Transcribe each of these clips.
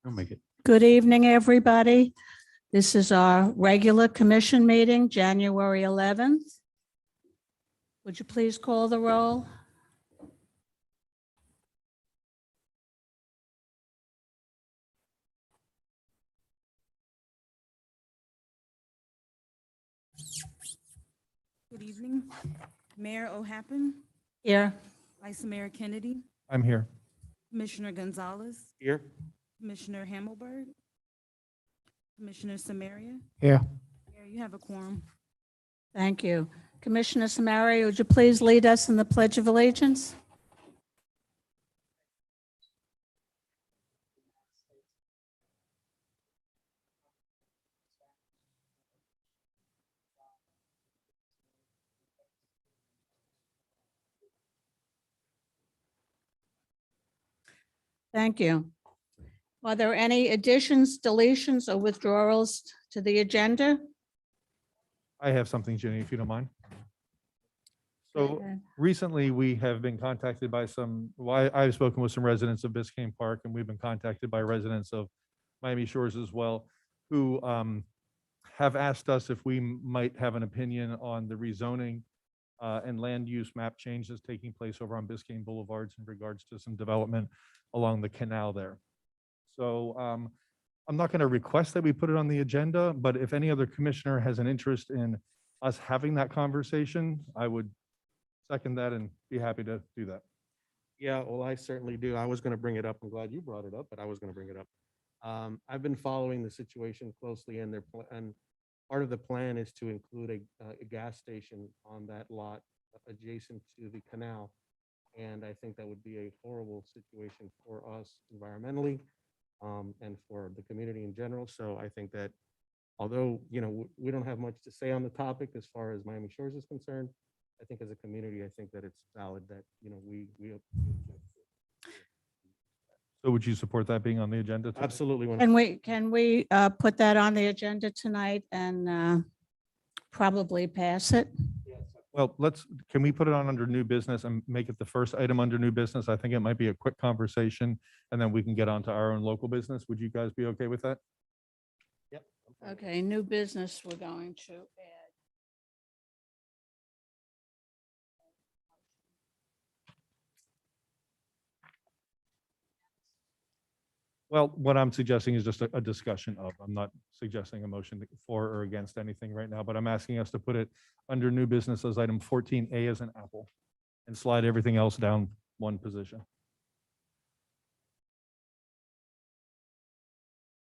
I'll make it. Good evening, everybody. This is our regular commission meeting, January 11th. Would you please call the roll? Good evening. Mayor O'Happen, Here. Vice Mayor Kennedy, I'm here. Commissioner Gonzalez, Here. Commissioner Hammelberg, Commissioner Samaria. Here. Mayor, you have a quorum. Thank you. Commissioner Samaria, would you please lead us in the Pledge of Allegiance? Thank you. Are there any additions, deletions, or withdrawals to the agenda? I have something, Jenny, if you don't mind. So Okay. recently, we have been contacted by I've spoken with some residents of Biscayne Park, and we've been contacted by residents of Miami Shores as well, who have asked us if we might have an opinion on the rezoning and land use map changes taking place over on Biscayne Boulevards in regards to some development along the canal there. So I'm not going to request that we put it on the agenda, but if any other commissioner has an interest in us having that conversation, I would second that and be happy to do that. Yeah, well, I certainly do. I was going to bring it up. I'm glad you brought it up, but I was going to bring it up. I've been following the situation closely, and and part of the plan is to include a gas station on that lot adjacent to the canal. And I think that would be a horrible situation for us environmentally and for the community in general. So I think that although, we don't have much to say on the topic as far as Miami Shores is concerned, I think as a community, I think that it's valid that, we. So would you support that being on the agenda? today? Absolutely. Can we put that on the agenda tonight and probably pass it? Well, can we put it on under new business and make it the first item under new business? I think it might be a quick conversation, and then we can get on to our own local business. Would you guys be okay with that? Yep. Okay, new business we're going to add. Well, what I'm suggesting is just a discussion of, I'm not suggesting a motion for or against anything right now, but I'm asking us to put it under new business as item 14A as an apple and slide everything else down one position.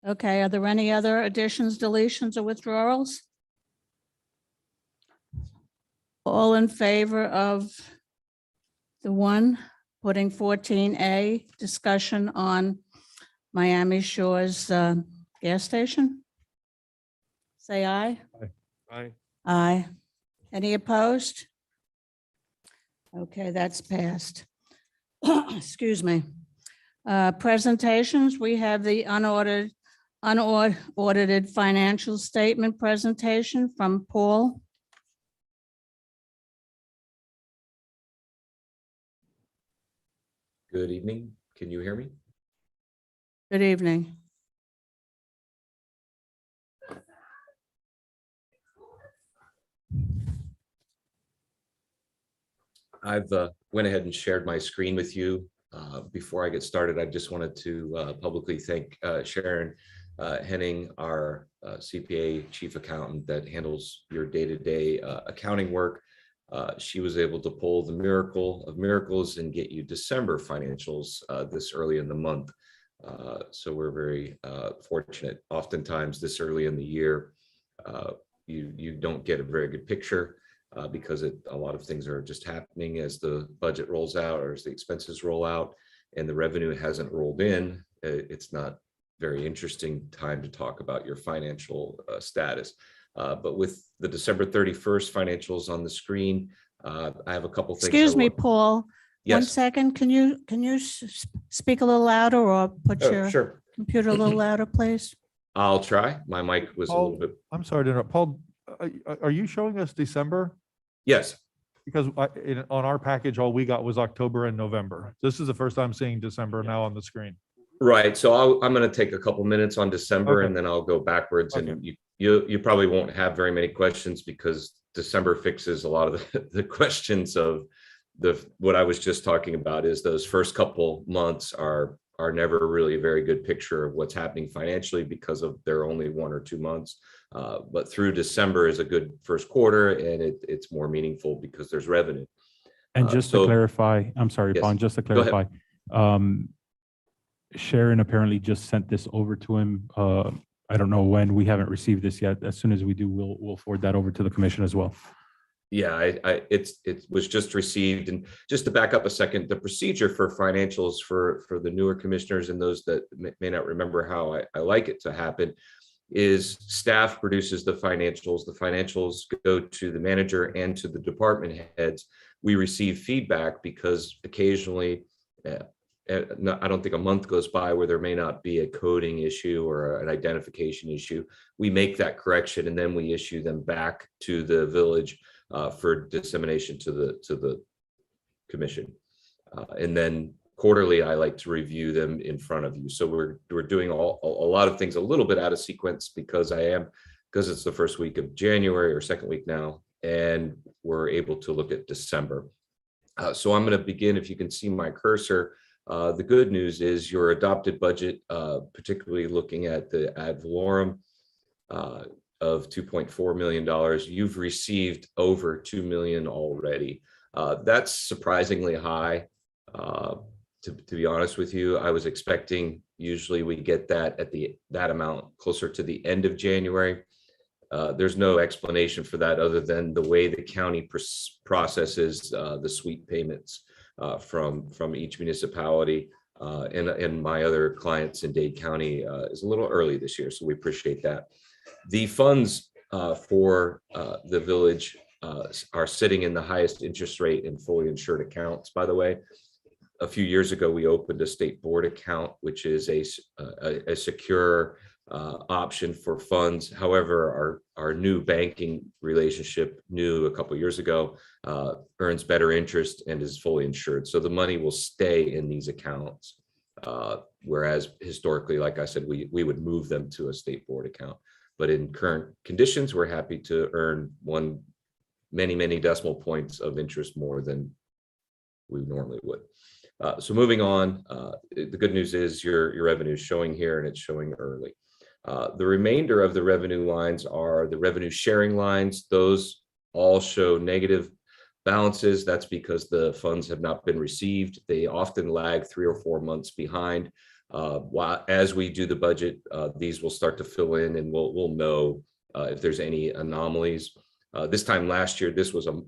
Okay, are there any other additions, deletions, or withdrawals? All in favor of the one putting 14A, discussion on Miami Shores gas station? Say aye. Aye. Aye. Any opposed? Okay, that's passed. Excuse me. Presentations, we have the unaudited financial statement presentation from Paul. Good evening. Can you hear me? Good evening. I've went ahead and shared my screen with you. Before I get started, I just wanted to publicly thank Sharon Henning, our CPA chief accountant that handles your day-to-day accounting work. She was able to pull the miracle of miracles and get you December financials this early in the month. So we're very fortunate. Oftentimes this early in the year, you don't get a very good picture because a lot of things are just happening as the budget rolls out or as the expenses roll out and the revenue hasn't rolled in. It's not very interesting time to talk about your financial status. But with the December 31st financials on the screen, I have a couple things. Excuse me, Paul. One Yes. second. Can you speak a little louder or put Oh, your sure. computer a little louder, please? I'll try. My mic was a little bit. I'm sorry to interrupt. Paul, are you showing us December? Yes. because on our package, all we got was October and November. This is the first time seeing December now on the screen. Right. So I'm going to take a couple minutes on December Okay. and then I'll go backwards. Okay. And you probably won't have very many questions because December fixes a lot of the questions of what I was just talking about. Is those first couple months are never really a very good picture of what's happening financially because of they're only 1 or 2 months. But through December is a good first quarter, and it's more meaningful because there's revenue. And just to so- clarify, I'm sorry, Yes. Bon, just to Go ahead. clarify, Sharon apparently just sent this over to him. I don't know when. We haven't received this yet. As soon as we do, we'll forward that over to the commission as well. Yeah, it was just received. And just to back up a second, the procedure for financials for the newer commissioners and those that may not remember how I like it to happen is staff produces the financials. The financials go to the manager and to the department heads. We receive feedback because occasionally, I don't think a month goes by where there may not be a coding issue or an identification issue. We make that correction and then we issue them back to the village for dissemination to the commission. And then quarterly, I like to review them in front of you. So we're doing a lot of things a little bit out of sequence because it's the first week of January or second week now, and we're able to look at December. So I'm going to begin. If you can see my cursor, the good news is your adopted budget, particularly looking at the ad valorem of $2.4 million, you've received over $2 million already. That's surprisingly high. To be honest with you, I was expecting usually we get that at that amount closer to the end of January. There's no explanation for that other than the way the county processes the sweep payments from each municipality. And my other clients in Dade County is a little early this year, so we appreciate that. The funds for the village are sitting in the highest interest rate in fully insured accounts, by the way. A few years ago, we opened a state board account, which is a secure option for funds. However, our new banking relationship, new a couple of years ago, earns better interest and is fully insured. So the money will stay in these accounts. Whereas historically, like I said, we would move them to a state board account. But in current conditions, we're happy to earn many decimal points of interest more than we normally would. So moving on, the good news is your revenue is showing here and it's showing early. The remainder of the revenue lines are the revenue sharing lines. Those all show negative balances. That's because the funds have not been received. They often lag 3 or 4 months behind. As we do the budget, these will start to fill in and we'll know if there's any anomalies. This time last year,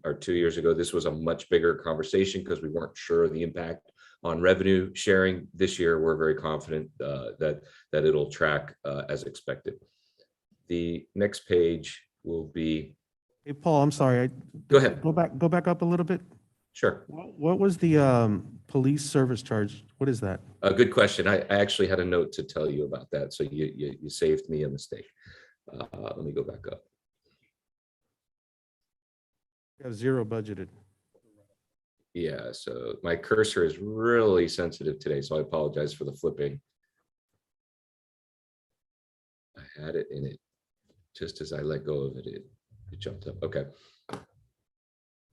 or 2 years ago, this was a much bigger conversation because we weren't sure of the impact on revenue sharing. This year, we're very confident that it'll track as expected. The next page will be. Hey, Paul, I'm sorry. Go ahead. Go back up a little bit. Sure. What was the police service charge? What is that? A good question. I actually had a note to tell you about that. So you saved me a mistake. Let me go back up. You have 0 budgeted. Yeah, so my cursor is really sensitive today, so I apologize for the flipping. I had it in it. Just as I let go of it, it jumped up. Okay. Let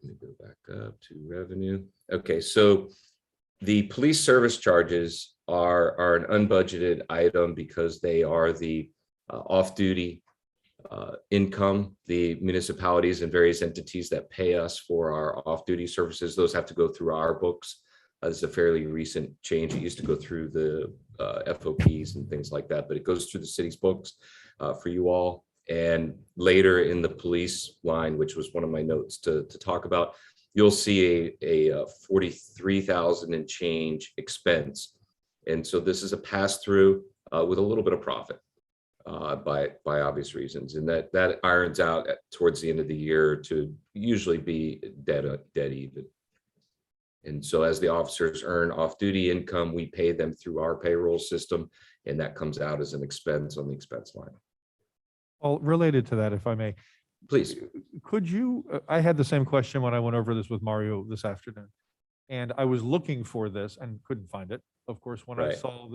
me go back up to revenue. Okay, so the police service charges are an unbudgeted item because they are the off-duty income. The municipalities and various entities that pay us for our off-duty services, those have to go through our books. This is a fairly recent change. It used to go through the FOPs and things like that, but it goes through the city's books for you all. And later in the police line, which was one of my notes to talk about, you'll see a 43,000 and change expense. And so this is a pass-through with a little bit of profit. By obvious reasons, and that irons out towards the end of the year to usually be dead even. And so as the officers earn off-duty income, we pay them through our payroll system, and that comes out as an expense on the expense line. Well, related to that, if I may, Please. Could you, I had the same question when I went over this with Mario this afternoon. And I was looking for this and couldn't find it, of course, when I Right. saw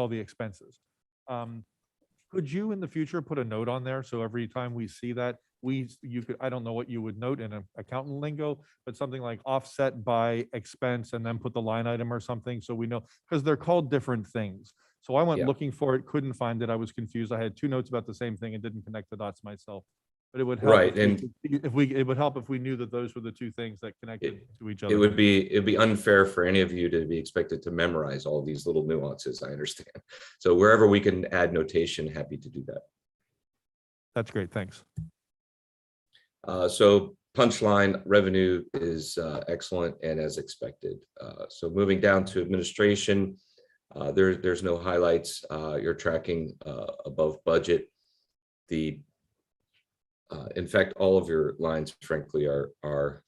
the expenses. Could you in the future put a note on there? So every time we see that, you could, I don't know what you would note in an accountant lingo, but something like offset by expense and then put the line item or something, so we know, because they're called different things. So I went Yeah. looking for it, couldn't find it. I was confused. I had two notes about the same thing and didn't connect the dots myself. But it would help Right, it would help if we knew that those were the two things that connected to each other. it'd be unfair for any of you to be expected to memorize all these little nuances, I understand. So wherever we can add notation, happy to do that. That's great. Thanks. So punchline, revenue is excellent and as expected. So moving down to administration, there's no highlights. You're tracking above budget. In fact, all of your lines, frankly, are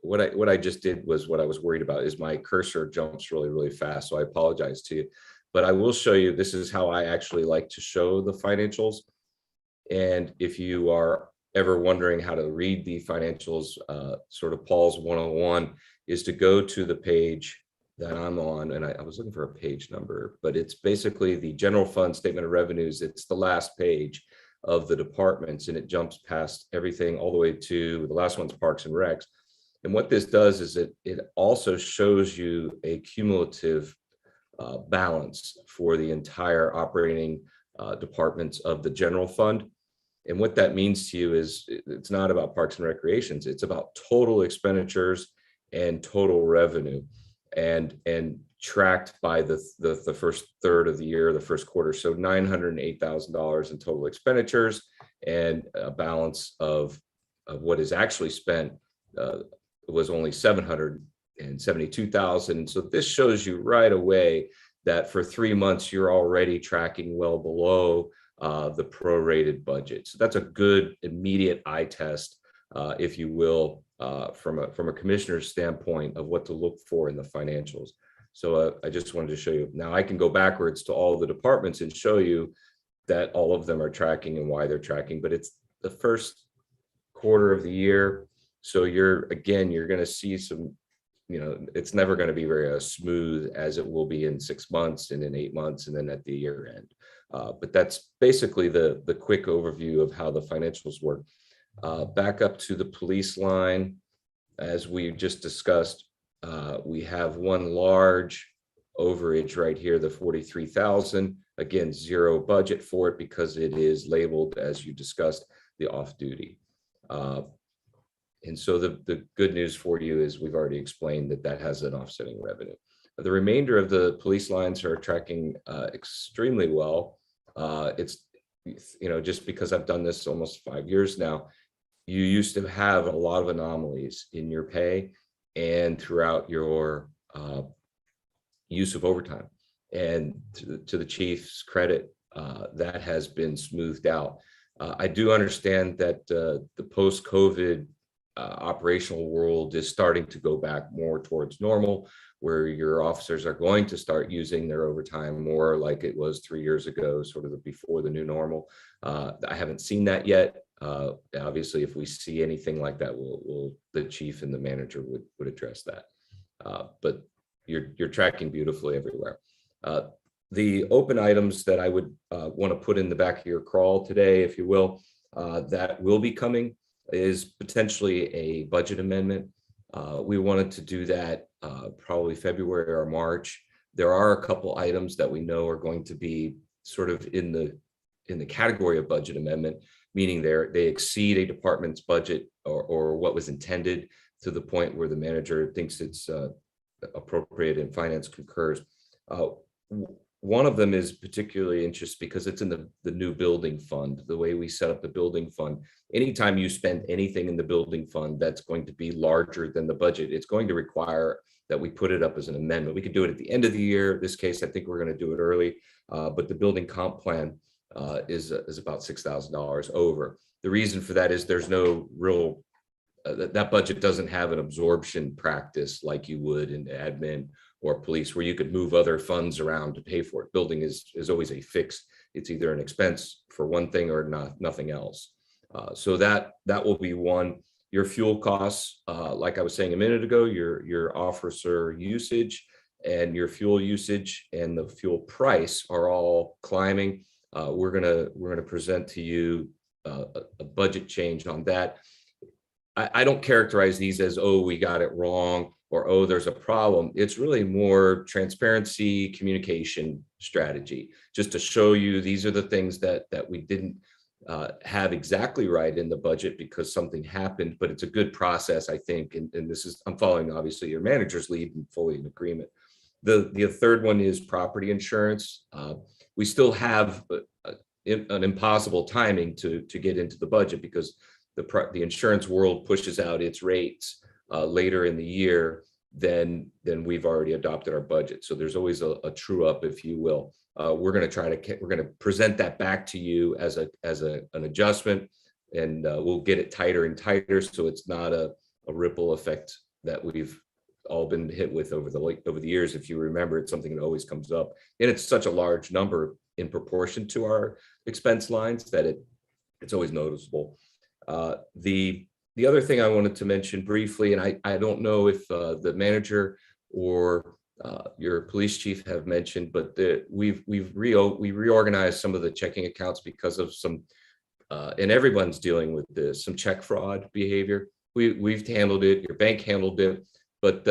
what I just did was what I was worried about. Is my cursor jumps really fast, so I apologize to you. But I will show you, this is how I actually like to show the financials. And if you are ever wondering how to read the financials, sort of Paul's 101 is to go to the page that I'm on. And I was looking for a page number, but it's basically the general fund statement of revenues. It's the last page of the departments, and it jumps past everything all the way to the last one's Parks and Recs. And what this does is it also shows you a cumulative balance for the entire operating departments of the general fund. And what that means to you is it's not about Parks and Recreations, it's about total expenditures and total revenue, and tracked by the first third of the year, the first quarter. So $908,000 in total expenditures, and a balance of what is actually spent was only $772,000. So this shows you right away that for 3 months you're already tracking well below the prorated budget. So that's a good immediate eye test, if you will, from a commissioner's standpoint of what to look for in the financials. So I just wanted to show you. Now I can go backwards to all the departments and show you that all of them are tracking and why they're tracking, but it's the first quarter of the year. So you're going to see some, it's never going to be very as smooth as it will be in 6 months and in 8 months and then at the year end. But that's basically the quick overview of how the financials work. Back up to the police line, as we just discussed, we have one large overage right here, the 43,000. Again, zero budget for it because it is labeled, as you discussed, the off-duty. And so the good news for you is we've already explained that has an offsetting revenue. The remainder of the police lines are tracking extremely well. It's, just because I've done this almost 5 years now, you used to have a lot of anomalies in your pay and throughout your use of overtime. And to the chief's credit, that has been smoothed out. I do understand that the post-COVID operational world is starting to go back more towards normal, where your officers are going to start using their overtime more like it was 3 years ago, sort of before the new normal. I haven't seen that yet. Obviously, if we see anything like that, the chief and the manager would address that. But you're tracking beautifully everywhere. The open items that I would want to put in the back of your crawl today, if you will, that will be coming is potentially a budget amendment. We wanted to do that probably February or March. There are a couple items that we know are going to be sort of in the category of budget amendment, meaning they exceed a department's budget or what was intended to the point where the manager thinks it's appropriate and finance concurs. One of them is particularly interesting because it's in the new building fund, the way we set up the building fund. Anytime you spend anything in the building fund that's going to be larger than the budget, it's going to require that we put it up as an amendment. We could do it at the end of the year. In this case, I think we're going to do it early, but the building comp plan is about $6,000 over. The reason for that is there's no real, that budget doesn't have an absorption practice like you would in admin or police, where you could move other funds around to pay for it. Building is always a fixed, it's either an expense for one thing or nothing else. So that will be one. Your fuel costs, like I was saying a minute ago, your officer usage and your fuel usage and the fuel price are all climbing. We're gonna present to you a budget change on that. I don't characterize these as, oh, we got it wrong, or, oh, there's a problem. It's really more transparency, communication strategy, just to show you these are the things that we didn't have exactly right in the budget because something happened, but it's a good process, I think. And this is, I'm following obviously your manager's lead and fully in agreement. The third one is property insurance. We still have an impossible timing to get into the budget because the insurance world pushes out its rates later in the year than we've already adopted our budget. So there's always a true up, if you will. We're going to present that back to you as an adjustment, and we'll get it tighter and tighter so it's not a ripple effect that we've all been hit with over the years. If you remember, it's something that always comes up, and it's such a large number in proportion to our expense lines that it's always noticeable. The other thing I wanted to mention briefly, and I don't know if the manager or your police chief have mentioned, but we reorganized some of the checking accounts because of some, and everyone's dealing with this, some check fraud behavior. We've handled it, your bank handled it, but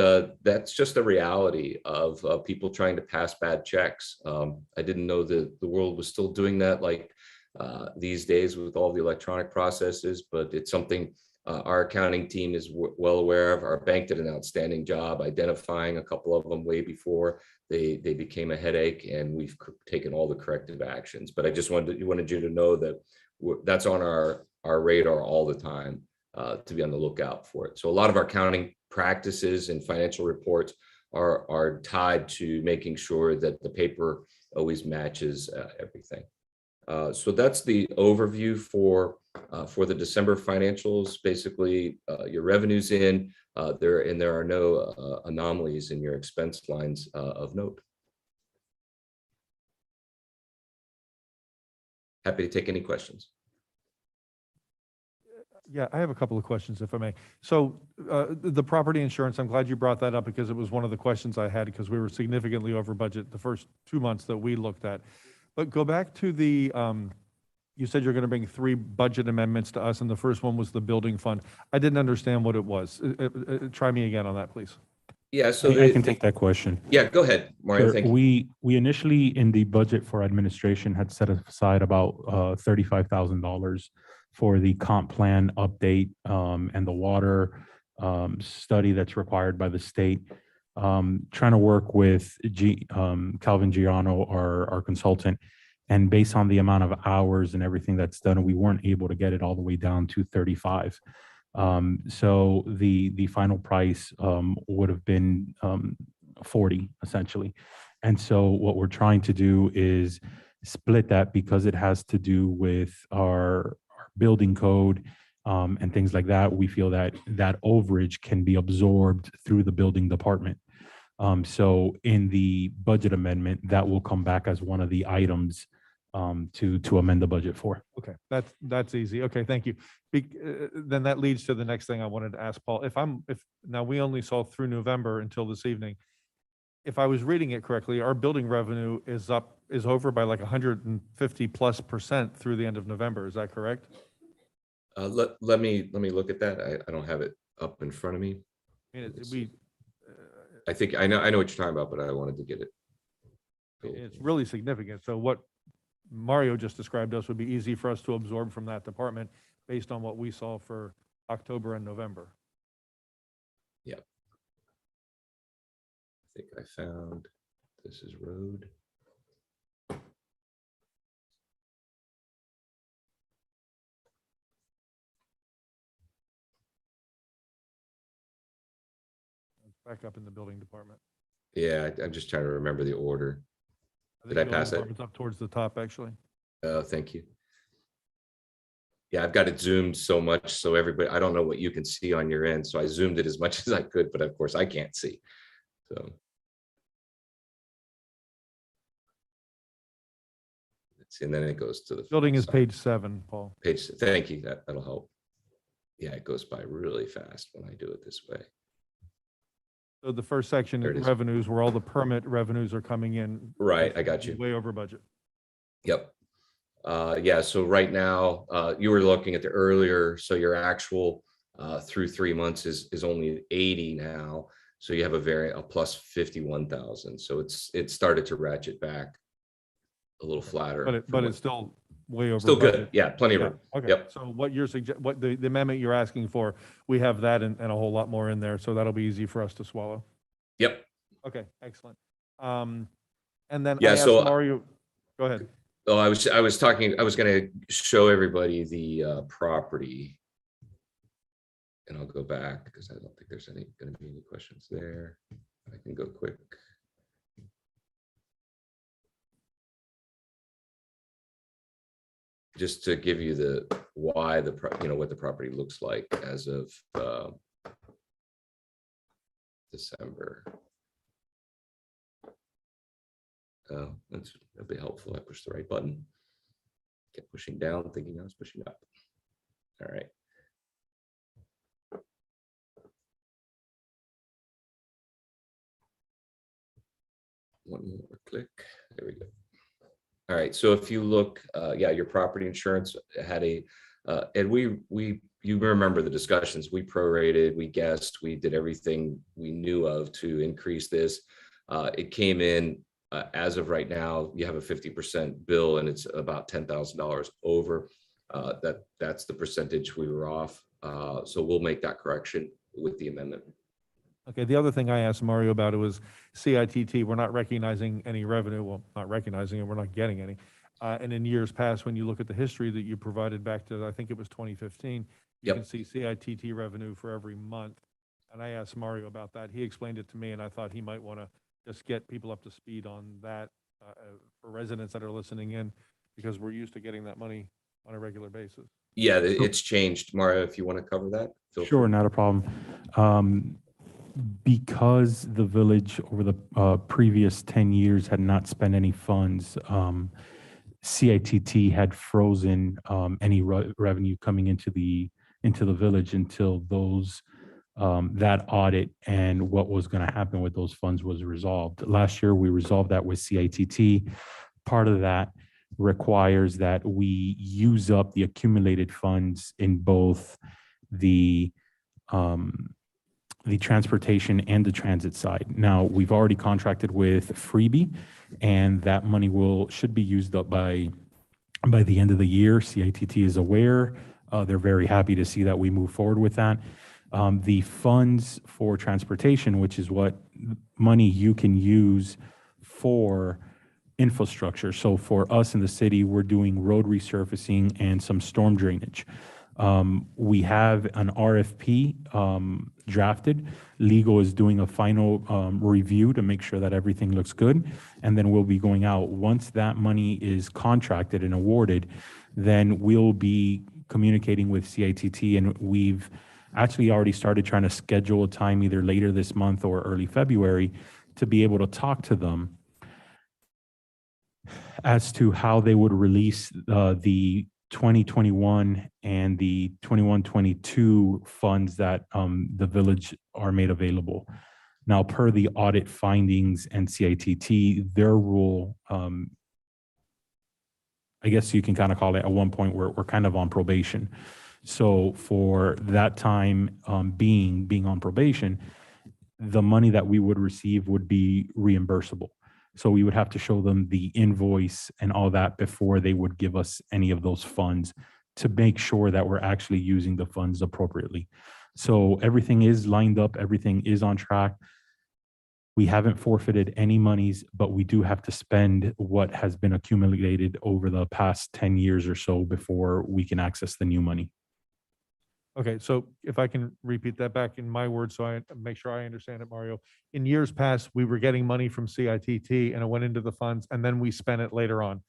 that's just a reality of people trying to pass bad checks. I didn't know that the world was still doing that like these days with all the electronic processes, but it's something our accounting team is well aware of. Our bank did an outstanding job identifying a couple of them way before they became a headache, and we've taken all the corrective actions. But I just wanted you to know that that's on our radar all the time, to be on the lookout for it. So a lot of our accounting practices and financial reports are tied to making sure that the paper always matches everything. So that's the overview for the December financials. Basically, your revenues in there, and there are no anomalies in your expense lines of note. Happy to take any questions. Yeah, I have a couple of questions, if I may. So the property insurance, I'm glad you brought that up because it was one of the questions I had, because we were significantly over budget the first 2 months that we looked at. But go back to the, you said you're going to bring 3 budget amendments to us, and the first one was the building fund. I didn't understand what it was. Try me again on that, please. Yeah, so I can take that question. Yeah, go ahead, Mario. Sure. Thank you. We initially in the budget for administration had set aside about $35,000 for the comp plan update and the water study that's required by the state. Trying to work with Calvin Giano, our consultant, and based on the amount of hours and everything that's done, we weren't able to get it all the way down to 35. So the final price would have been 40 essentially. And so what we're trying to do is split that, because it has to do with our building code and things like that. We feel that that overage can be absorbed through the building department. So in the budget amendment, that will come back as one of the items to amend the budget for. Okay, that's easy. Okay, thank you. Then that leads to the next thing I wanted to ask Paul. If now we only saw through November until this evening. If I was reading it correctly, our building revenue is over by like 150+% through the end of November. Is that correct? Let me look at that. I don't have it up in front of me. I mean, I think I know what you're talking about, but I wanted to get it. it's really significant. So what Mario just described to us would be easy for us to absorb from that department based on what we saw for October and November. Yeah. I think I found, this is road. Back up in the building department. Yeah, I'm just trying to remember the order. think Did I building pass it? department's up towards the top, actually. Thank you. Yeah, I've got it zoomed so much, so everybody, I don't know what you can see on your end, so I zoomed it as much as I could, but of course I can't see. So let's and then it goes to the. Building is side. page 7, Paul. Thank you, that'll help. Yeah, it goes by really fast when I do it this way. So the first section There it is is. revenues, where all the permit revenues are coming in. Right, I got you. Way over budget. Yep. Yeah, so right now, you were looking at the earlier, so your actual through 3 months is only 80 now. So you have a plus 51,000. So it started to ratchet back a little flatter. But it's still way over. Still good. budget. Yeah, plenty of Yeah, room. okay. Yep. So what what the amendment you're asking for, we have that and a whole lot more in there, so that'll be easy for us to swallow. Yep. Okay, excellent. And then I Yeah, asked so- Mario, go ahead. Oh, I was going to show everybody the property. And I'll go back because I don't think there's going to be any questions there. I can go quick. Just to give you what the property looks like as of December. Oh, that'd be helpful. I pushed the right button. Kept pushing down, thinking I was pushing up. All right. One more click. There we go. All right. So if you look, yeah, your property insurance had and you remember the discussions. We prorated, we guessed, we did everything we knew of to increase this. It came in. As of right now, you have a 50% bill and it's about $10,000 over. That's the percentage we were off. So we'll make that correction with the amendment. Okay, the other thing I asked Mario about it was CITT, we're not recognizing any revenue, well, not recognizing it, we're not getting any. And in years past, when you look at the history that you provided back to, I think it was 2015, you Yep. can see CITT revenue for every month. And I asked Mario about that. He explained it to me and I thought he might want to just get people up to speed on that for residents that are listening in, because we're used to getting that money on a regular basis. Yeah, it's changed. Mario, if you want to cover that. feel Sure, free. not a problem. Because the village over the previous 10 years had not spent any funds, CITT had frozen any revenue coming into the village until that audit and what was going to happen with those funds was resolved. Last year, we resolved that with CITT. Part of that requires that we use up the accumulated funds in both the transportation and the transit side. Now, we've already contracted with Freebie, and that money should be used up by the end of the year. CITT is aware. They're very happy to see that we move forward with that. The funds for transportation, which is what money you can use for infrastructure. So for us in the city, we're doing road resurfacing and some storm drainage. We have an RFP drafted. Legal is doing a final review to make sure that everything looks good. And then we'll be going out. Once that money is contracted and awarded, then we'll be communicating with CITT, and we've actually already started trying to schedule a time either later this month or early February to be able to talk to them as to how they would release the 2021 and the 21-22 funds that the village are made available. Now, per the audit findings and CITT, their rule, I guess you can kind of call it at one point where we're kind of on probation. So for that time being on probation, the money that we would receive would be reimbursable. So we would have to show them the invoice and all that before they would give us any of those funds to make sure that we're actually using the funds appropriately. So everything is lined up, everything is on track. We haven't forfeited any monies, but we do have to spend what has been accumulated over the past 10 years or so before we can access the new money. Okay, so if I can repeat that back in my words, so I make sure I understand it, Mario. In years past, we were getting money from CITT and it went into the funds and then we spent it later on.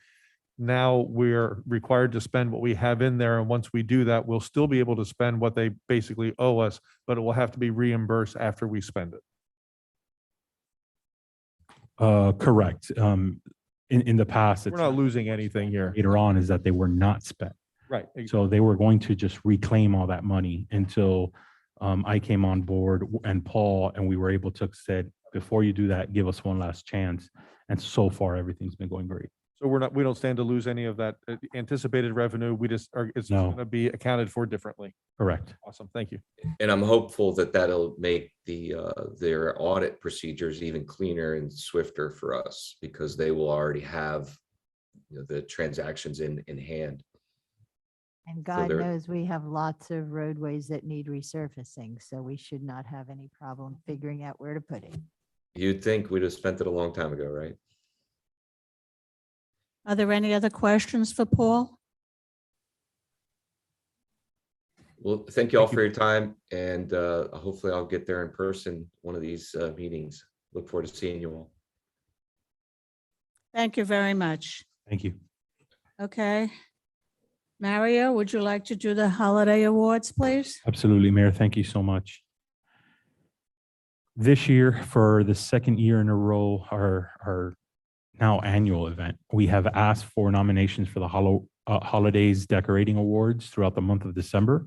Now we're required to spend what we have in there. And once we do that, we'll still be able to spend what they basically owe us, but it will have to be reimbursed after we spend it. Correct. in the past, We're it's not losing anything here. later on is that they were not spent. Right. So they were going to just reclaim all that money until I came on board and Paul, and we were able to said, before you do that, give us one last chance. And so far, everything's been going great. So we don't stand to lose any of that anticipated revenue. We just are, it's No. going to be accounted for differently. Correct. Awesome. Thank you. And I'm hopeful that that'll make their audit procedures even cleaner and swifter for us, because they will already have, you know, the transactions in hand. And God there- knows we have lots of roadways that need resurfacing, so we should not have any problem figuring out where to put it. You'd think we'd have spent it a long time ago, right? Are there any other questions for Paul? Well, thank you all for your time, and hopefully I'll get there in person one of these meetings. Look forward to seeing you all. Thank you very much. Thank you. Okay. Mario, would you like to do the holiday awards, please? Absolutely, Mayor. Thank you so much. This year, for the second year in a row, our now annual event, we have asked for nominations for the Holidays Decorating Awards throughout the month of December,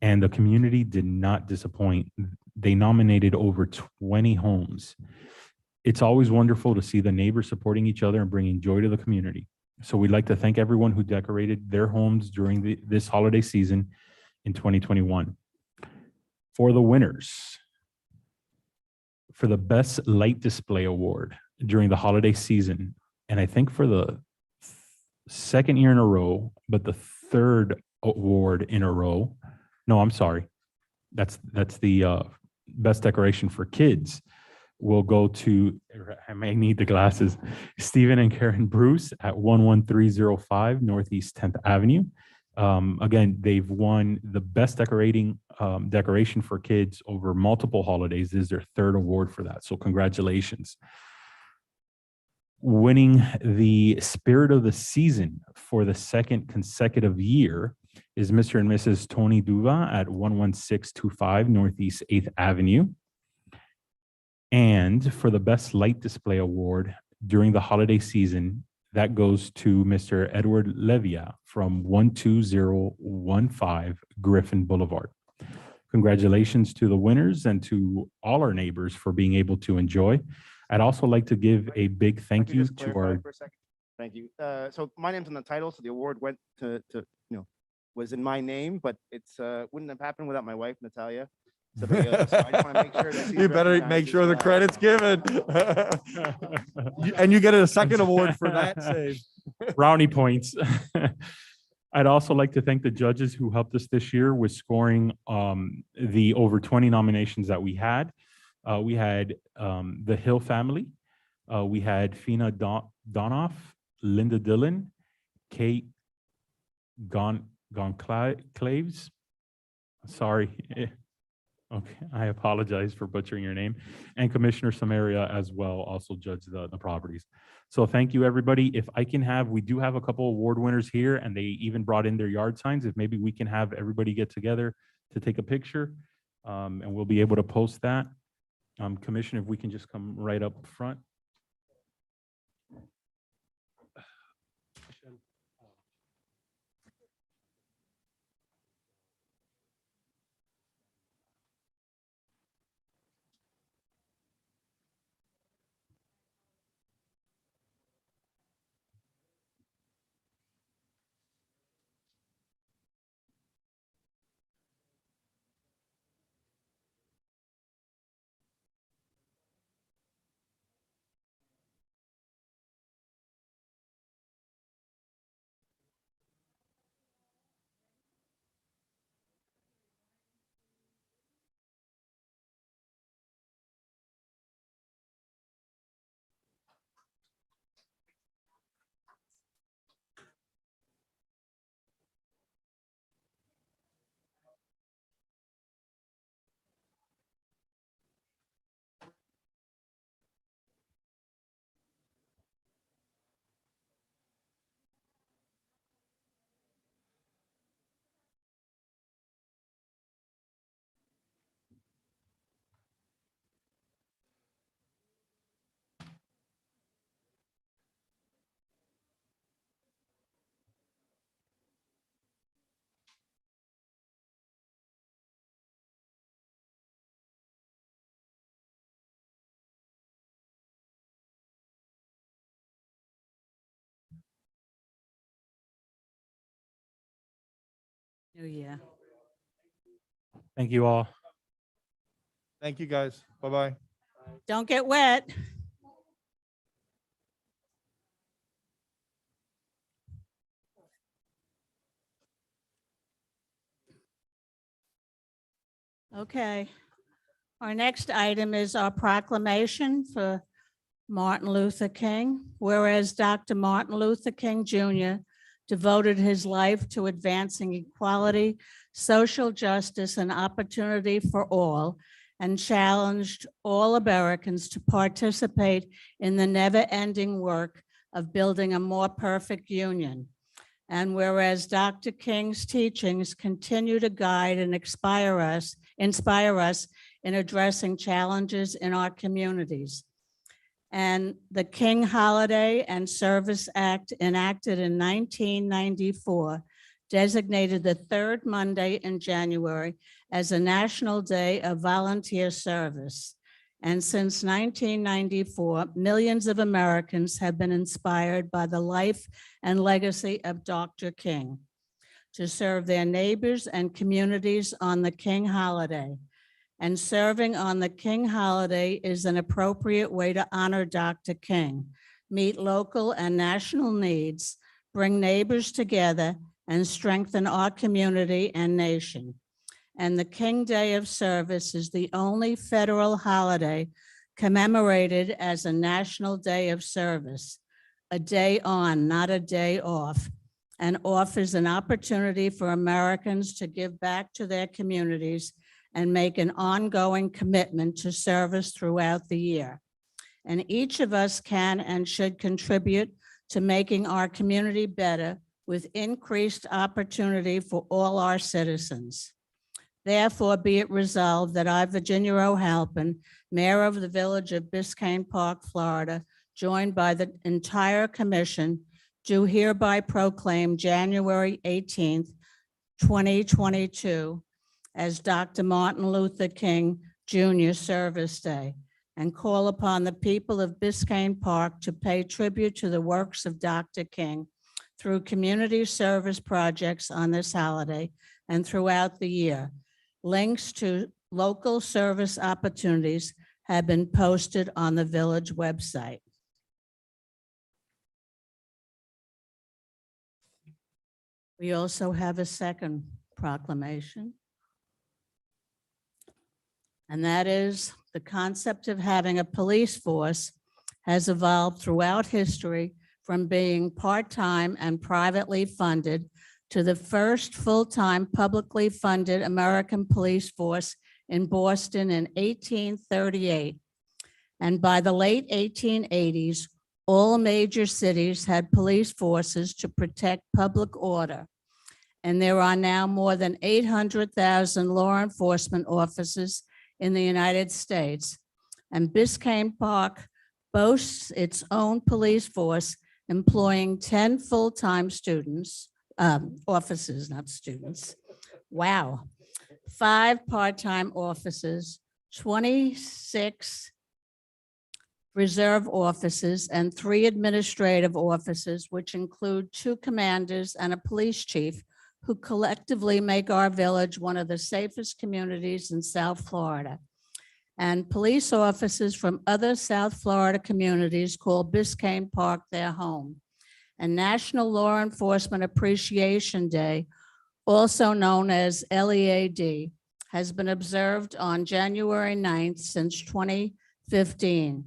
and the community did not disappoint. They nominated over 20 homes. It's always wonderful to see the neighbors supporting each other and bringing joy to the community. So we'd like to thank everyone who decorated their homes during this holiday season in 2021. For the winners, for the Best Light Display Award during the holiday season, and I think for the second year in a row, but the third award in a row. No, I'm sorry. That's the best decoration for kids will go to, I may need the glasses, Stephen and Karen Bruce at 11305 Northeast 10th Avenue. Again, they've won the best decoration for kids over multiple holidays. This is their third award for that. So congratulations. Winning the Spirit of the Season for the second consecutive year is Mr. and Mrs. Tony Duva at 11625 Northeast 8th Avenue. And for the Best Light Display Award during the holiday season, that goes to Mr. Edward Levia from 12015 Griffin Boulevard. Congratulations to the winners and to all our neighbors for being able to enjoy. I'd also like to give a big thank you to our. For a second. Thank you. So my name's on the title, so the award went to was in my name, but it's wouldn't have happened without my wife, Natalia. Somebody else. So I just wanna make sure that she's You better make recognized sure as the well. credit's given. And you get a second award for that save. Brownie points. I'd also like to thank the judges who helped us this year with scoring the over 20 nominations that we had. We had the Hill family. We had Fina Donoff, Linda Dillon, Kate Gonclaves. Sorry. Okay, I apologize for butchering your name. And Commissioner Samaria as well also judged the properties. So thank you, everybody. If I can have, we do have a couple award winners here, and they even brought in their yard signs. If maybe we can have everybody get together to take a picture, and we'll be able to post that. Commissioner, if we can just come right up front. New Year. Thank you all. Thank you, guys. Bye-bye. Don't get wet. Okay. Our next item is our proclamation for Martin Luther King. Whereas Dr. Martin Luther King Jr. devoted his life to advancing equality, social justice, and opportunity for all, and challenged all Americans to participate in the never-ending work of building a more perfect union. And whereas Dr. King's teachings continue to guide and inspire us in addressing challenges in our communities. And the King Holiday and Service Act, enacted in 1994, designated the third Monday in January as a National Day of Volunteer Service. And since 1994, millions of Americans have been inspired by the life and legacy of Dr. King to serve their neighbors and communities on the King Holiday. And serving on the King Holiday is an appropriate way to honor Dr. King, meet local and national needs, bring neighbors together, and strengthen our community and nation. And the King Day of Service is the only federal holiday commemorated as a National Day of Service, a day on, not a day off, and offers an opportunity for Americans to give back to their communities and make an ongoing commitment to service throughout the year. And each of us can and should contribute to making our community better with increased opportunity for all our citizens. Therefore, be it resolved that I, Virginia O'Halpin, Mayor of the Village of Biscayne Park, Florida, joined by the entire commission, do hereby proclaim January 18th, 2022 as Dr. Martin Luther King Jr. Service Day, and call upon the people of Biscayne Park to pay tribute to the works of Dr. King through community service projects on this holiday and throughout the year. Links to local service opportunities have been posted on the village website. We also have a second proclamation. And that is the concept of having a police force has evolved throughout history from being part-time and privately funded to the first full-time publicly funded American police force in Boston in 1838. And by the late 1880s, all major cities had police forces to protect public order. And there are now more than 800,000 law enforcement officers in the United States. And Biscayne Park boasts its own police force employing 10 full-time officers, not students. Wow. 5 part-time officers, 26 reserve officers, and 3 administrative officers, which include 2 commanders and a police chief, who collectively make our village one of the safest communities in South Florida. And police officers from other South Florida communities call Biscayne Park their home. And National Law Enforcement Appreciation Day, also known as LEAD, has been observed on January 9th since 2015.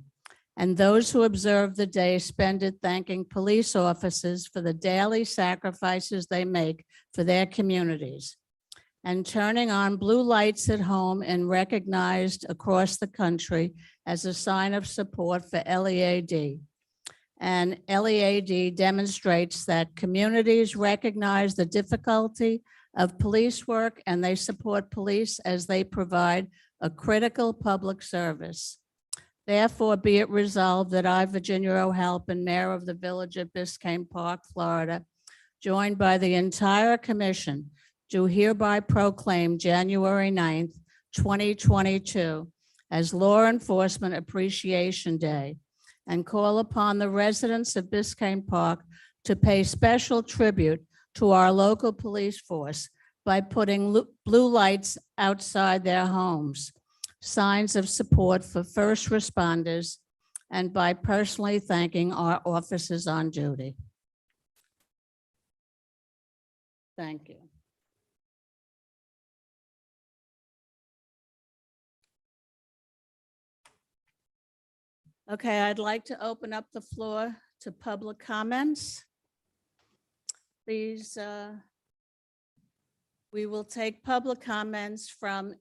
And those who observe the day spend it thanking police officers for the daily sacrifices they make for their communities, and turning on blue lights at home and recognized across the country as a sign of support for LEAD. And LEAD demonstrates that communities recognize the difficulty of police work and they support police as they provide a critical public service. Therefore, be it resolved that I, Virginia O'Halpin, Mayor of the Village of Biscayne Park, Florida, joined by the entire commission, do hereby proclaim January 9th, 2022 as Law Enforcement Appreciation Day, and call upon the residents of Biscayne Park to pay special tribute to our local police force by putting blue lights outside their homes, signs of support for first responders, and by personally thanking our officers on duty. Thank you. Okay, I'd like to open up the floor to public comments. Please, we will take public comments from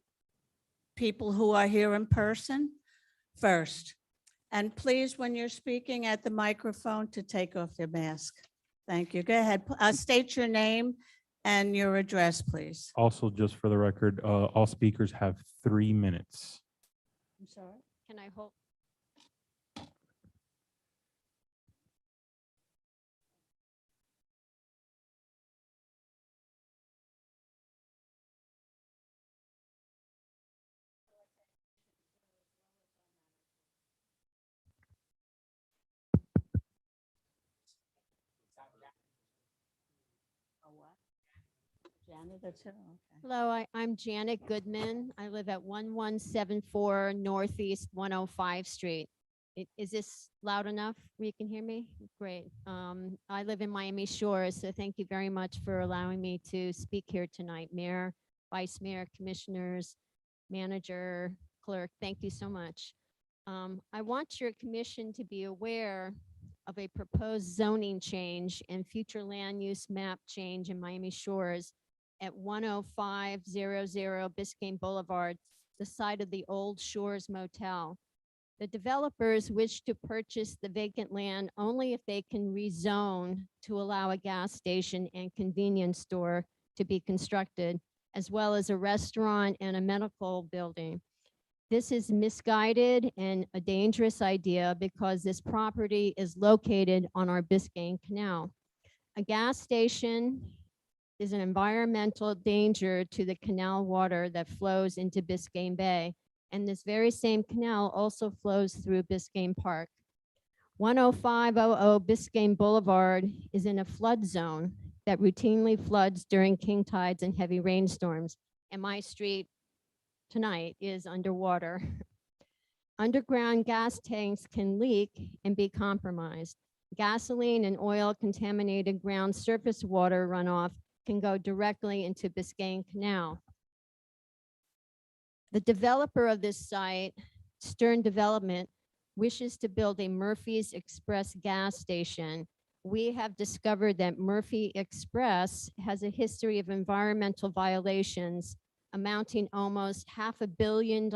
people who are here in person first. And please, when you're speaking at the microphone, to take off your mask. Thank you. Go ahead. State your name and your address, please. Also, just for the record, all speakers have 3 minutes. I'm sorry. Can I hold? Janitor too, okay. Hello, I'm Janet Goodman. I live at 1174 Northeast 105 Street. Is this loud enough where you can hear me? Great. I live in Miami Shores, so thank you very much for allowing me to speak here tonight. Mayor, Vice Mayor, Commissioners, Manager, Clerk, thank you so much. I want your commission to be aware of a proposed zoning change and future land use map change in Miami Shores at 10500 Biscayne Boulevard, the site of the old Shores Motel. The developers wish to purchase the vacant land only if they can rezone to allow a gas station and convenience store to be constructed, as well as a restaurant and a medical building. This is misguided and a dangerous idea because this property is located on our Biscayne Canal. A gas station is an environmental danger to the canal water that flows into Biscayne Bay. And this very same canal also flows through Biscayne Park. 10500 Biscayne Boulevard is in a flood zone that routinely floods during king tides and heavy rainstorms. And my street tonight is underwater. Underground gas tanks can leak and be compromised. Gasoline and oil contaminated ground surface water runoff can go directly into Biscayne Canal. The developer of this site, Stern Development, wishes to build a Murphy's Express gas station. We have discovered that Murphy Express has a history of environmental violations amounting almost $500 million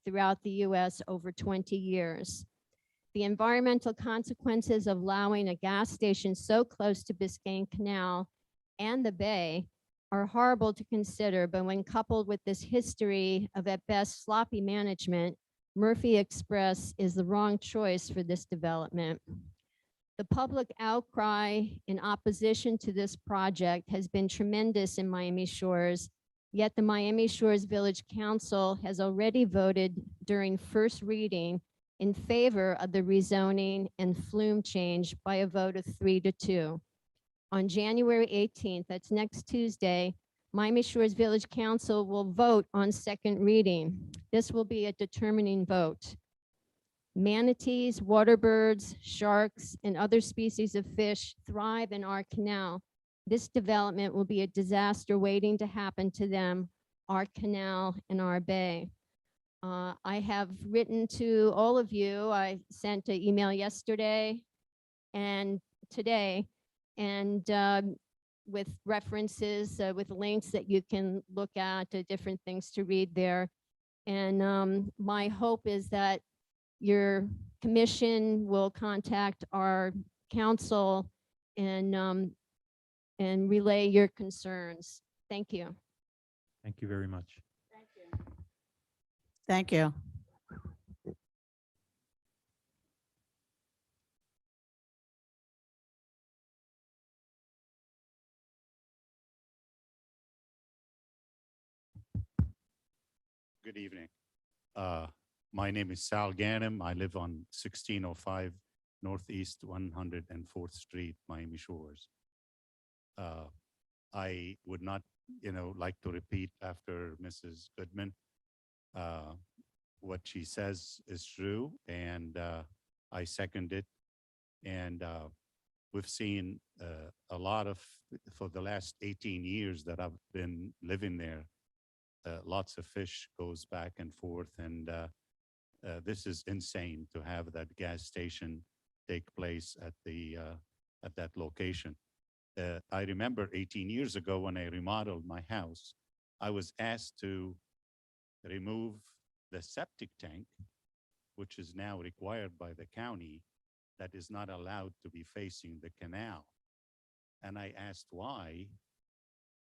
throughout the US over 20 years. The environmental consequences of allowing a gas station so close to Biscayne Canal and the bay are horrible to consider, but when coupled with this history of at best sloppy management, Murphy Express is the wrong choice for this development. The public outcry in opposition to this project has been tremendous in Miami Shores, yet the Miami Shores Village Council has already voted during first reading in favor of the rezoning and flume change by a vote of 3-2. On January 18th, that's next Tuesday, Miami Shores Village Council will vote on second reading. This will be a determining vote. Manatees, water birds, sharks, and other species of fish thrive in our canal. This development will be a disaster waiting to happen to them, our canal and our bay. I have written to all of you. I sent an email yesterday and today, and with references, with links that you can look at, different things to read there. And my hope is that your commission will contact our council and relay your concerns. Thank you. Thank you very much. Thank you. Good evening. My name is Salganim. I live on 1605 Northeast 104th Street, Miami Shores. I would not, like to repeat after Mrs. Goodman. What she says is true, and I second it. And we've seen a lot of, for the last 18 years that I've been living there, lots of fish goes back and forth, and this is insane to have that gas station take place at that location. I remember 18 years ago when I remodeled my house, I was asked to remove the septic tank, which is now required by the county, that is not allowed to be facing the canal. And I asked why,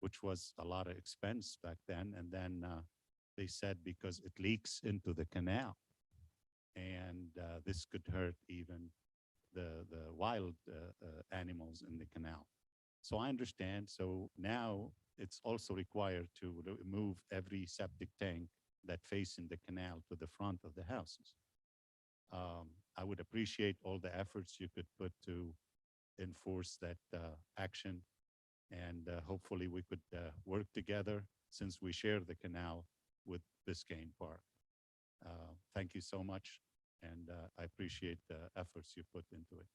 which was a lot of expense back then. And then they said because it leaks into the canal. And this could hurt even the wild animals in the canal. So I understand. So now it's also required to remove every septic tank that facing the canal to the front of the houses. I would appreciate all the efforts you could put to enforce that action. And hopefully we could work together since we share the canal with Biscayne Park. Thank you so much. And I appreciate the efforts you put into it.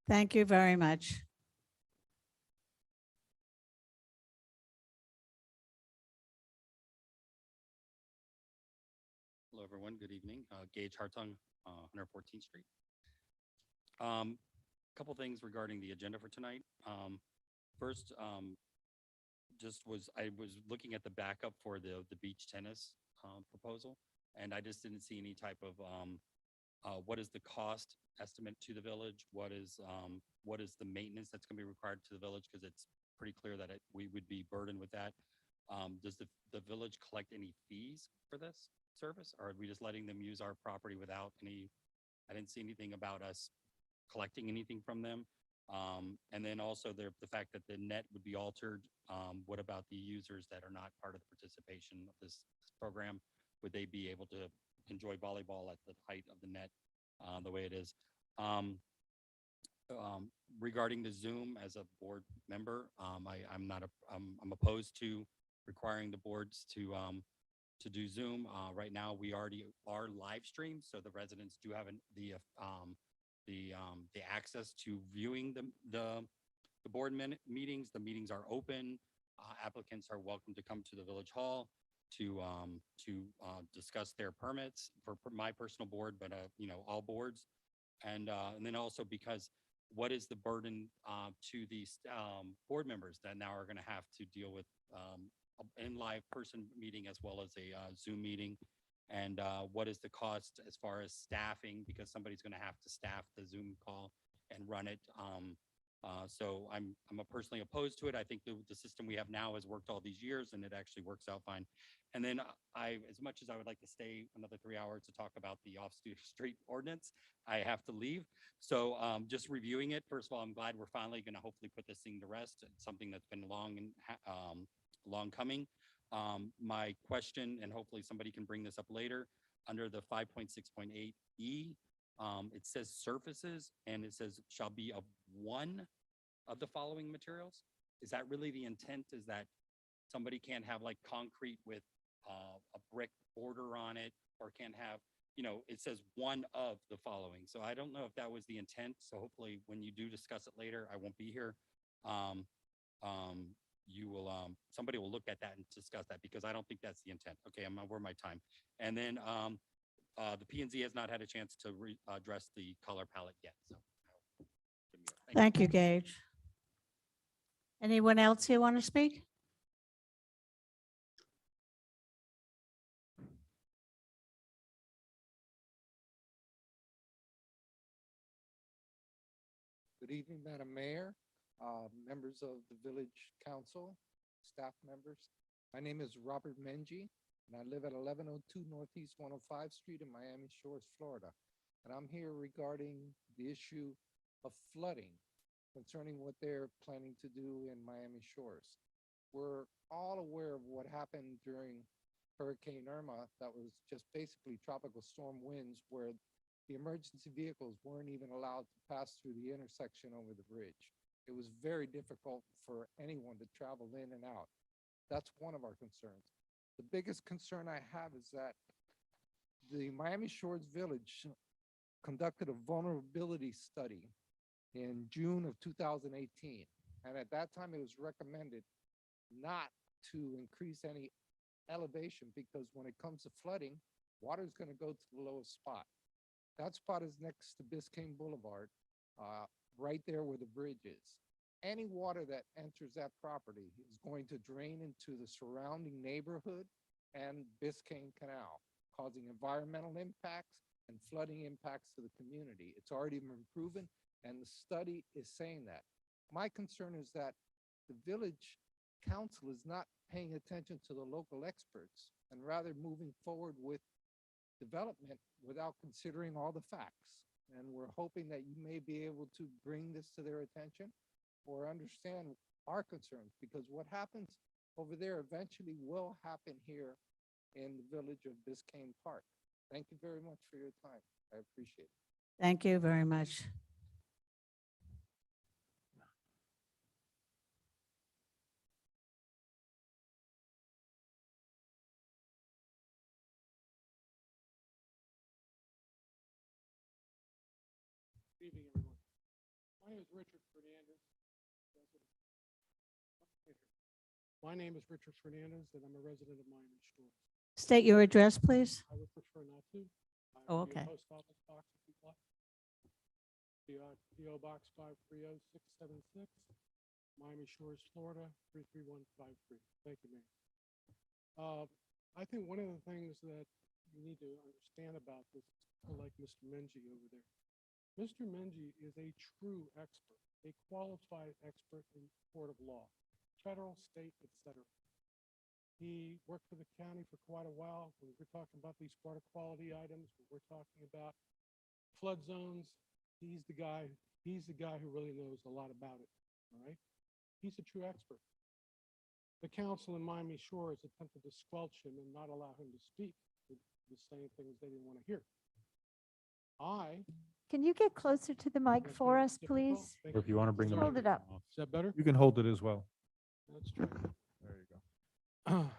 Thank you very much. Hello, everyone. Good evening. Gage Hartung, 114th Street. Couple things regarding the agenda for tonight. First, I was looking at the backup for the beach tennis proposal, and I just didn't see any type of what is the cost estimate to the village? What is the maintenance that's going to be required to the village? Because it's pretty clear that we would be burdened with that. Does the village collect any fees for this service, or are we just letting them use our property without any? I didn't see anything about us collecting anything from them. And then also the fact that the net would be altered. What about the users that are not part of the participation of this program? Would they be able to enjoy volleyball at the height of the net the way it is? Regarding the Zoom as a board member, I'm opposed to requiring the boards to do Zoom. Right now, we already are live streamed, so the residents do have the access to viewing the board meetings. The meetings are open. Applicants are welcome to come to the village hall to discuss their permits for my personal board, but all boards. And then also because what is the burden to these board members that now are going to have to deal with in live person meeting as well as a Zoom meeting? And what is the cost as far as staffing, because somebody's going to have to staff the Zoom call and run it. So I'm personally opposed to it. I think the system we have now has worked all these years, and it actually works out fine. And then as much as I would like to stay another 3 hours to talk about the off-street ordinance, I have to leave. So just reviewing it, first of all, I'm glad we're finally going to hopefully put this thing to rest. It's something that's been long coming. My question, and hopefully somebody can bring this up later, under the 5.6.8E, it says surfaces, and it says shall be of one of the following materials. Is that really the intent? Is that somebody can't have like concrete with a brick border on it, or can't have, it says one of the following. So I don't know if that was the intent. So hopefully when you do discuss it later, I won't be here. You will, somebody will look at that and discuss that, because I don't think that's the intent. Okay, I'm over my time. And then the P&Z has not had a chance to address the color palette yet. So Thank you, Gage. Anyone else here want to speak? Good evening, Madam Mayor, members of the Village Council, staff members. My name is Robert Menji, and I live at 1102 Northeast 105 Street in Miami Shores, Florida. And I'm here regarding the issue of flooding concerning what they're planning to do in Miami Shores. We're all aware of what happened during Hurricane Irma. That was just basically tropical storm winds where the emergency vehicles weren't even allowed to pass through the intersection over the bridge. it was very difficult for anyone to travel in and out. That's one of our concerns. The biggest concern I have is that the Miami Shores Village conducted a vulnerability study in June of 2018. And at that time, it was recommended not to increase any elevation because when it comes to flooding, water is going to go to the lowest spot. That spot is next to Biscayne Boulevard, right there where the bridge is. Any water that enters that property is going to drain into the surrounding neighborhood and Biscayne Canal, causing environmental impacts and flooding impacts to the community. It's already been proven, and the study is saying that. My concern is that the village council is not paying attention to the local experts and rather moving forward with development without considering all the facts. And we're hoping that you may be able to bring this to their attention or understand our concerns, because what happens over there eventually will happen here in the village of Biscayne Park. Thank you very much for your time. I appreciate it. Thank you very much. Good evening, everyone. My name is Richard Fernandez. My name is Richard Fernandez, and I'm a resident of Miami Shores. State your address, please. I would prefer not to. I Oh, would be a okay. Post office box if you'd like. PO Box 530676, Miami Shores, Florida 33153. Thank you, Mayor. I think one of the things that you need to understand about this, like Mr. Menji over there. Mr. Menji is a true expert, a qualified expert in court of law, federal, state, etc. He worked for the county for quite a while. When we're talking about these water quality items, when we're talking about flood zones, he's the guy who really knows a lot about it. All right. He's a true expert. The council in Miami Shores attempted to squelch him and not allow him to speak, the same things they didn't want to hear. Can you get closer to the mic That's for very us, difficult. please? Thank Or if you want to bring the Hold it up. microphone off. Is that better? You can hold it as well. That's true. There you go.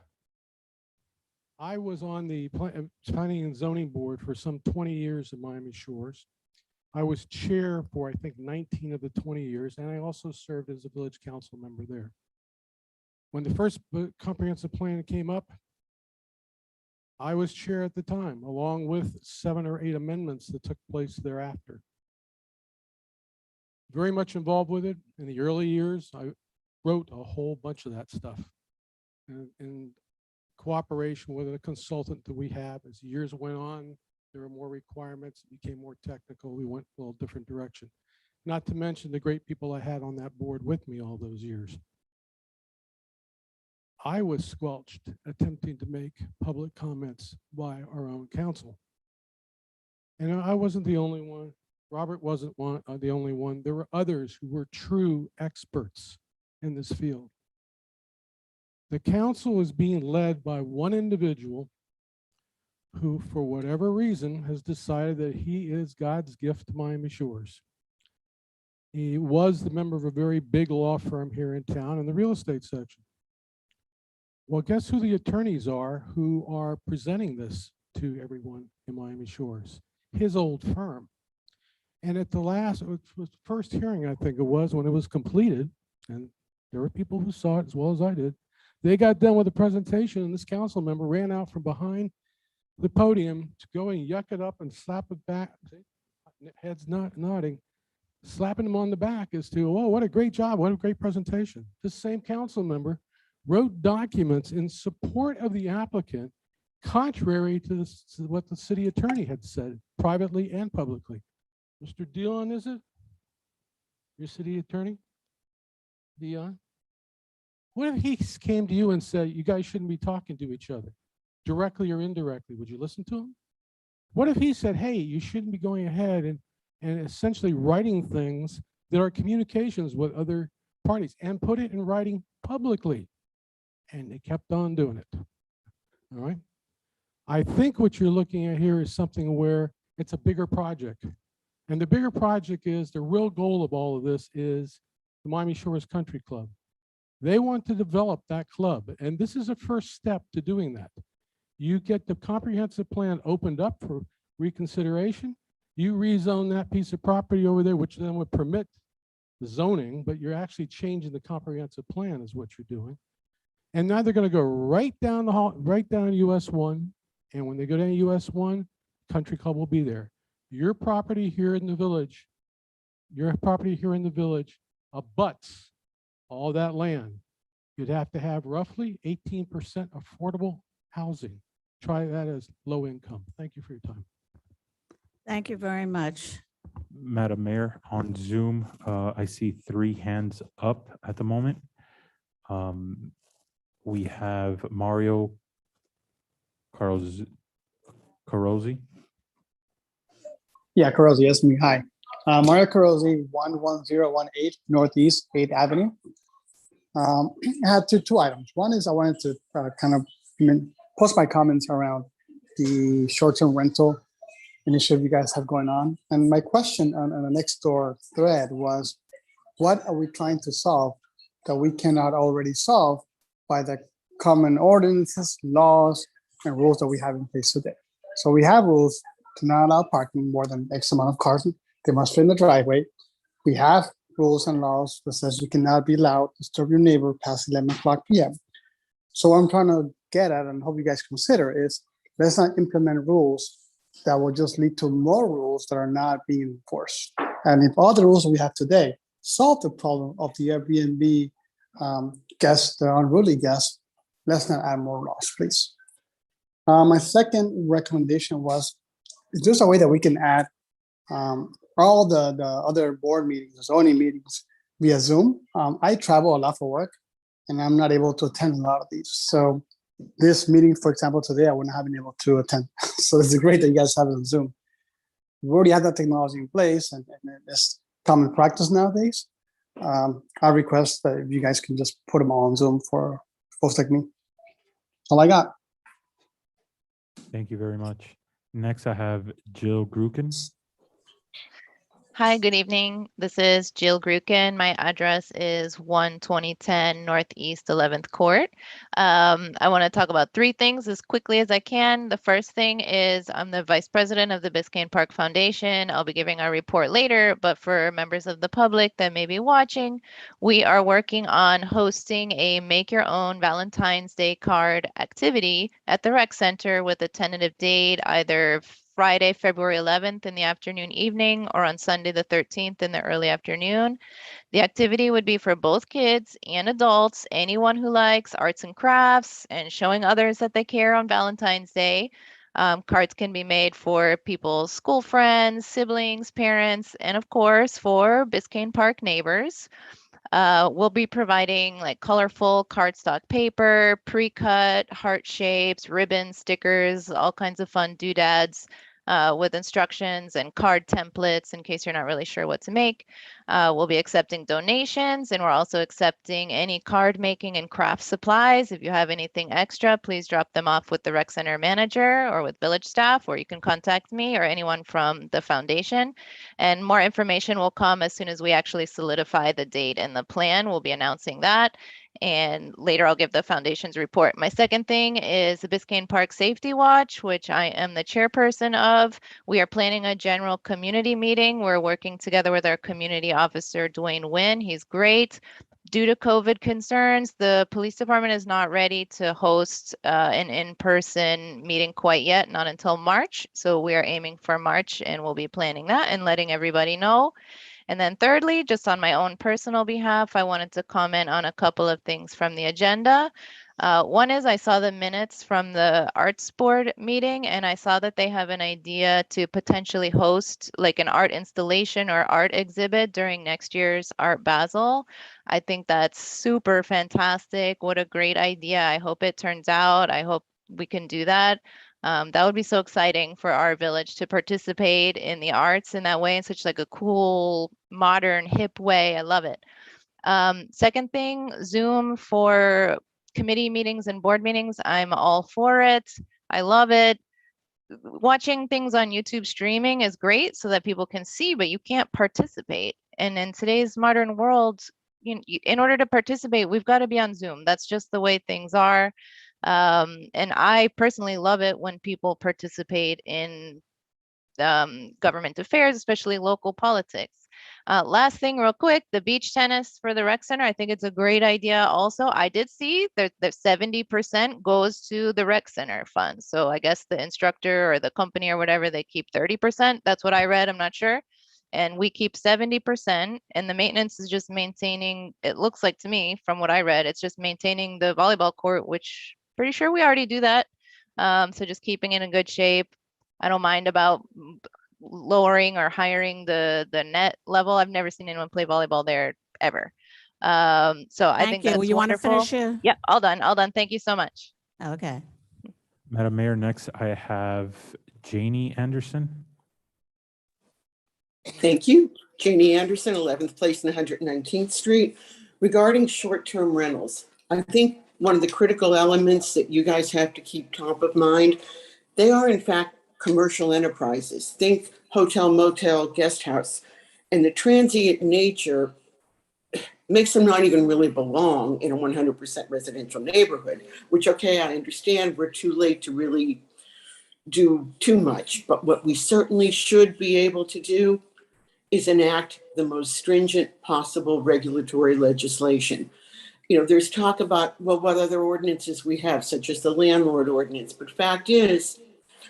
I was on the Planning and Zoning Board for some 20 years in Miami Shores. I was chair for, I think, 19 of the 20 years, and I also served as a village council member there. When the first comprehensive plan came up, I was chair at the time, along with 7 or 8 amendments that took place thereafter. Very much involved with it. In the early years, I wrote a whole bunch of that stuff. In cooperation with a consultant that we have, as years went on, there were more requirements, it became more technical, we went a little different direction. Not to mention the great people I had on that board with me all those years. I was squelched attempting to make public comments by our own council. And I wasn't the only one. Robert wasn't the only one. There were others who were true experts in this field. The council is being led by one individual who, for whatever reason, has decided that he is God's gift to Miami Shores. He was the member of a very big law firm here in town in the real estate section. Well, guess who the attorneys are who are presenting this to everyone in Miami Shores? His old firm. And at the last, it was the first hearing, I think it was, when it was completed, and there were people who saw it as well as I did. They got done with the presentation, and this council member ran out from behind the podium to go and yuck it up and slap it back. Heads nodding, slapping him on the back as to, oh, what a great job, what a great presentation. This same council member wrote documents in support of the applicant, contrary to what the city attorney had said, privately and publicly. Mr. Dion, is it? Your city attorney? Dion? What if he came to you and said, you guys shouldn't be talking to each other, directly or indirectly? Would you listen to him? What if he said, hey, you shouldn't be going ahead and essentially writing things that are communications with other parties and put it in writing publicly? And they kept on doing it. All right. I think what you're looking at here is something where it's a bigger project. And the bigger project is, the real goal of all of this is the Miami Shores Country Club. They want to develop that club, and this is a first step to doing that. You get the comprehensive plan opened up for reconsideration. You rezone that piece of property over there, which then would permit the zoning, but you're actually changing the comprehensive plan is what you're doing. And now they're going to go right down the hall, right down US 1. And when they go down US 1, Country Club will be there. Your property here in the village, abuts all that land. You'd have to have roughly 18% affordable housing. Try that as low income. Thank you for your time. Thank you very much. Madam Mayor, on Zoom, I see 3 hands up at the moment. We have Mario Carosi. Yeah, Caruso, yes, me. Hi. Mario Carosi, 11018 Northeast 8th Avenue. I had two items. One is I wanted to kind of post my comments around the short-term rental initiative you guys have going on. And my question on the next door thread was, what are we trying to solve that we cannot already solve by the common ordinances, laws, and rules that we have in place today? So we have rules to not allow parking more than X amount of cars. They must fit in the driveway. We have rules and laws that says you cannot be allowed to disturb your neighbor past 11 o'clock p.m. So what I'm trying to get at and hope you guys consider is, let's not implement rules that will just lead to more rules that are not being enforced. And if all the rules we have today solve the problem of the Airbnb guests, the unruly guests, let's not add more laws, please. My second recommendation was, is there a way that we can add all the other board meetings, the zoning meetings via Zoom? I travel a lot for work and I'm not able to attend a lot of these. So this meeting, for example, today, I wouldn't have been able to attend. So it's great that you guys have it on Zoom. We already have that technology in place and it's common practice nowadays. I request that if you guys can just put them all on Zoom for folks like me. That's all I got. Thank you very much. Next, I have Jill Greuken. Hi, good evening. This is Jill Greuken. My address is 12010 Northeast 11th Court. I want to talk about 3 things as quickly as I can. The first thing is I'm the vice president of the Biscayne Park Foundation. I'll be giving our report later, but for members of the public that may be watching, we are working on hosting a make your own Valentine's Day card activity at the rec center with a tentative date either Friday, February 11th in the afternoon, evening, or on Sunday the 13th in the early afternoon. The activity would be for both kids and adults, anyone who likes arts and crafts and showing others that they care on Valentine's Day. Cards can be made for people's school friends, siblings, parents, and of course for Biscayne Park neighbors. We'll be providing like colorful cardstock paper, pre-cut, heart shapes, ribbons, stickers, all kinds of fun doodads with instructions and card templates in case you're not really sure what to make. We'll be accepting donations and we're also accepting any card making and craft supplies. If you have anything extra, please drop them off with the rec center manager or with village staff, or you can contact me or anyone from the foundation. And more information will come as soon as we actually solidify the date and the plan. We'll be announcing that. And later I'll give the foundation's report. My second thing is the Biscayne Park Safety Watch, which I am the chairperson of. We are planning a general community meeting. We're working together with our community officer, Dwayne Wynn. He's great. Due to COVID concerns, the police department is not ready to host an in-person meeting quite yet, not until March. So we are aiming for March and we'll be planning that and letting everybody know. And then thirdly, just on my own personal behalf, I wanted to comment on a couple of things from the agenda. One is I saw the minutes from the arts board meeting and I saw that they have an idea to potentially host like an art installation or art exhibit during next year's Art Basel. I think that's super fantastic. What a great idea. I hope it turns out. I hope we can do that. That would be so exciting for our village to participate in the arts in that way, in such like a cool, modern, hip way. I love it. Second thing, Zoom for committee meetings and board meetings. I'm all for it. I love it. Watching things on YouTube streaming is great so that people can see, but you can't participate. And in today's modern world, in order to participate, we've got to be on Zoom. That's just the way things are. And I personally love it when people participate in government affairs, especially local politics. Last thing real quick, the beach tennis for the rec center. I think it's a great idea also. I did see that 70% goes to the rec center fund. So I guess the instructor or the company or whatever, they keep 30%. That's what I read. I'm not sure. And we keep 70%, and the maintenance is just maintaining, it looks like to me, from what I read, it's just maintaining the volleyball court, which pretty sure we already do that. So just keeping it in good shape. I don't mind about lowering or hiring the net level. I've never seen anyone play volleyball there ever. So I think Thank you. that's You want to wonderful. finish your? Yeah, all done, all done. Thank you so much. Okay. Madam Mayor, next I have Janie Anderson. Thank you. Janie Anderson, 11th Place and 119th Street. Regarding short-term rentals, I think one of the critical elements that you guys have to keep top of mind, they are in fact commercial enterprises. Think hotel, motel, guest house. And the transient nature makes them not even really belong in a 100% residential neighborhood, which, okay, I understand we're too late to really do too much. But what we certainly should be able to do is enact the most stringent possible regulatory legislation. You know, there's talk about, well, what other ordinances we have, such as the landlord ordinance. But fact is,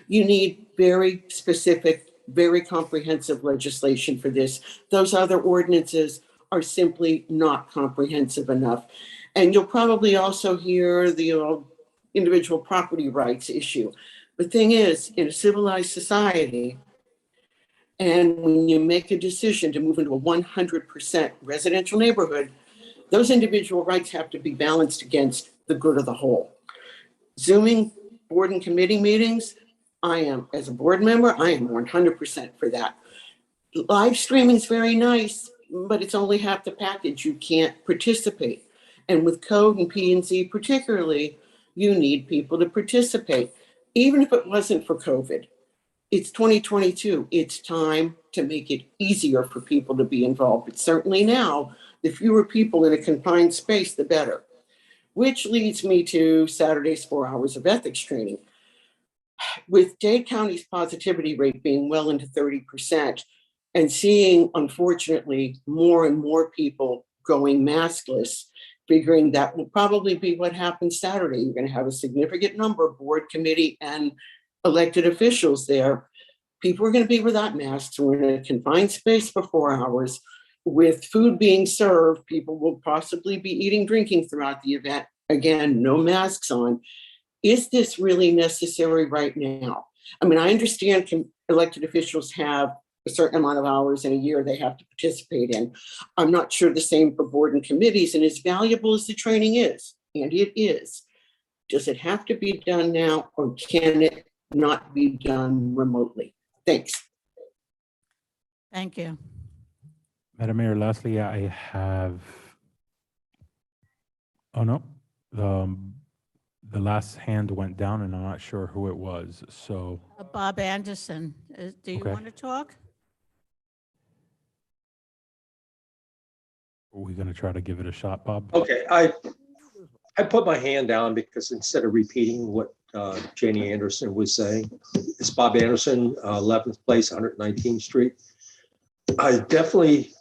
you need very specific, very comprehensive legislation for this. Those other ordinances are simply not comprehensive enough. And you'll probably also hear the individual property rights issue. The thing is, in a civilized society, and when you make a decision to move into a 100% residential neighborhood, those individual rights have to be balanced against the good of the whole. Zooming board and committee meetings, I am, as a board member, I am 100% for that. Live streaming is very nice, but it's only half the package. You can't participate. And with code and P&Z particularly, you need people to participate. Even if it wasn't for COVID, it's 2022. It's time to make it easier for people to be involved. But certainly now, the fewer people in a confined space, the better. Which leads me to Saturday's 4 hours of ethics training. With Dade County's positivity rate being well into 30% and seeing, unfortunately, more and more people going maskless, figuring that will probably be what happens Saturday. You're going to have a significant number of board, committee, and elected officials there. People are going to be without masks. We're in a confined space for 4 hours. With food being served, people will possibly be eating, drinking throughout the event. Again, no masks on. Is this really necessary right now? I mean, I understand elected officials have a certain amount of hours in a year they have to participate in. I'm not sure the same for board and committees, and as valuable as the training is, and it is, does it have to be done now, or can it not be done remotely? Thanks. Thank you. Madam Mayor, lastly, I have, oh no, the last hand went down and I'm not sure who it was, so. Bob Anderson, do you Okay. want to talk? Are we gonna try to give it a shot, Bob? Okay, I put my hand down because instead of repeating what Janie Anderson was saying, it's Bob Anderson, 11th Place, 119th Street. I definitely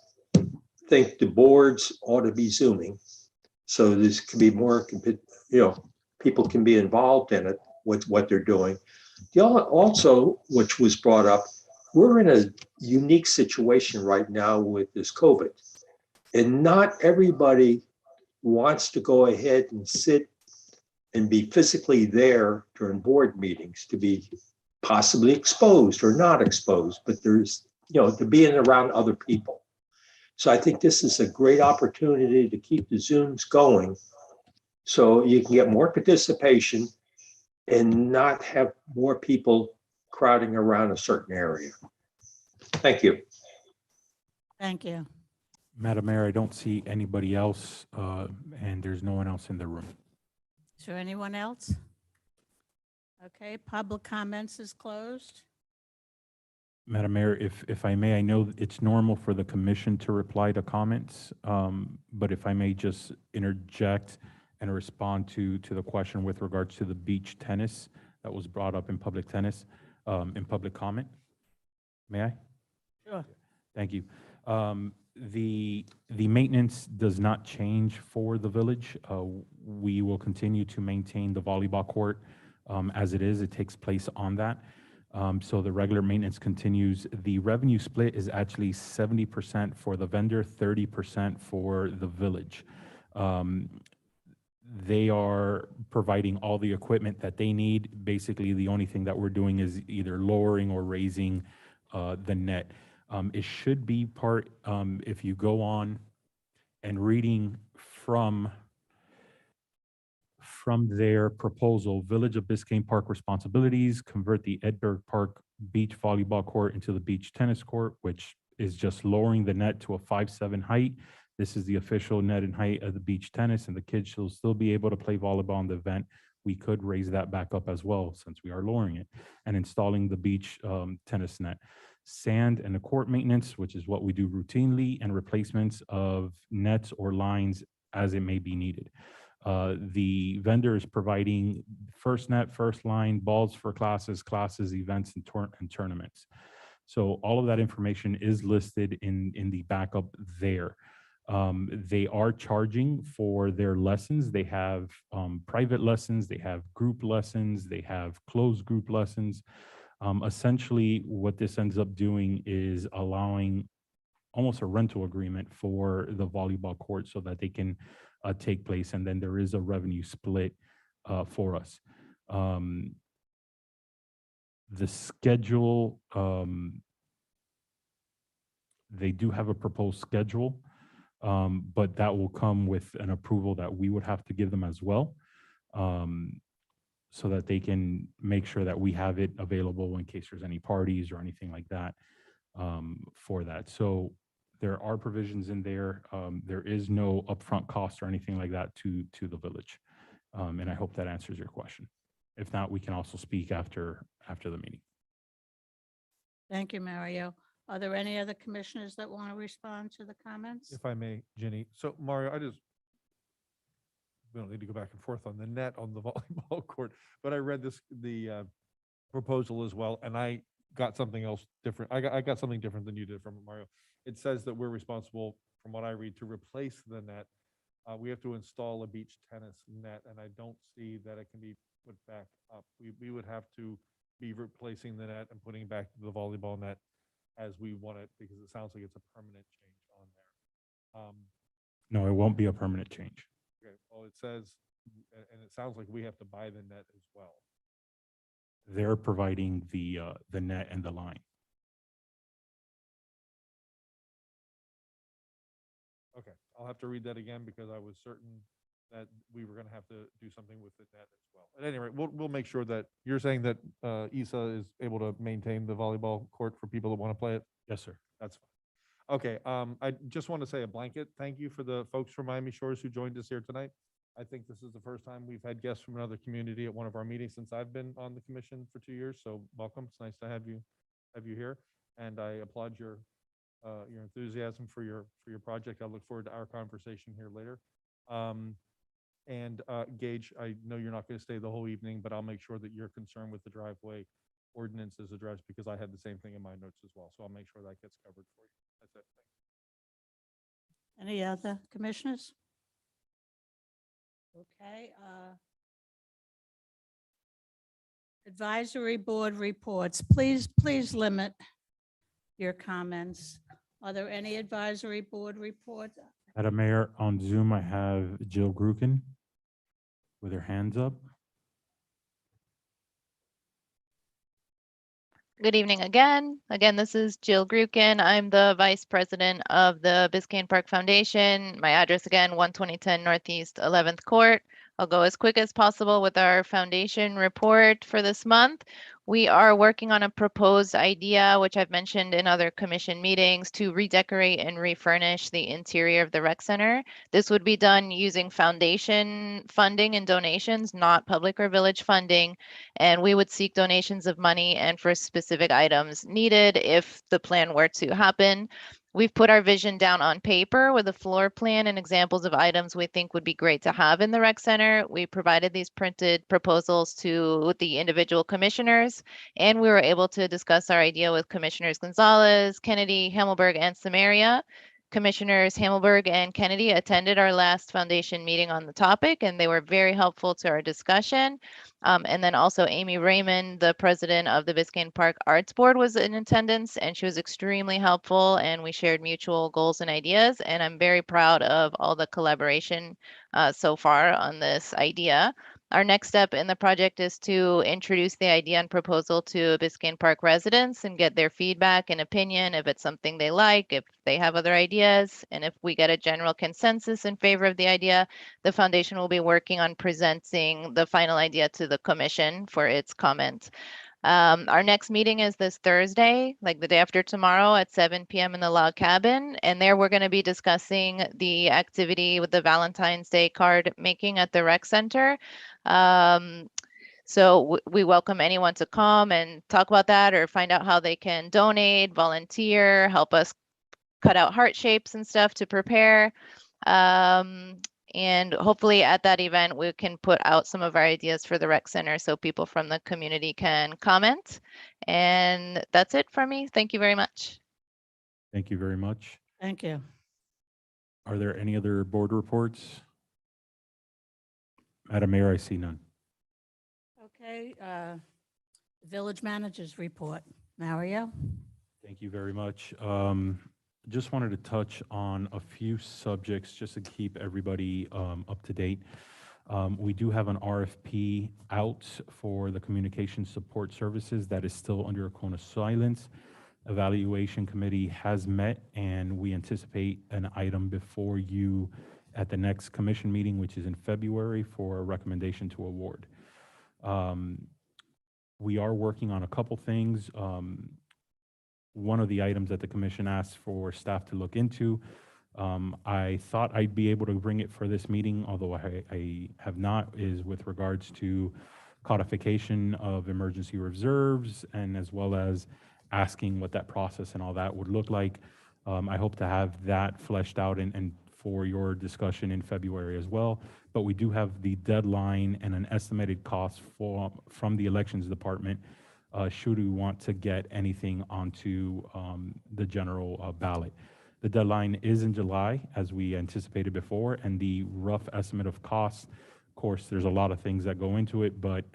think the boards ought to be Zooming, so this can be more, people can be involved in it with what they're doing. Also, which was brought up, we're in a unique situation right now with this COVID, and not everybody wants to go ahead and sit and be physically there during board meetings to be possibly exposed or not exposed, but there's, to being around other people. So I think this is a great opportunity to keep the Zooms going so you can get more participation and not have more people crowding around a certain area. Thank you. Thank you. Madam Mayor, I don't see anybody else, and there's no one else in the room. Is there anyone else? Okay, public comments is closed. Madam Mayor, if I may, I know it's normal for the commission to reply to comments, but if I may just interject and respond to the question with regards to the beach tennis that was brought up in public tennis, in public comment. May I? Sure. Thank you. The maintenance does not change for the village. We will continue to maintain the volleyball court as it is. It takes place on that. So the regular maintenance continues. The revenue split is actually 70% for the vendor, 30% for the village. They are providing all the equipment that they need. Basically, the only thing that we're doing is either lowering or raising the net. It should be part, if you go on and reading from their proposal, Village of Biscayne Park responsibilities, convert the Edberg Park beach volleyball court into the beach tennis court, which is just lowering the net to a 5'7" height. This is the official net and height of the beach tennis, and the kids will still be able to play volleyball in the event. We could raise that back up as well since we are lowering it and installing the beach tennis net. Sand and the court maintenance, which is what we do routinely, and replacements of nets or lines as it may be needed. The vendor is providing first net, first line, balls for classes, events, and tournaments. So all of that information is listed in the backup there. They are charging for their lessons. They have private lessons, they have group lessons, they have closed group lessons. Essentially, what this ends up doing is allowing almost a rental agreement for the volleyball court so that they can take place, and then there is a revenue split for us. The schedule, they do have a proposed schedule, but that will come with an approval that we would have to give them as well, so that they can make sure that we have it available in case there's any parties or anything like that for that. So there are provisions in there. There is no upfront cost or anything like that to the village. And I hope that answers your question. If not, we can also speak after the meeting. Thank you, Mario. Are there any other commissioners that want to respond to the comments? If I may, Ginny. So Mario, we don't need to go back and forth on the net on the volleyball court, but I read the proposal as well, and I got something else different. I got something different than you did from Mario. It says that we're responsible, from what I read, to replace the net. We have to install a beach tennis net, and I don't see that it can be put back up. We would have to be replacing the net and putting back the volleyball net as we want it, because it sounds like it's a permanent change on there. No, it won't be a permanent change. Okay, well, it says, and it sounds like we have to buy the net as well. They're providing the net and the line. Okay, I'll have to read that again because I was certain that we were going to have to do something with the net as well. At any rate, we'll make sure that you're saying that ISA is able to maintain the volleyball court for people that want to play it. Yes, sir. That's fine. Okay, I just want to say a blanket thank you for the folks from Miami Shores who joined us here tonight. I think this is the first time we've had guests from another community at one of our meetings since I've been on the commission for 2 years. So welcome. It's nice to have you here, and I applaud your enthusiasm for your project. I look forward to our conversation here later. Gage, I know you're not going to stay the whole evening, but I'll make sure that your concern with the driveway ordinance is addressed, because I had the same thing in my notes as well. So I'll make sure that gets covered for you. That's it. Thanks. Any other commissioners? Okay. Advisory board reports. Please limit your comments. Are there any advisory board reports? Madam Mayor, on Zoom, I have Jill Greuken with her hands up. Good evening again. Again, this is Jill Greuken. I'm the Vice President of the Biscayne Park Foundation. My address again, 12010 Northeast 11th Court. I'll go as quick as possible with our foundation report for this month. We are working on a proposed idea, which I've mentioned in other commission meetings, to redecorate and refurnish the interior of the rec center. This would be done using foundation funding and donations, not public or village funding. And we would seek donations of money and for specific items needed if the plan were to happen. We've put our vision down on paper with a floor plan and examples of items we think would be great to have in the rec center. We provided these printed proposals to the individual commissioners, and we were able to discuss our idea with Commissioners Gonzalez, Kennedy, Hammelberg, and Samaria. Commissioners Hammelberg and Kennedy attended our last foundation meeting on the topic, and they were very helpful to our discussion. And then also Amy Raymond, the president of the Biscayne Park Arts Board, was in attendance, and she was extremely helpful, and we shared mutual goals and ideas. And I'm very proud of all the collaboration so far on this idea. Our next step in the project is to introduce the idea and proposal to Biscayne Park residents and get their feedback and opinion if it's something they like, if they have other ideas, and if we get a general consensus in favor of the idea, the foundation will be working on presenting the final idea to the commission for its comment. Our next meeting is this Thursday, like the day after tomorrow at 7 p.m. in the log cabin. And there we're going to be discussing the activity with the Valentine's Day card making at the rec center. So we welcome anyone to come and talk about that or find out how they can donate, volunteer, help us cut out heart shapes and stuff to prepare. And hopefully at that event, we can put out some of our ideas for the rec center so people from the community can comment. And that's it for me. Thank you very much. Thank you very much. Thank you. Are there any other board reports? Madam Mayor, I see none. Okay, village managers report. Mario? Thank you very much. Just wanted to touch on a few subjects just to keep everybody up to date. We do have an RFP out for the communication support services that is still under a cone of silence. Evaluation committee has met, and we anticipate an item before you at the next commission meeting, which is in February, for a recommendation to award. We are working on a couple things. One of the items that the commission asked for staff to look into, I thought I'd be able to bring it for this meeting, although I have not, is with regards to codification of emergency reserves, and as well as asking what that process and all that would look like. I hope to have that fleshed out and for your discussion in February as well. But we do have the deadline and an estimated cost from the elections department should we want to get anything onto the general ballot. The deadline is in July, as we anticipated before, and the rough estimate of costs, of course, there's a lot of things that go into it, but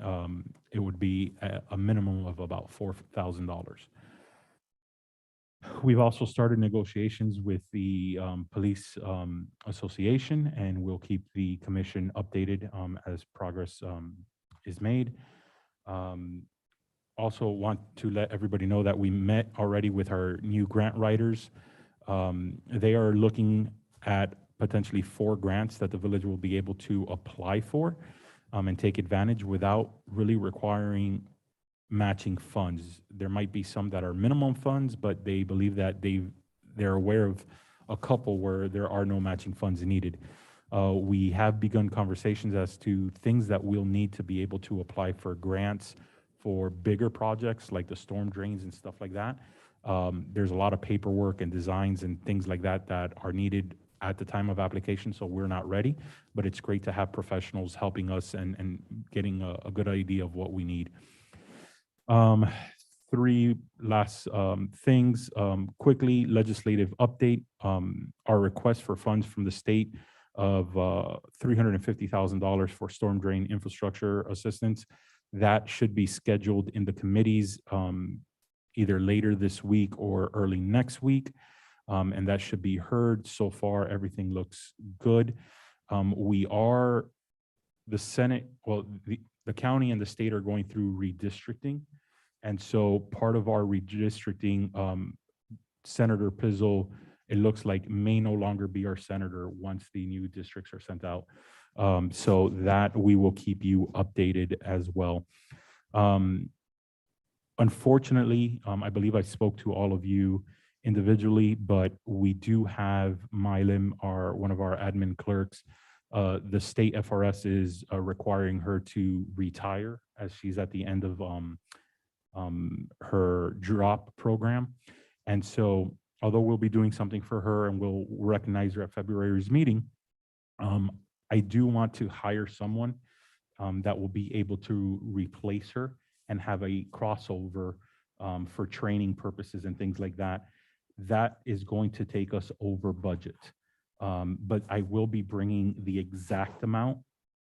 it would be a minimum of about $4,000. We've also started negotiations with the police association, and we'll keep the commission updated as progress is made. Also want to let everybody know that we met already with our new grant writers. They are looking at potentially 4 grants that the village will be able to apply for and take advantage without really requiring matching funds. There might be some that are minimum funds, but they believe that they're aware of a couple where there are no matching funds needed. We have begun conversations as to things that we'll need to be able to apply for grants for bigger projects like the storm drains and stuff like that. There's a lot of paperwork and designs and things like that that are needed at the time of application, so we're not ready, but it's great to have professionals helping us and getting a good idea of what we need. 3 last things quickly. Legislative update. Our request for funds from the state of $350,000 for storm drain infrastructure assistance. That should be scheduled in the committees either later this week or early next week, and that should be heard. So far, everything looks good. The Senate, well, the county and the state are going through redistricting. And so part of our redistricting, Senator Pizzle, it looks like may no longer be our senator once the new districts are sent out. So that we will keep you updated as well. Unfortunately, I believe I spoke to all of you individually, but we do have Mylim, one of our admin clerks. The state FRS is requiring her to retire as she's at the end of her drop program. And so although we'll be doing something for her and we'll recognize her at February's meeting, I do want to hire someone that will be able to replace her and have a crossover for training purposes and things like that. That is going to take us over budget. But I will be bringing the exact amount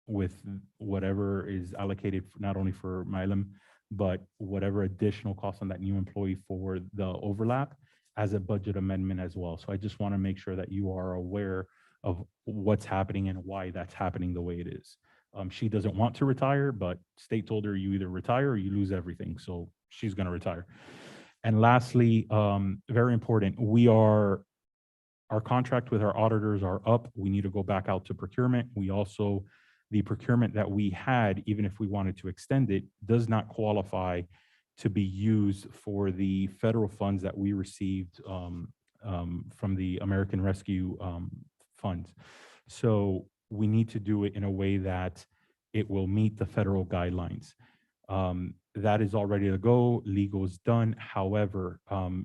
with whatever is allocated not only for Milam, but whatever additional cost on that new employee for the overlap as a budget amendment as well. So I just want to make sure that you are aware of what's happening and why that's happening the way it is. She doesn't want to retire, but state told her you either retire or you lose everything. So she's going to retire. And lastly, very important, our contract with our auditors are up. We need to go back out to procurement. The procurement that we had, even if we wanted to extend it, does not qualify to be used for the federal funds that we received from the American Rescue funds. So we need to do it in a way that it will meet the federal guidelines. That is all ready to go. Legal is done. However,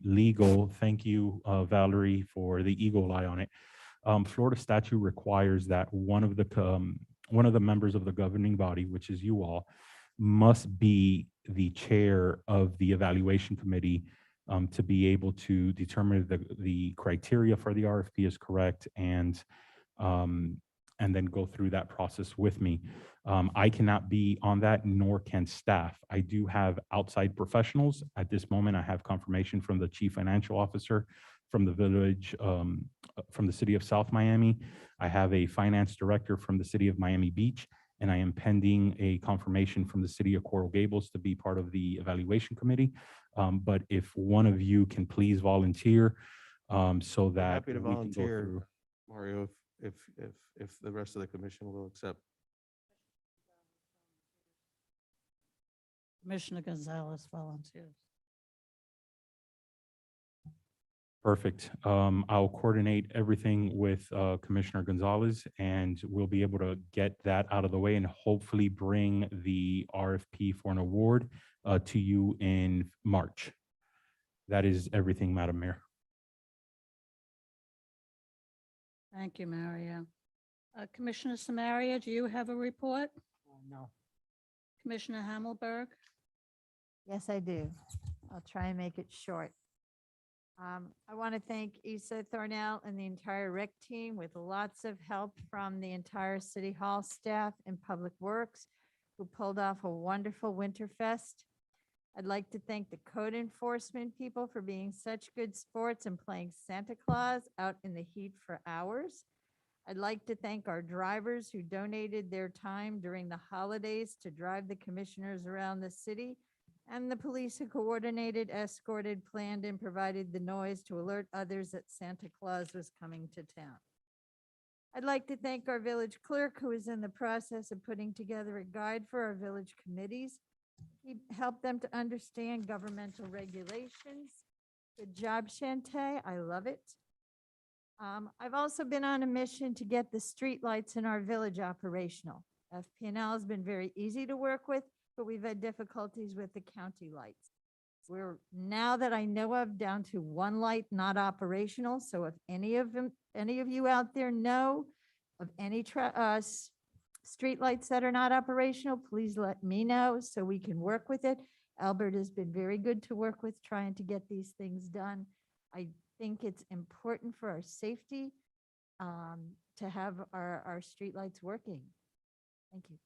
legal, thank you, Valerie, for the eagle eye on it. Florida statute requires that one of the members of the governing body, which is you all, must be the chair of the evaluation committee to be able to determine the criteria for the RFP is correct and then go through that process with me. I cannot be on that, nor can staff. I do have outside professionals. At this moment, I have confirmation from the chief financial officer from the village, from the city of South Miami. I have a finance director from the city of Miami Beach, and I am pending a confirmation from the city of Coral Gables to be part of the evaluation committee. But if one of you can please volunteer so that Happy to we can go volunteer, through. Mario, if the rest of the commission will accept. Commissioner Gonzalez volunteers. Perfect. I'll coordinate everything with Commissioner Gonzalez, and we'll be able to get that out of the way and hopefully bring the RFP for an award to you in March. That is everything, Madam Mayor. Thank you, Mario. Commissioner Samaria, do you have a report? No. Commissioner Hammelberg? Yes, I do. I'll try and make it short. I want to thank Issa Thornell and the entire rec team with lots of help from the entire City Hall staff and Public Works who pulled off a wonderful Winterfest. I'd like to thank the code enforcement people for being such good sports and playing Santa Claus out in the heat for hours. I'd like to thank our drivers who donated their time during the holidays to drive the commissioners around the city, and the police who coordinated, escorted, planned, and provided the noise to alert others that Santa Claus was coming to town. I'd like to thank our village clerk who is in the process of putting together a guide for our village committees. He helped them to understand governmental regulations. Good job, Shantae. I love it. I've also been on a mission to get the streetlights in our village operational. FP&L has been very easy to work with, but we've had difficulties with the county lights. We're, now that I know of, down to one light not operational. So if any of you out there know of any street lights that are not operational, please let me know so we can work with it. Albert has been very good to work with trying to get these things done. I think it's important for our safety to have our street lights working. Thank you.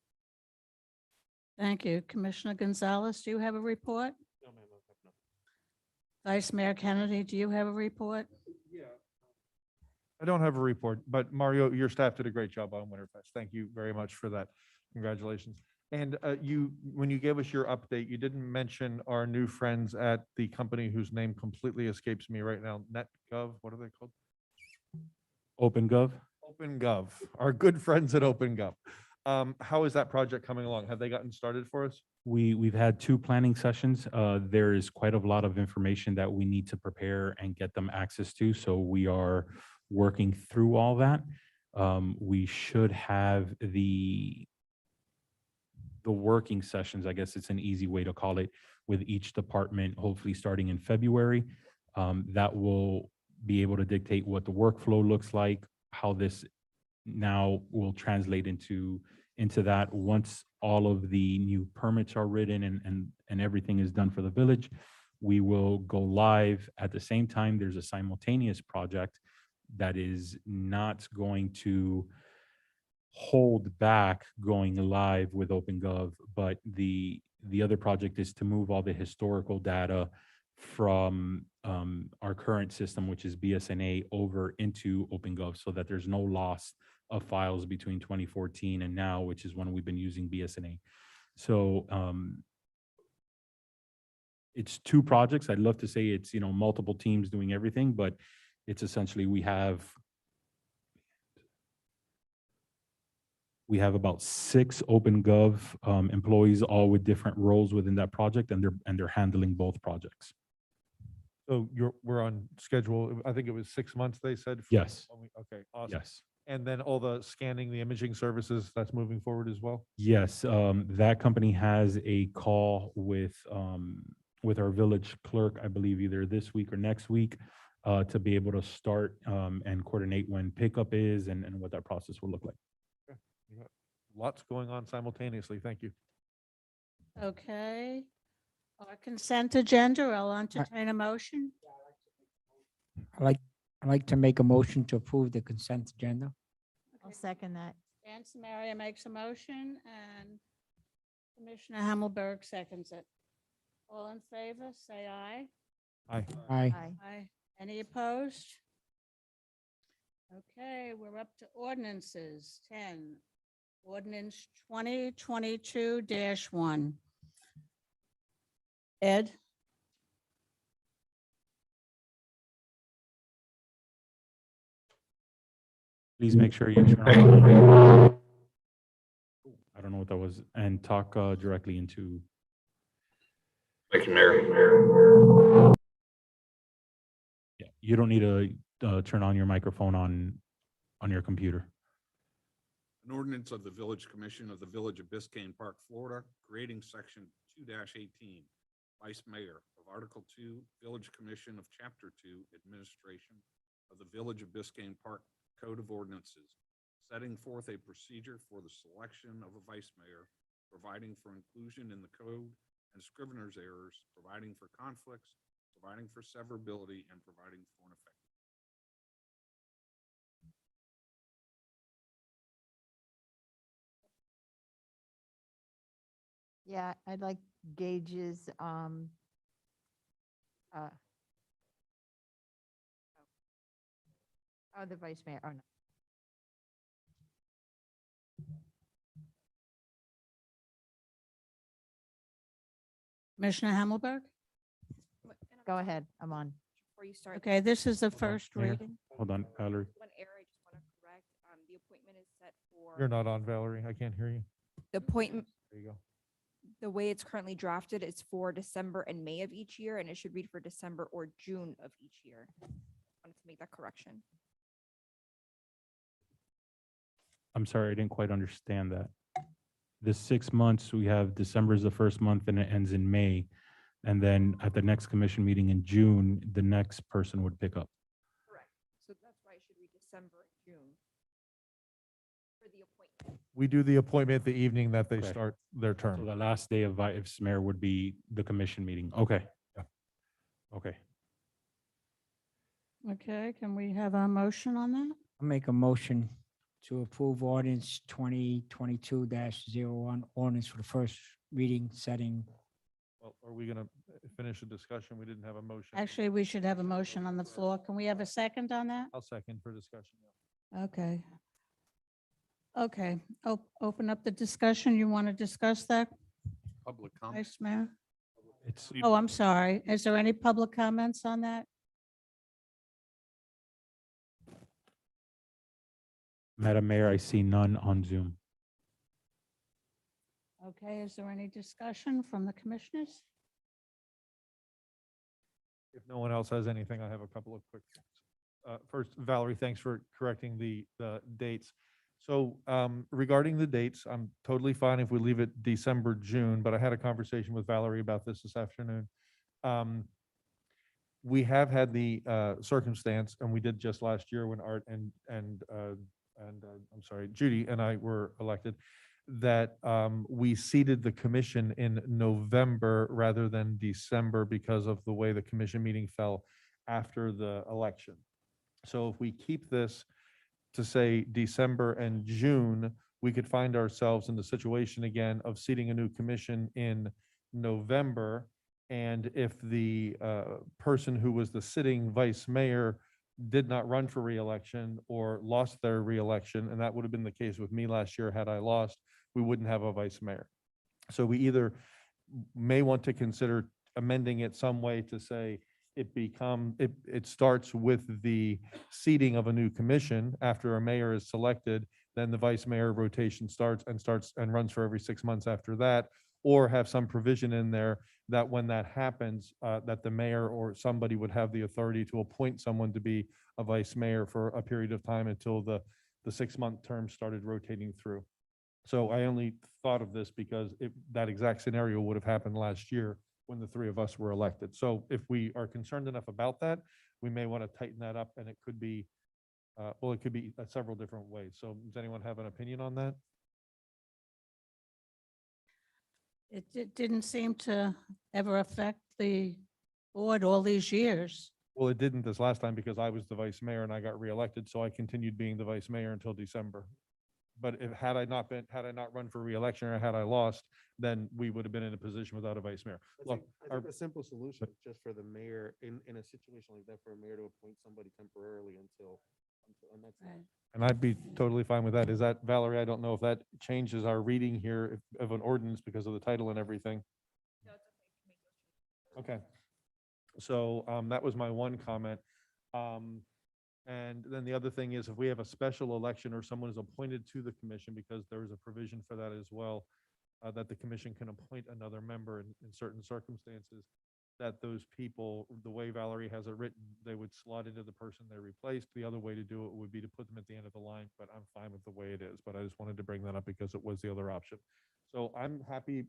Thank you. Commissioner Gonzalez, do you have a report? No, ma'am, no. Vice Mayor Kennedy, do you have a report? I don't have a report, but Mario, your staff did a great job on Winterfest. Thank you very much for that. Congratulations. And when you gave us your update, you didn't mention our new friends at the company whose name completely escapes me right now, NetGov, what are they called? OpenGov. OpenGov, our good friends at OpenGov. How is that project coming along? Have they gotten started for us? We've had 2 planning sessions. There is quite a lot of information that we need to prepare and get them access to. So we are working through all that. We should have the working sessions, I guess it's an easy way to call it, with each department, hopefully starting in February. That will be able to dictate what the workflow looks like, how this now will translate into that. Once all of the new permits are written and everything is done for the village, we will go live. At the same time, there's a simultaneous project that is not going to hold back going live with OpenGov, but the other project is to move all the historical data from our current system, which is BSNA, over into OpenGov, so that there's no loss of files between 2014 and now, which is when we've been using BSNA. So it's 2 projects. I'd love to say it's, multiple teams doing everything, but it's essentially we have about 6 OpenGov employees, all with different roles within that project, and they're handling both projects. So we're on schedule. I think it was 6 months, they said. Yes. Okay, awesome. Yes. And then all the scanning, the imaging services, that's moving forward as well? Yes, that company has a call with our village clerk, I believe either this week or next week, to be able to start and coordinate when pickup is and what that process will look like. You got lots going on simultaneously. Thank you. Okay. Our consent agenda, I'll entertain a motion. I'd like to make a motion to approve the consent agenda. I'll second that. Dan Samaria makes a motion and Commissioner Hammelberg seconds it. All in favor, say aye. Aye. Aye. Aye. Any opposed? Okay, we're up to ordinances. 10, ordinance 2022-1. Ed? Please make sure you turn on. I don't know what that was, and talk directly into. Thank you, Mayor. Yeah, you don't need to turn on your microphone on your computer. An ordinance of the Village Commission of the Village of Biscayne Park, Florida, creating section 2-18, Vice Mayor of Article 2, Village Commission of Chapter 2, Administration of the Village of Biscayne Park Code of Ordinances, setting forth a procedure for the selection of a vice mayor, providing for inclusion in the code and scrivener's errors, providing for conflicts, providing for severability, and providing for an effective. Yeah, I'd like Gage's, the vice mayor, oh no. Commissioner Hammelberg? Go ahead, I'm on. Before you start. Okay, this is the Hold on, first Mayor. reading. Hold on, Valerie. One error I just want to correct. The appointment is set for. You're not on, Valerie. I can't hear you. The appointment, There you go. the way it's currently drafted, it's for December and May of each year, and it should read for December or June of each year. Wanted to make that correction. I'm sorry, I didn't quite understand that. The 6 months, we have December is the first month and it ends in May. And then at the next commission meeting in June, the next person would pick up. Correct. So that's why it should read December and June for the appointment. We do the appointment the evening that they Okay. start their So term. the last day of vice mayor would be the commission meeting. Okay. Yeah. Okay. Okay, can we have a motion on that? I'll make a motion to approve ordinance 2022-01, ordinance for the first reading, setting. Well, are we going to finish the discussion? We didn't have a motion. Actually, we should have a motion on the floor. Can we have a second on that? I'll second for discussion. Okay. Okay, open up the discussion. You want to discuss that, Public comment. Vice Mayor? It's, Oh, I'm sorry. Is there any public comments on that? Madam Mayor, I see none on Zoom. Okay, is there any discussion from the commissioners? If no one else has anything, I have a couple of quick things. First, Valerie, thanks for correcting the dates. So regarding the dates, I'm totally fine if we leave it December, June, but I had a conversation with Valerie about this afternoon. We have had the circumstance, and we did just last year when Art and I'm sorry, Judy and I were elected, that we seated the commission in November rather than December because of the way the commission meeting fell after the election. So if we keep this to say December and June, we could find ourselves in the situation again of seating a new commission in November. And if the person who was the sitting vice mayor did not run for reelection or lost their reelection, and that would have been the case with me last year had I lost, we wouldn't have a vice mayor. So we either may want to consider amending it some way to say it starts with the seating of a new commission after a mayor is selected, then the vice mayor rotation starts and runs for every 6 months after that, or have some provision in there that when that happens, that the mayor or somebody would have the authority to appoint someone to be a vice mayor for a period of time until the 6-month term started rotating through. So I only thought of this because that exact scenario would have happened last year when the three of us were elected. So if we are concerned enough about that, we may want to tighten that up, and it could be, it could be several different ways. So does anyone have an opinion on that? It didn't seem to ever affect the board all these years. Well, it didn't this last time because I was the vice mayor and I got reelected, so I continued being the vice mayor until December. But had I not run for reelection or had I lost, then we would have been in a position without a vice mayor. Look, I think a simple solution is just for the mayor, in a situation like that, for a mayor to appoint somebody temporarily until and that's it. and I'd be totally fine with that. Is that, Valerie, I don't know if that changes our reading here of an ordinance because of the title and everything. Okay. So that was my one comment. And then the other thing is if we have a special election or someone is appointed to the commission, because there is a provision for that as well, that the commission can appoint another member in certain circumstances, that those people, the way Valerie has it written, they would slot into the person they replaced. The other way to do it would be to put them at the end of the line, but I'm fine with the way it is. But I just wanted to bring that up because it was the other option. So I'm happy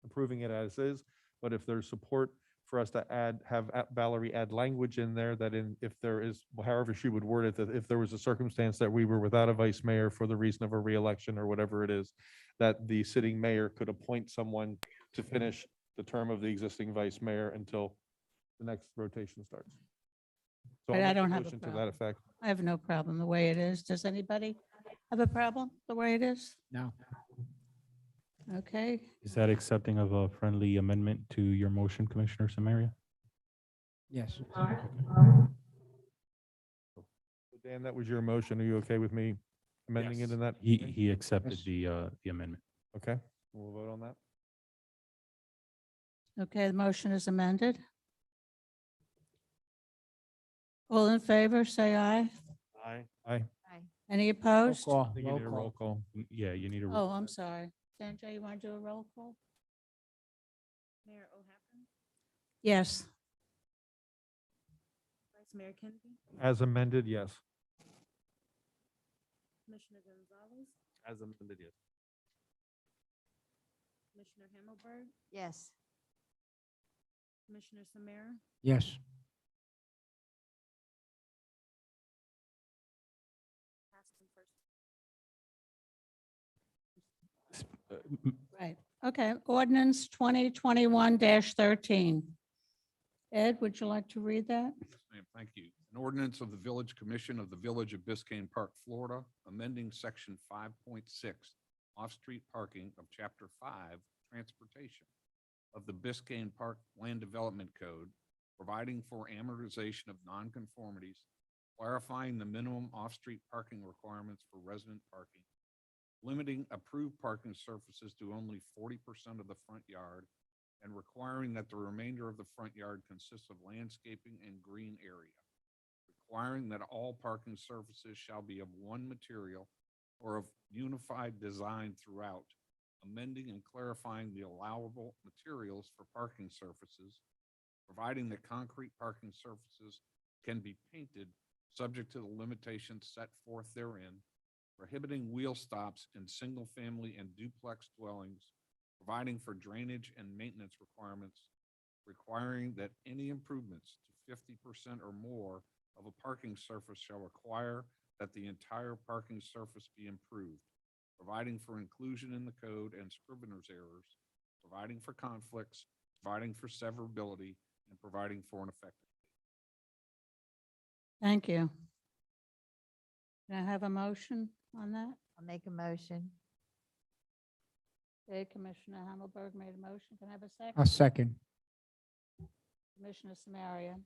approving it as is, but if there's support for us to have Valerie add language in there that if there is, however she would word it, that if there was a circumstance that we were without a vice mayor for the reason of a reelection or whatever it is, that the sitting mayor could appoint someone to finish the term of the existing vice mayor until the next rotation starts. So But I'll I make a don't have a motion to that problem. effect. I have no problem the way it is. Does anybody have a problem the way it is? No. Okay, Is that accepting of a friendly amendment to your motion, Commissioner Samaria? Yes. Dan, that was your motion. Are you okay with me amending it in that? He accepted the amendment. Okay, we'll vote on that. okay, the motion is amended. All in favor, say aye. Aye. Aye. Any opposed? I think you need a roll call. Yeah, you need a. Oh, I'm sorry. Sanjay, you want to do a roll call? Mayor O'Happen, Yes. Vice Mayor Kennedy, As amended, yes. Commissioner Gonzalez, As amended, yes. Commissioner Hammelberg, Yes. Commissioner Samara, Yes. passed in first. Right. Okay. Ordinance 2021-13. Ed, would you like to read that? Yes, ma'am. Thank you. An ordinance of the Village Commission of the Village of Biscayne Park, Florida, amending section 5.6 off-street parking of chapter 5 transportation of the Biscayne Park Land Development Code, providing for amortization of nonconformities, clarifying the minimum off-street parking requirements for resident parking, limiting approved parking surfaces to only 40% of the front yard, and requiring that the remainder of the front yard consists of landscaping and green area. requiring that all parking surfaces shall be of one material or of unified design throughout, amending and clarifying the allowable materials for parking surfaces, providing that concrete parking surfaces can be painted subject to the limitations set forth therein, prohibiting wheel stops in single-family and duplex dwellings, providing for drainage and maintenance requirements, requiring that any improvements to 50% or more of a parking surface shall require that the entire parking surface be improved, providing for inclusion in the code and scrivener's errors, providing for conflicts, providing for severability, and providing for an effective. Thank you. Can I have a motion on that? I'll make a motion. Okay, Commissioner Hammelberg made a motion. Can I have a second? I'll second. Commissioner Samaria.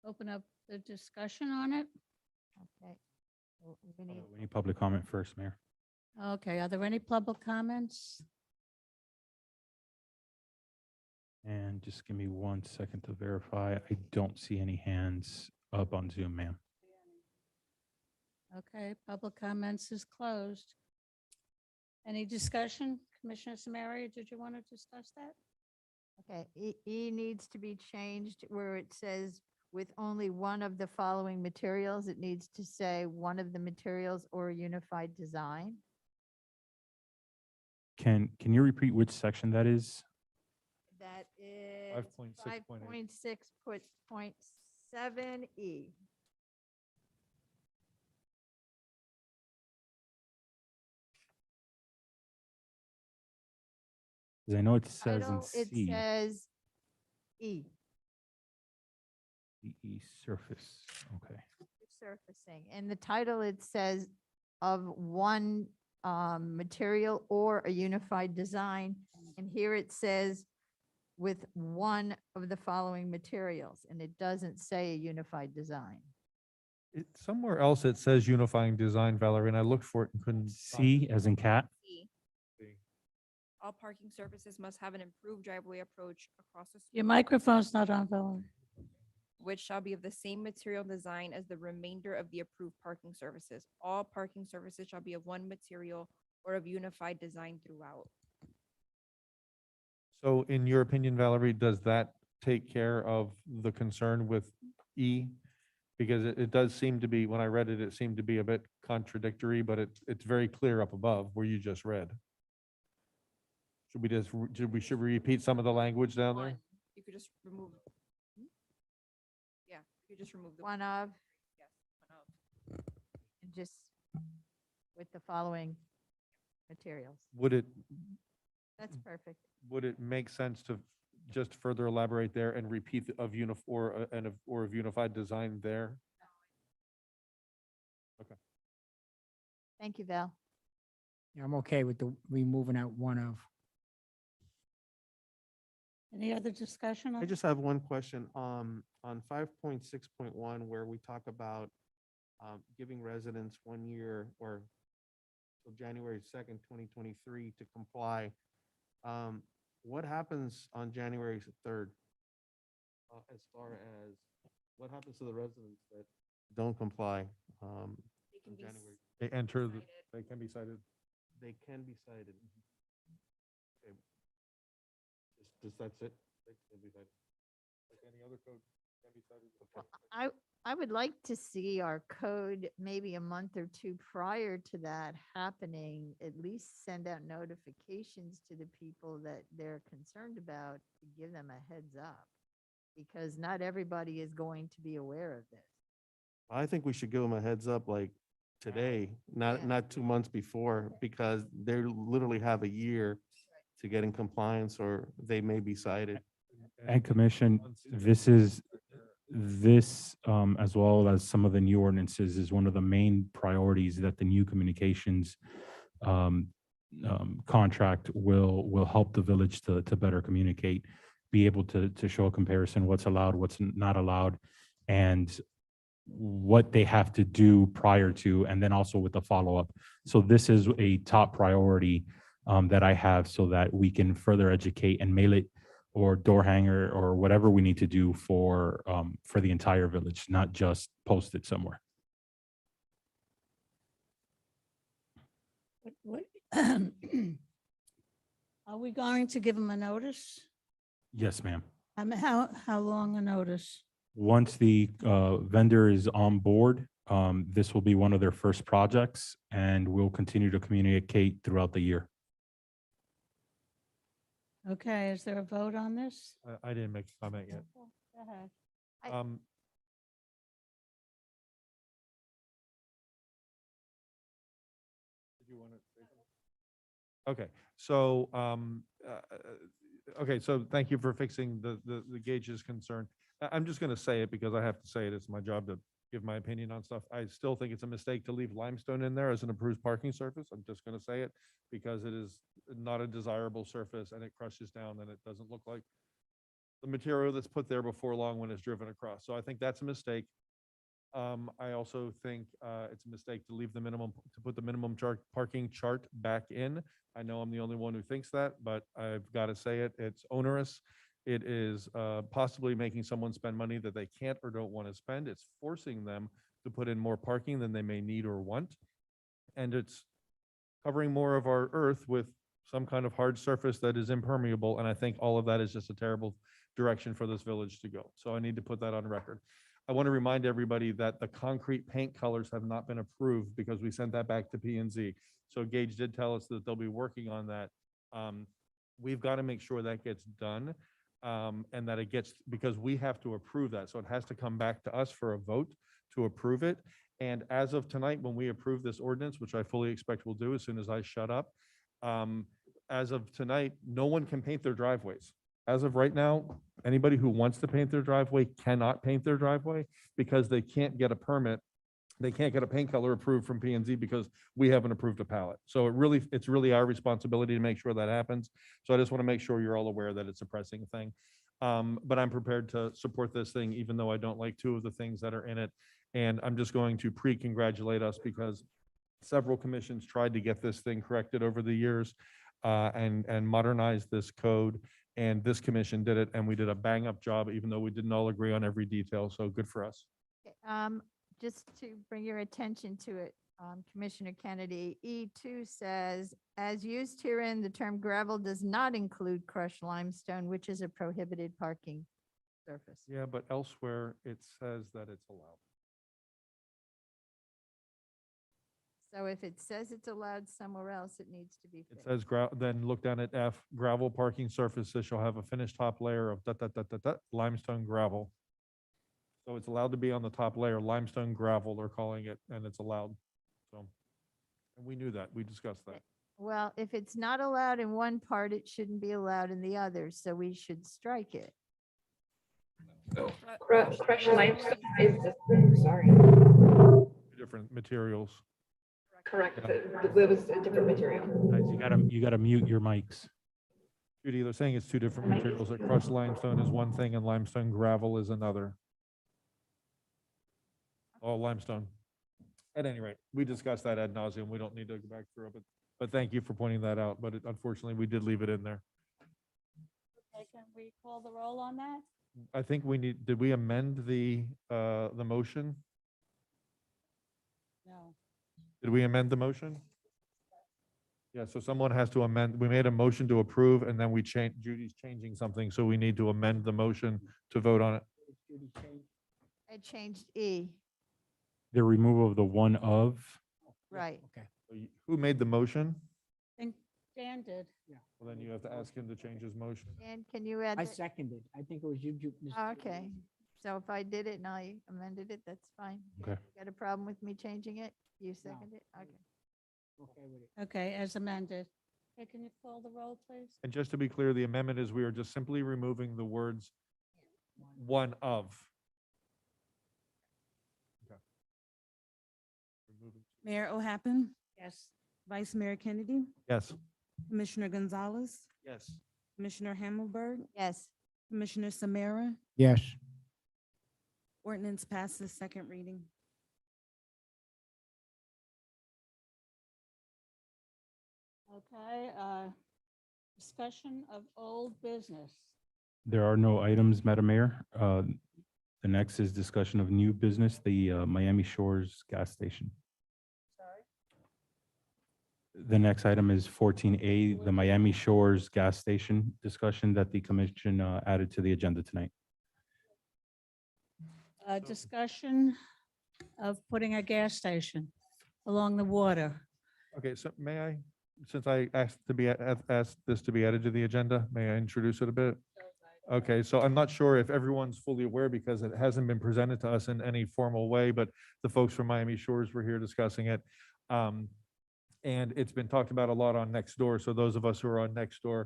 Open up the discussion on it. Okay. We need, We need public comment first, Mayor. Okay, are there any public comments? And just give me 1 second to verify. I don't see any hands up on Zoom, ma'am. Okay, public comments is closed. Any discussion? Commissioner Samaria, did you want to discuss that? okay, E needs to be changed where it says with only one of the following materials. It needs to say one of the materials or a unified design. Can you repeat which section that is? That is 5.6.8. 5.6.7E. 'Cause I know it says in Title, it C, says E, E surface. Okay. surfacing. In the title, it says of one material or a unified design. And here it says with one of the following materials, and it doesn't say a unified design. Somewhere else it says unifying design, Valerie, and I looked for it and couldn't. C as in cat. C. All parking surfaces must have an improved driveway approach across the Your street, microphone's not on, Valerie. which shall be of the same material design as the remainder of the approved parking surfaces. All parking surfaces shall be of one material or of unified design throughout. So in your opinion, Valerie, does that take care of the concern with E? Because it does seem to be, when I read it, it seemed to be a bit contradictory, but it's very clear up above where you just read. Should we just, should we repeat some of the language down there? One, you could just remove. Yeah, you could just remove the. One of, Yes, one of. and just with the following materials. Would it, That's perfect. would it make sense to just further elaborate there and repeat the of or of unified design there? Okay. Thank you, Val. Yeah, I'm okay with the removing out one of. Any other discussion? I on just have one question, on 5.6.1, where we talk about giving residents 1 year or till January 2nd, 2023 to comply. What happens on January 3rd? As far as, what happens to the residents that don't comply? They can on be January? They enter, cited. they can be cited. They can be cited. Okay. Just that's it? They can be cited. Like any other code can be cited? Okay. I would like to see our code maybe a month or two prior to that happening, at least send out notifications to the people that they're concerned about to give them a heads up. Because not everybody is going to be aware of this. I think we should give them a heads up like today, Yeah. not 2 months before, because they literally have a year to get in compliance or they may be cited. And Commission, this, as well as some of the new ordinances, is one of the main priorities that the new communications contract will help the village to better communicate, be able to show a comparison, what's allowed, what's not allowed, and what they have to do prior to, and then also with the follow-up. So this is a top priority that I have so that we can further educate and mail it or door hanger or whatever we need to do for the entire village, not just post it somewhere. Are we going to give them a notice? Yes, ma'am. How long a notice? Once the vendor is on board, this will be one of their first projects, and we'll continue to communicate throughout the year. Okay, is there a vote on this? I didn't make a comment yet. Go ahead. Um, Did you want to say something? Okay, so, okay, so thank you for fixing the Gage's concern. I'm just gonna say it because I have to say it. It's my job to give my opinion on stuff. I still think it's a mistake to leave limestone in there as an approved parking surface. I'm just gonna say it because it is not a desirable surface and it crushes down and it doesn't look like the material that's put there before long when it's driven across. So I think that's a mistake. I also think it's a mistake to leave to put the minimum parking chart back in. I know I'm the only one who thinks that, but I've got to say it, it's onerous. It is possibly making someone spend money that they can't or don't want to spend. It's forcing them to put in more parking than they may need or want. And it's covering more of our earth with some kind of hard surface that is impermeable. And I think all of that is just a terrible direction for this village to go. So I need to put that on record. I want to remind everybody that the concrete paint colors have not been approved because we sent that back to P&Z. So Gage did tell us that they'll be working on that. We've got to make sure that gets done and that it gets, because we have to approve that. So it has to come back to us for a vote to approve it. And as of tonight, when we approve this ordinance, which I fully expect we'll do as soon as I shut up, as of tonight, no one can paint their driveways. As of right now, anybody who wants to paint their driveway cannot paint their driveway because they can't get a permit. They can't get a paint color approved from P&Z because we haven't approved a palette. So it's really our responsibility to make sure that happens. So I just want to make sure you're all aware that it's a pressing thing. But I'm prepared to support this thing, even though I don't like two of the things that are in it. And I'm just going to pre-congratulate us because several commissions tried to get this thing corrected over the years and modernize this code. And this commission did it, and we did a bang-up job, even though we didn't all agree on every detail. So good for us. Just to bring your attention to it, Commissioner Kennedy, E2 says, as used herein, the term gravel does not include crushed limestone, which is a prohibited parking surface. Yeah, but elsewhere it says that it's allowed. So if it says it's allowed somewhere else, it needs to be It fixed. says then look down at F, gravel parking surfaces shall have a finished top layer of limestone gravel. So it's allowed to be on the top layer, limestone gravel, they're calling it, and it's allowed. So, and we knew that, we discussed that. Well, if it's not allowed in one part, it shouldn't be allowed in the other, so we should strike it. Crushed limestone is, sorry. Different materials. Correct. It was a different material. Guys, you gotta mute your mics. Judy, they're saying it's two different materials, that crushed limestone is one thing and limestone gravel is another. Oh, limestone. At any rate, we discussed that ad nauseum. We don't need to go back through it, but thank you for pointing that out. But unfortunately, we did leave it in there. Okay, can we call the roll on that? I think did we amend the motion? No. Did we amend the motion? Yeah, so someone has to amend. We made a motion to approve and then Judy's changing something, so we need to amend the motion to vote on it. I changed E, The removal of the one of. right. Okay. Who made the motion? I think Dan did. Well, then you have to ask him to change his motion. And can you add? I that? seconded. I think it was you. Oh, okay, so if I did it and I amended it, that's fine. Okay. Got a problem with me changing it? You second it? Okay. Okay with it. Okay, as amended. Okay, can you call the roll, please? And just to be clear, the amendment is we are just simply removing the words one of. Okay. Mayor O'Happen, Yes. Vice Mayor Kennedy, Yes. Commissioner Gonzalez, Yes. Commissioner Hammelberg, Yes. Commissioner Samara. Yes. Ordinance passes second reading. Okay, discussion of old business. There are no items, Madam Mayor. The next is discussion of new business, the Miami Shores gas station. The next item is 14A, the Miami Shores gas station discussion that the commission added to the agenda tonight. Discussion of putting a gas station along the water. Okay, so may I, since I asked this to be added to the agenda, may I introduce it a bit? Okay, so I'm not sure if everyone's fully aware because it hasn't been presented to us in any formal way, but the folks from Miami Shores were here discussing it. And it's been talked about a lot on Nextdoor. So those of us who are on Nextdoor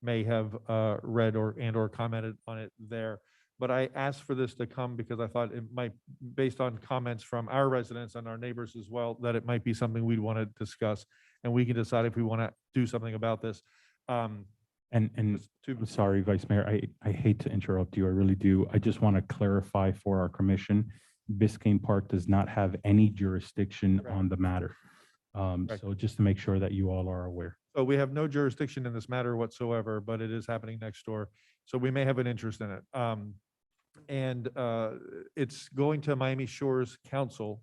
may have read or commented on it there. But I asked for this to come because I thought it might, based on comments from our residents and our neighbors as well, that it might be something we'd want to discuss, and we can decide if we want to do something about this. And I'm sorry, Vice Mayor, I hate to interrupt you. I really do. I just want to clarify for our commission, Biscayne Park does not have any jurisdiction on the matter. So just to make sure that you all are aware. So we have no jurisdiction in this matter whatsoever, but it is happening next door. So we may have an interest in it. And it's going to Miami Shores Council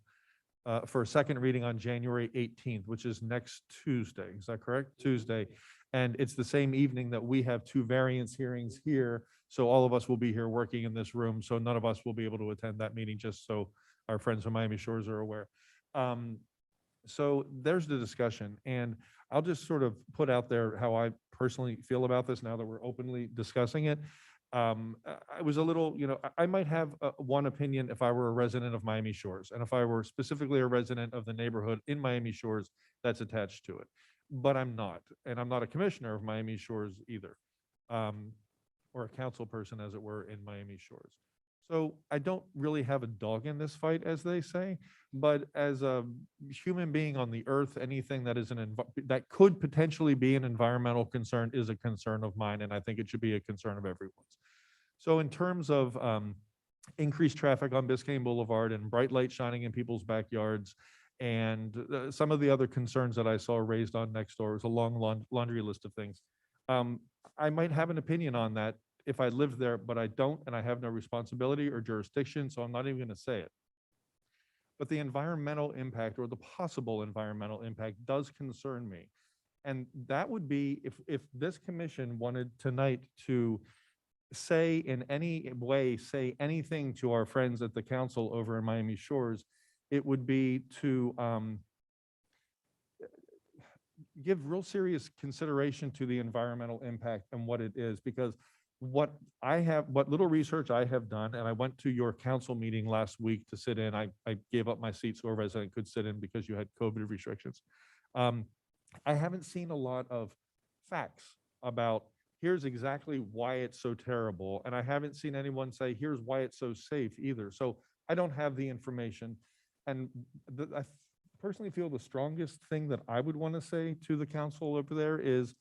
for a second reading on January 18th, which is next Tuesday. Is that correct? Tuesday. And it's the same evening that we have two variance hearings here. So all of us will be here working in this room. So none of us will be able to attend that meeting, just so our friends from Miami Shores are aware. So there's the discussion. And I'll just sort of put out there how I personally feel about this now that we're openly discussing it. I was a little, I might have one opinion if I were a resident of Miami Shores, and if I were specifically a resident of the neighborhood in Miami Shores that's attached to it. But I'm not, and I'm not a commissioner of Miami Shores either, or a council person, as it were, in Miami Shores. So I don't really have a dog in this fight, as they say, but as a human being on the earth, anything that is that could potentially be an environmental concern is a concern of mine, and I think it should be a concern of everyone's. So in terms of increased traffic on Biscayne Boulevard and bright light shining in people's backyards, and some of the other concerns that I saw raised on Nextdoor, was a long laundry list of things. I might have an opinion on that if I lived there, but I don't, and I have no responsibility or jurisdiction, so I'm not even going to say it. But the environmental impact, or the possible environmental impact, does concern me. And that would be if this commission wanted tonight to say in any way, say anything to our friends at the council over in Miami Shores, it would be to give real serious consideration to the environmental impact and what it is, because what little research I have done, and I went to your council meeting last week to sit in. I gave up my seat so a resident could sit in because you had COVID restrictions. I haven't seen a lot of facts about here's exactly why it's so terrible, and I haven't seen anyone say here's why it's so safe either. So I don't have the information, and I personally feel the strongest thing that I would want to say to the council over there is,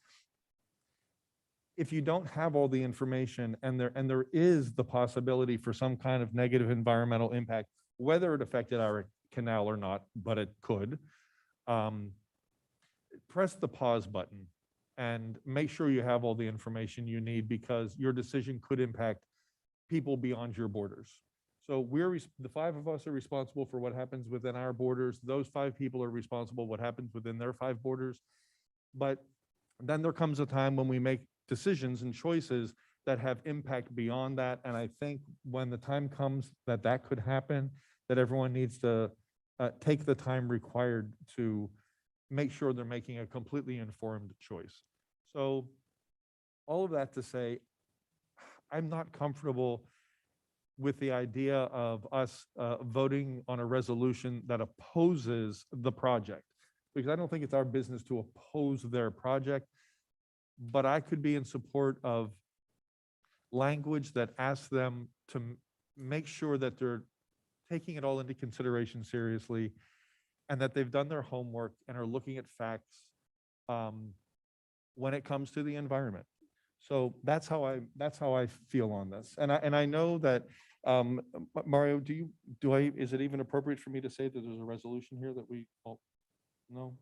if you don't have all the information and there is the possibility for some kind of negative environmental impact, whether it affected our canal or not, but it could, press the pause button and make sure you have all the information you need, because your decision could impact people beyond your borders. So the five of us are responsible for what happens within our borders. Those 5 people are responsible what happens within their 5 borders. But then there comes a time when we make decisions and choices that have impact beyond that. And I think when the time comes that that could happen, that everyone needs to take the time required to make sure they're making a completely informed choice. So all of that to say, I'm not comfortable with the idea of us voting on a resolution that opposes the project, because I don't think it's our business to oppose their project, but I could be in support of language that asks them to make sure that they're taking it all into consideration seriously, and that they've done their homework and are looking at facts when it comes to the environment. So that's how I feel on this. And I know that Mario, is it even appropriate for me to say that there's a resolution here that we all no?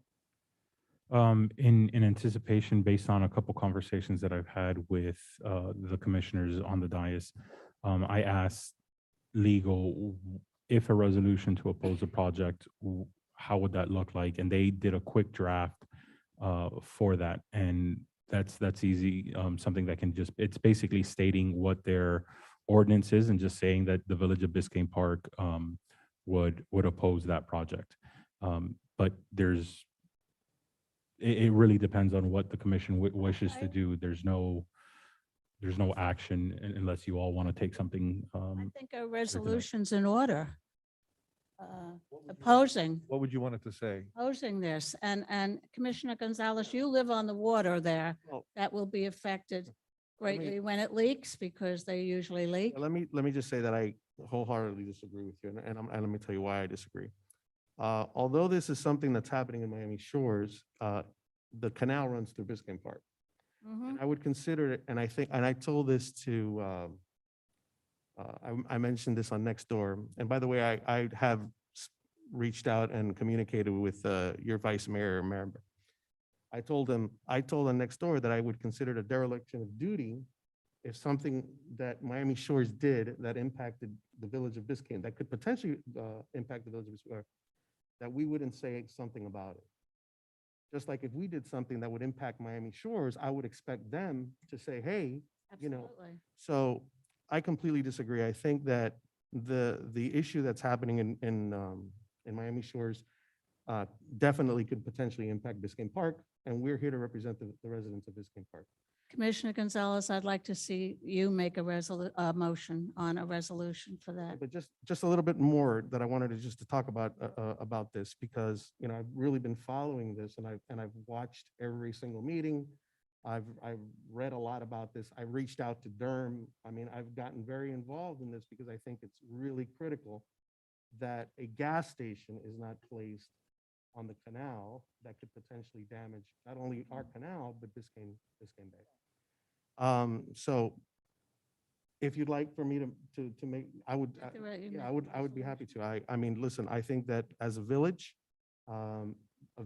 In anticipation, based on a couple conversations that I've had with the commissioners on the dais, I asked legal if a resolution to oppose the project, how would that look like? And they did a quick draft for that, and that's easy. Something that can just, it's basically stating what their ordinance is and just saying that the Village of Biscayne Park would oppose that project. But it really depends on what the commission wishes to do. There's no action unless you all want to take something. I think a resolution's in order. Opposing it to say? opposing this. And Commissioner Gonzalez, you live on the water there. Well, That will be affected Let me- greatly when it leaks because they usually leak. Let me just say that I wholeheartedly disagree with you, and let me tell you why I disagree. Although this is something that's happening in Miami Shores, the canal runs through Biscayne Park. Mhm. I would consider it, and I told this to, I mentioned this on Nextdoor, and by the way, I have reached out and communicated with your vice mayor, member. I told him Nextdoor that I would consider it a dereliction of duty if something that Miami Shores did that impacted the Village of Biscayne, that could potentially impact the Village of Biscayne, that we wouldn't say something about it. Just like if we did something that would impact Miami Shores, I would expect them to say, hey, Absolutely. so I completely disagree. I think that the issue that's happening in Miami Shores definitely could potentially impact Biscayne Park, and we're here to represent the residents of Biscayne Park. Commissioner Gonzalez, I'd like to see you make a motion on a resolution for that. But just a little bit more that I wanted to just to talk about this, because, I've really been following this, and I've watched every single meeting. I've read a lot about this. I reached out to Durham. I mean, I've gotten very involved in this because I think it's really critical that a gas station is not placed on the canal that could potentially damage not only our canal, but Biscayne Bay. So if you'd like for me to make, I would, I would be happy to. I mean, listen, I think that as a village of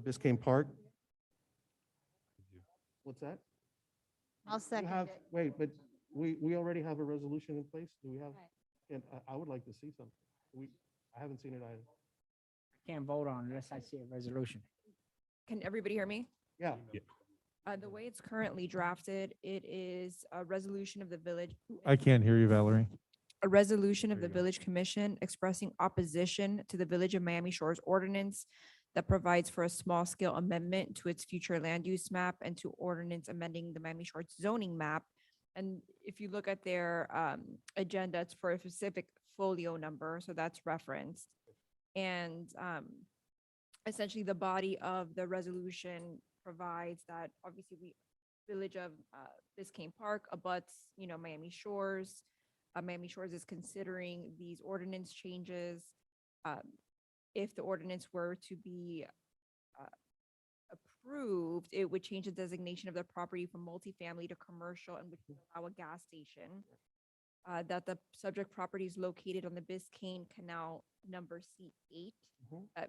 Biscayne Park. What's that? I'll You second have, it. wait, but we already have a resolution in place? Do we have? And I would like to see something. I haven't seen it either. Can't vote on unless I see a resolution. Can everybody hear me? Yeah. The way it's currently drafted, it is a resolution of the village. I can't hear you, Valerie. A resolution of the Village Commission expressing opposition to the Village of Miami Shores ordinance that provides for a small-scale amendment to its future land use map and to ordinance amending the Miami Shores zoning map. And if you look at their agenda, it's for a specific folio number, so that's referenced. And essentially, the body of the resolution provides that obviously Village of Biscayne Park abuts, Miami Shores. Miami Shores is considering these ordinance changes. If the ordinance were to be approved, it would change the designation of the property from multifamily to commercial and would allow a gas station. That the subject property is located on the Biscayne Canal number C8.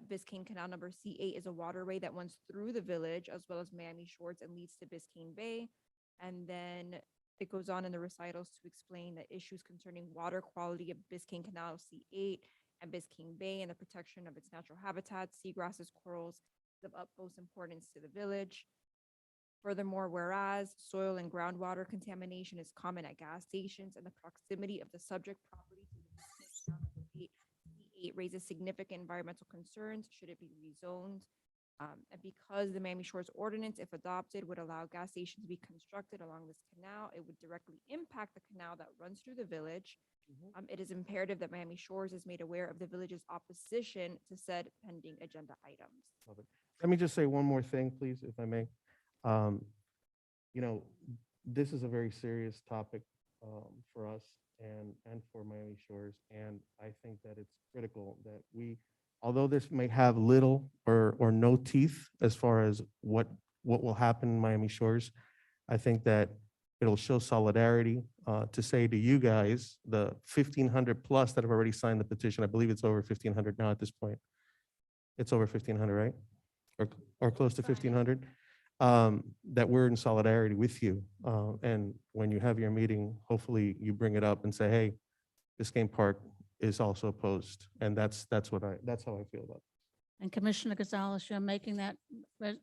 Biscayne Canal number C8 is a waterway that runs through the village as well as Miami Shores and leads to Biscayne Bay. And then it goes on in the recitals to explain the issues concerning water quality of Biscayne Canal C8 and Biscayne Bay and the protection of its natural habitats, seagrasses, corals, is of utmost importance to the village. Furthermore, whereas soil and groundwater contamination is common at gas stations and the proximity of the subject property to the Biscayne Canal number C8 raises significant environmental concerns should it be rezoned. And because the Miami Shores ordinance, if adopted, would allow gas stations to be constructed along this canal, it would directly impact the canal that runs through the village. It is imperative that Miami Shores is made aware of the village's opposition to said pending agenda items. Love it. Let me just say one more thing, please, if I may. This is a very serious topic for us and for Miami Shores. And I think that it's critical that although this may have little or no teeth as far as what will happen in Miami Shores, I think that it'll show solidarity to say to you guys, the 1,500 plus that have already signed the petition. I believe it's over 1,500 now at this point. It's over 1,500, right? Or close to 1,500. that we're in solidarity with you. And when you have your meeting, hopefully you bring it up and say, hey, Biscayne Park is also opposed. And that's how I feel about it. And Commissioner Gonzalez, you're making that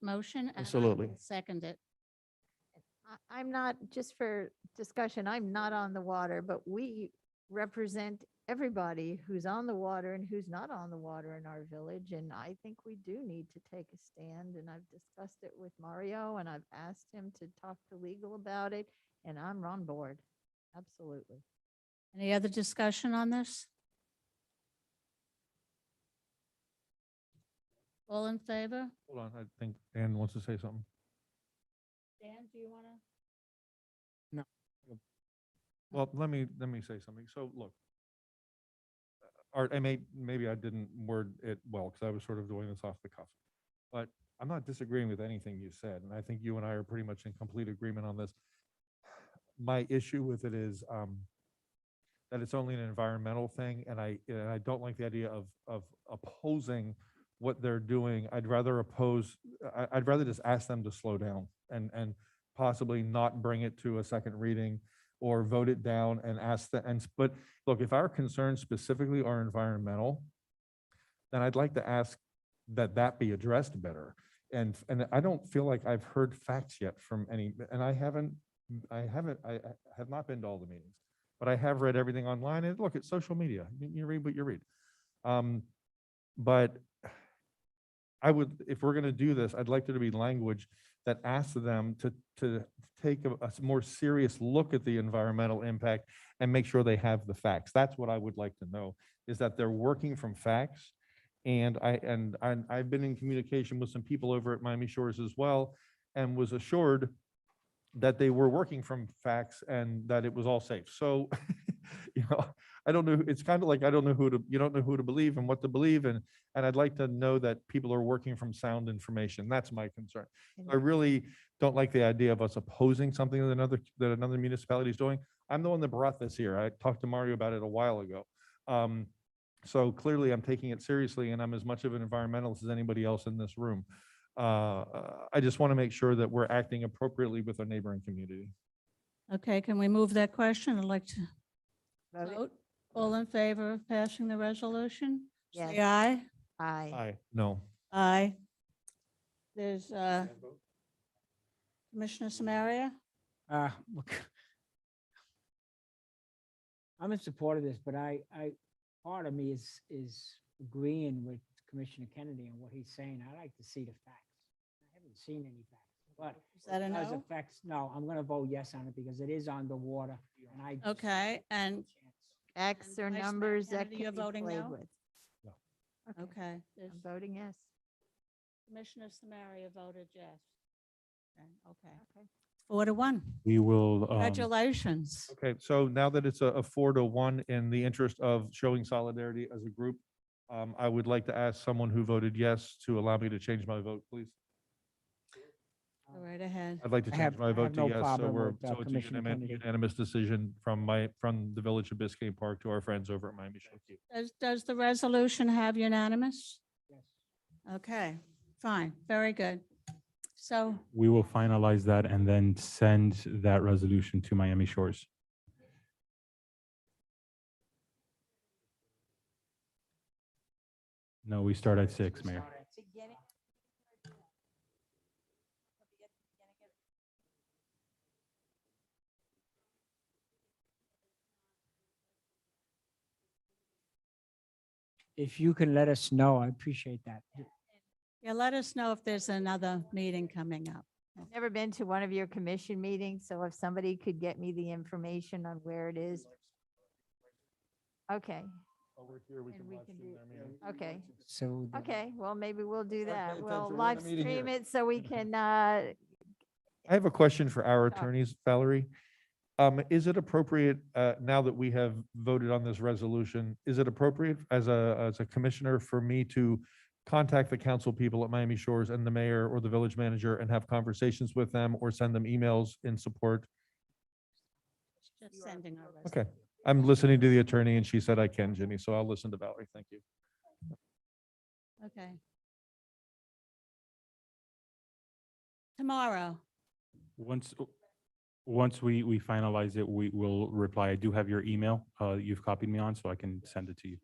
motion? and I Absolutely. will second it. I'm not, just for discussion, I'm not on the water, but we represent everybody who's on the water and who's not on the water in our village. And I think we do need to take a stand. And I've discussed it with Mario and I've asked him to talk to legal about it. And I'm on board. Absolutely. Any other discussion on this? All in favor? Hold on, I think Dan wants to say something. Dan, do you want to? Well, let me say something. So look, Art, maybe I didn't word it well because I was sort of doing this off the cuff, but I'm not disagreeing with anything you said. And I think you and I are pretty much in complete agreement on this. My issue with it is that it's only an environmental thing. And I don't like the idea of opposing what they're doing. I'd rather just ask them to slow down and possibly not bring it to a second reading or vote it down and ask but look, if our concerns specifically are environmental, then I'd like to ask that be addressed better. And I don't feel like I've heard facts yet from any, and I have not been to all the meetings, but I have read everything online and look at social media. You read what you read. But I would, if we're going to do this, I'd like there to be language that asks them to take a more serious look at the environmental impact and make sure they have the facts. That's what I would like to know, is that they're working from facts. And I've been in communication with some people over at Miami Shores as well, and was assured that they were working from facts and that it was all safe. So, I don't know. It's kind of like, you don't know who to believe and what to believe. And I'd like to know that people are working from sound information. That's my concern. I really don't like the idea of us opposing something that another municipality is doing. I'm the one that brought this here. I talked to Mario about it a while ago. So clearly I'm taking it seriously and I'm as much of an environmentalist as anybody else in this room. I just want to make sure that we're acting appropriately with our neighboring community. Okay, can we move that question? I'd like to Vote. vote. All in favor of passing the resolution? Say Yes. aye. Aye. Aye. No. Aye. There's Commissioner Samaria? Look, I'm in support of this, but part of me is agreeing with Commissioner Kennedy on what he's saying. I like to see the facts. I haven't seen any facts, but Is that a as no? affects, no, I'm going to vote yes on it because it is on the water. And I Okay, and X or Vice Mayor numbers that Kennedy, can you're be voting played no? with. okay. There's I'm voting yes. Commissioner Samaria voted yes. Okay. 4-1. We will, Congratulations. Okay, so now that it's a 4-1 in the interest of showing solidarity as a group, I would like to ask someone who voted yes to allow me to change my vote, please. Go right ahead. I'd like to I change have- my I vote have to no yes, so problem we're, with, so it's a Commissioner Kennedy. unanimous decision from the Village of Biscayne Park to our friends over at Miami Shores. Does the resolution have unanimous? Yes. Okay, fine, very good. So, we will finalize that and then send that resolution to Miami Shores. No, we start at 6, Mayor. If you can let us know, I appreciate that. yeah, let us know if there's another meeting coming up. I've never been to one of your commission meetings, so if somebody could get me the information on where it is. Okay, Over here, we And can we watch can you do- in our meeting. okay, So. okay, well, maybe we'll do that. pay We'll attention. We're in live a meeting stream here. it so we can, I have a question for our Talk. attorneys, Valerie. Is it appropriate, now that we have voted on this resolution, is it appropriate as a commissioner for me to contact the council people at Miami Shores and the mayor or the village manager and have conversations with them or send them emails in support? Just sending our Okay, I'm listening to the attorney and she said I can, Ginny, so I'll listen to Valerie. Thank you. Okay. Tomorrow. Once we finalize it, we will reply. I do have your email. You've copied me on, so I can send it to you.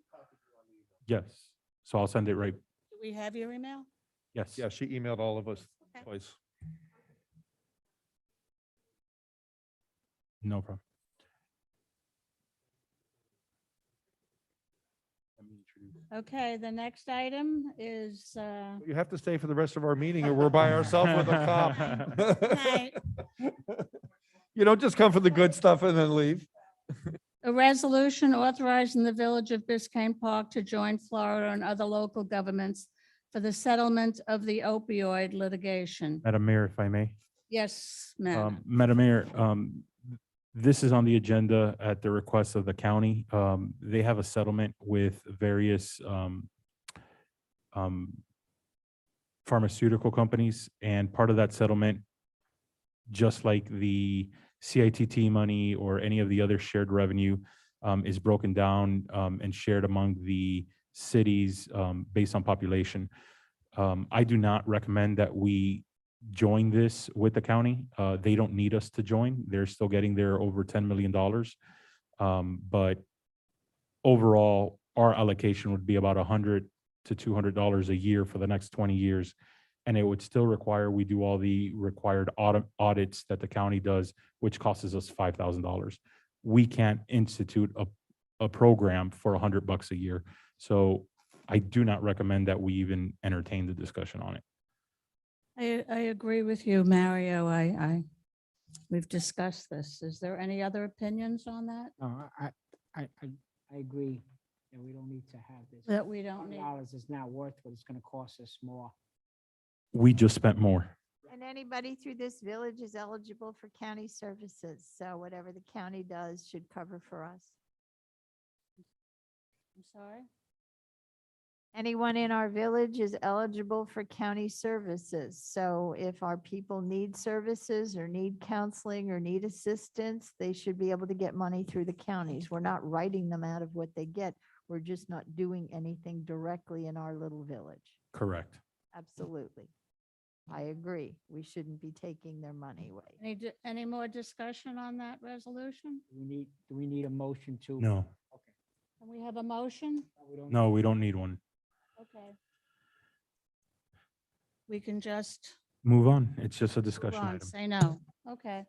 Yes. So I'll send it right. Do we have your email? Yes. Yeah, she emailed all of us Okay. twice. No problem. Okay, the next item is, You have to stay for the rest of our meeting or we're by ourselves with a Good night. cop. You don't just come for the good stuff and then leave. a resolution authorizing the Village of Biscayne Park to join Florida and other local governments for the settlement of the opioid litigation. Madam Mayor, if I may. Yes, ma'am. Madam Mayor, this is on the agenda at the request of the county. They have a settlement with various pharmaceutical companies, and part of that settlement, just like the CITT money or any of the other shared revenue, is broken down and shared among the cities based on population. I do not recommend that we join this with the county. They don't need us to join. They're still getting their over $10 million. But overall, our allocation would be about $100 to $200 a year for the next 20 years. And it would still require we do all the required audits that the county does, which costs us $5,000. We can't institute a program for $100 a year. So I do not recommend that we even entertain the discussion on it. I agree with you, Mario. We've discussed this. Is there any other opinions on that? No, I agree that we don't need to have this. That we don't need. $100 is not worth what it's gonna cost us more. We just spent more. And anybody through this village is eligible for county services. So whatever the county does should cover for us. I'm sorry? Anyone in our village is eligible for county services. So if our people need services or need counseling or need assistance, they should be able to get money through the counties. We're not writing them out of what they get. We're just not doing anything directly in our little village. Correct. Absolutely. I agree. We shouldn't be taking their money away. Any more discussion on that resolution? Do we need a motion to? No, Okay. Can we have a motion? no, we don't need one. Okay. We can just Move on. It's just a move discussion on, item. say no. Okay.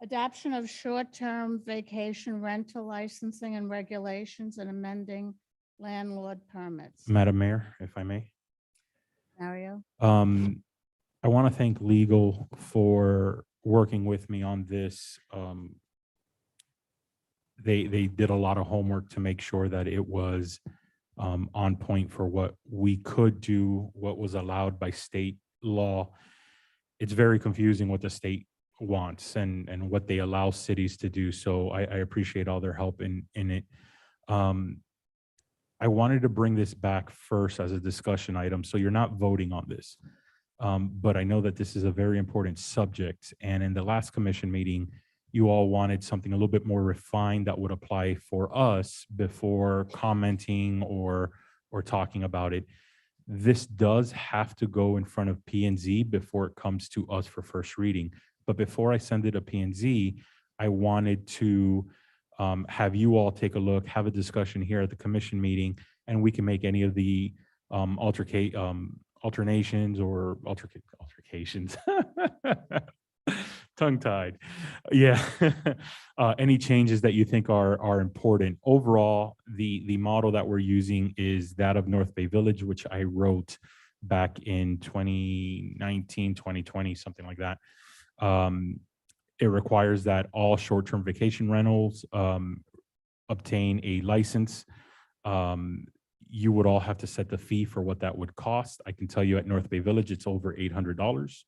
Adoption of short-term vacation rental licensing and regulations and amending landlord permits. Madam Mayor, if I may. Mario? I want to thank legal for working with me on this. They did a lot of homework to make sure that it was on point for what we could do, what was allowed by state law. It's very confusing what the state wants and what they allow cities to do. So I appreciate all their help in it. I wanted to bring this back first as a discussion item. So you're not voting on this. But I know that this is a very important subject. And in the last commission meeting, you all wanted something a little bit more refined that would apply for us before commenting or talking about it. This does have to go in front of P&Z before it comes to us for first reading. But before I send it to P&Z, I wanted to have you all take a look, have a discussion here at the commission meeting, and we can make any of the alternations or altercations. Tongue-tied. Yeah. Any changes that you think are important. Overall, the model that we're using is that of North Bay Village, which I wrote back in 2019, 2020, something like that. It requires that all short-term vacation rentals obtain a license. You would all have to set the fee for what that would cost. I can tell you at North Bay Village, it's over $800.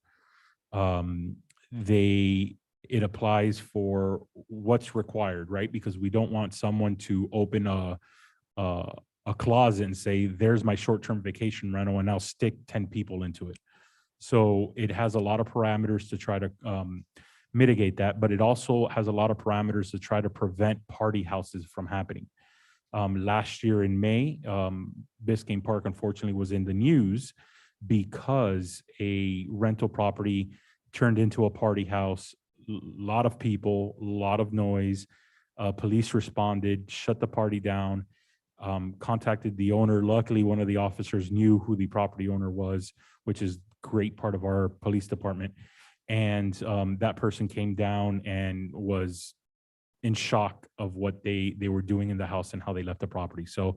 It applies for what's required, right? Because we don't want someone to open a closet and say, there's my short-term vacation rental, and now stick 10 people into it. So it has a lot of parameters to try to mitigate that, but it also has a lot of parameters to try to prevent party houses from happening. Last year in May, Biscayne Park unfortunately was in the news because a rental property turned into a party house, lot of people, a lot of noise. Police responded, shut the party down, contacted the owner. Luckily, one of the officers knew who the property owner was, which is great part of our police department. And that person came down and was in shock of what they were doing in the house and how they left the property. So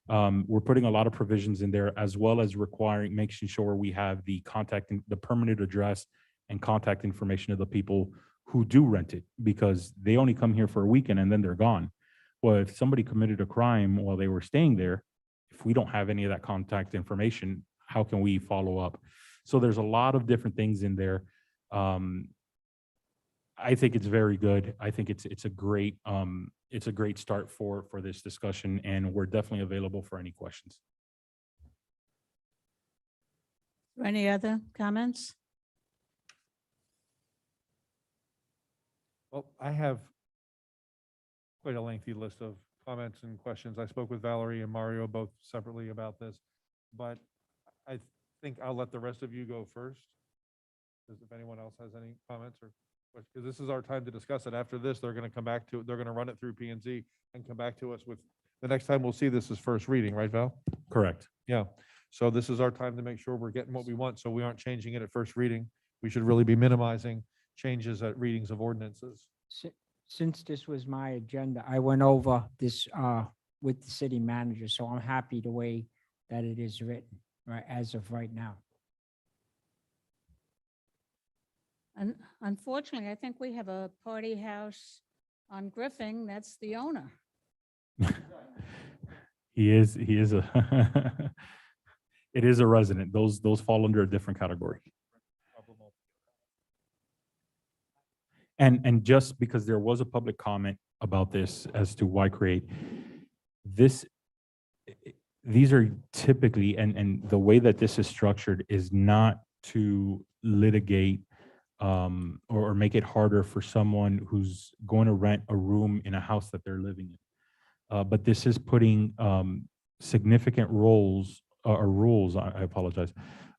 we're putting a lot of provisions in there, as well as requiring, making sure we have the contact, the permanent address and contact information of the people who do rent it, because they only come here for a weekend and then they're gone. Well, if somebody committed a crime while they were staying there, if we don't have any of that contact information, how can we follow up? So there's a lot of different things in there. I think it's very good. I think it's a great start for this discussion, and we're definitely available for any questions. Any other comments? Well, I have quite a lengthy list of comments and questions. I spoke with Valerie and Mario both separately about this, but I think I'll let the rest of you go first. If anyone else has any comments or questions, because this is our time to discuss it. After this, they're going to come back to, they're going to run it through P and Z and come back to us with, the next time we'll see this is first reading, right, Val? Correct. Yeah. So this is our time to make sure we're getting what we want, so we aren't changing it at first reading. We should really be minimizing changes at readings of ordinances. Since this was my agenda, I went over this with the city manager, so I'm happy the way that it is written, right, as of right now. And unfortunately, I think we have a party house on Griffin. That's the owner. He is a, it is a resident. Those fall under a different category. And just because there was a public comment about this as to why create this, these are typically, and the way that this is structured is not to litigate or make it harder for someone who's going to rent a room in a house that they're living in. But this is putting significant rules, I apologize,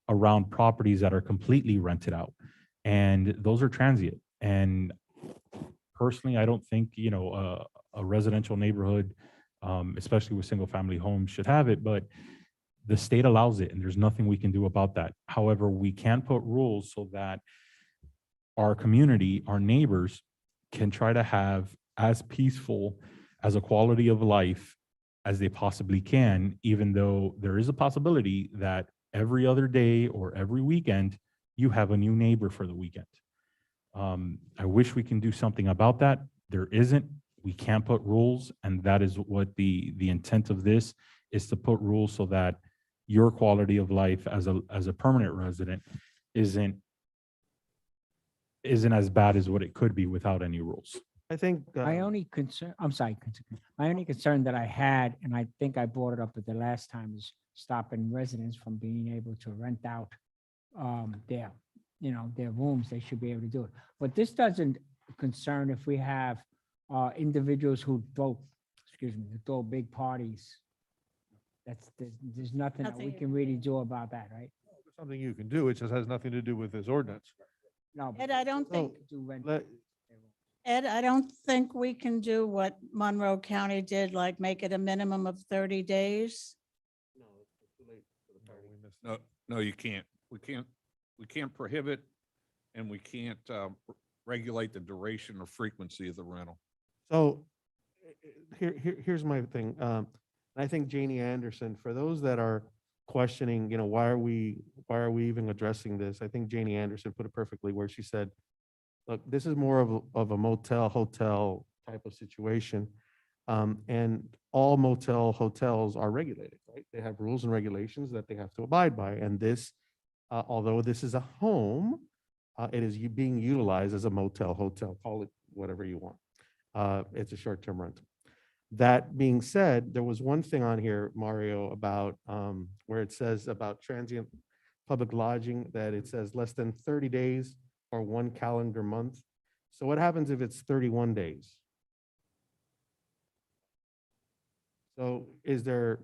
around properties that are completely rented out. And those are transient. And personally, I don't think, a residential neighborhood, especially with single family homes, should have it, but the state allows it and there's nothing we can do about that. However, we can put rules so that our community, our neighbors can try to have as peaceful as a quality of life as they possibly can, even though there is a possibility that every other day or every weekend, you have a new neighbor for the weekend. I wish we can do something about that. There isn't. We can't put rules, and that is what the intent of this is, to put rules so that your quality of life as a permanent resident isn't as bad as what it could be without any rules. I think. My only concern, I'm sorry, my only concern that I had, and I think I brought it up at the last time, is stopping residents from being able to rent out their rooms. They should be able to do it. But this doesn't concern if we have individuals who throw big parties. There's nothing that we can really do about that, right? Something you can do. It just has nothing to do with this ordinance. No. Ed, I don't think, Let- Ed, I don't think we can do what Monroe County did, like make it a minimum of 30 days. No, you can't. We can't prohibit, and we can't regulate the duration or frequency of the rental. So here's my thing. I think Janie Anderson, for those that are questioning, why are we even addressing this? I think Janie Anderson put it perfectly where she said, look, this is more of a motel, hotel type of situation. And all motel hotels are regulated, right? They have rules and regulations that they have to abide by. And this, although this is a home, it is being utilized as a motel, hotel, call it whatever you want. It's a short-term rental. That being said, there was one thing on here, Mario, about where it says about transient public lodging, that it says less than 30 days or 1 calendar month. So what happens if it's 31 days? So is there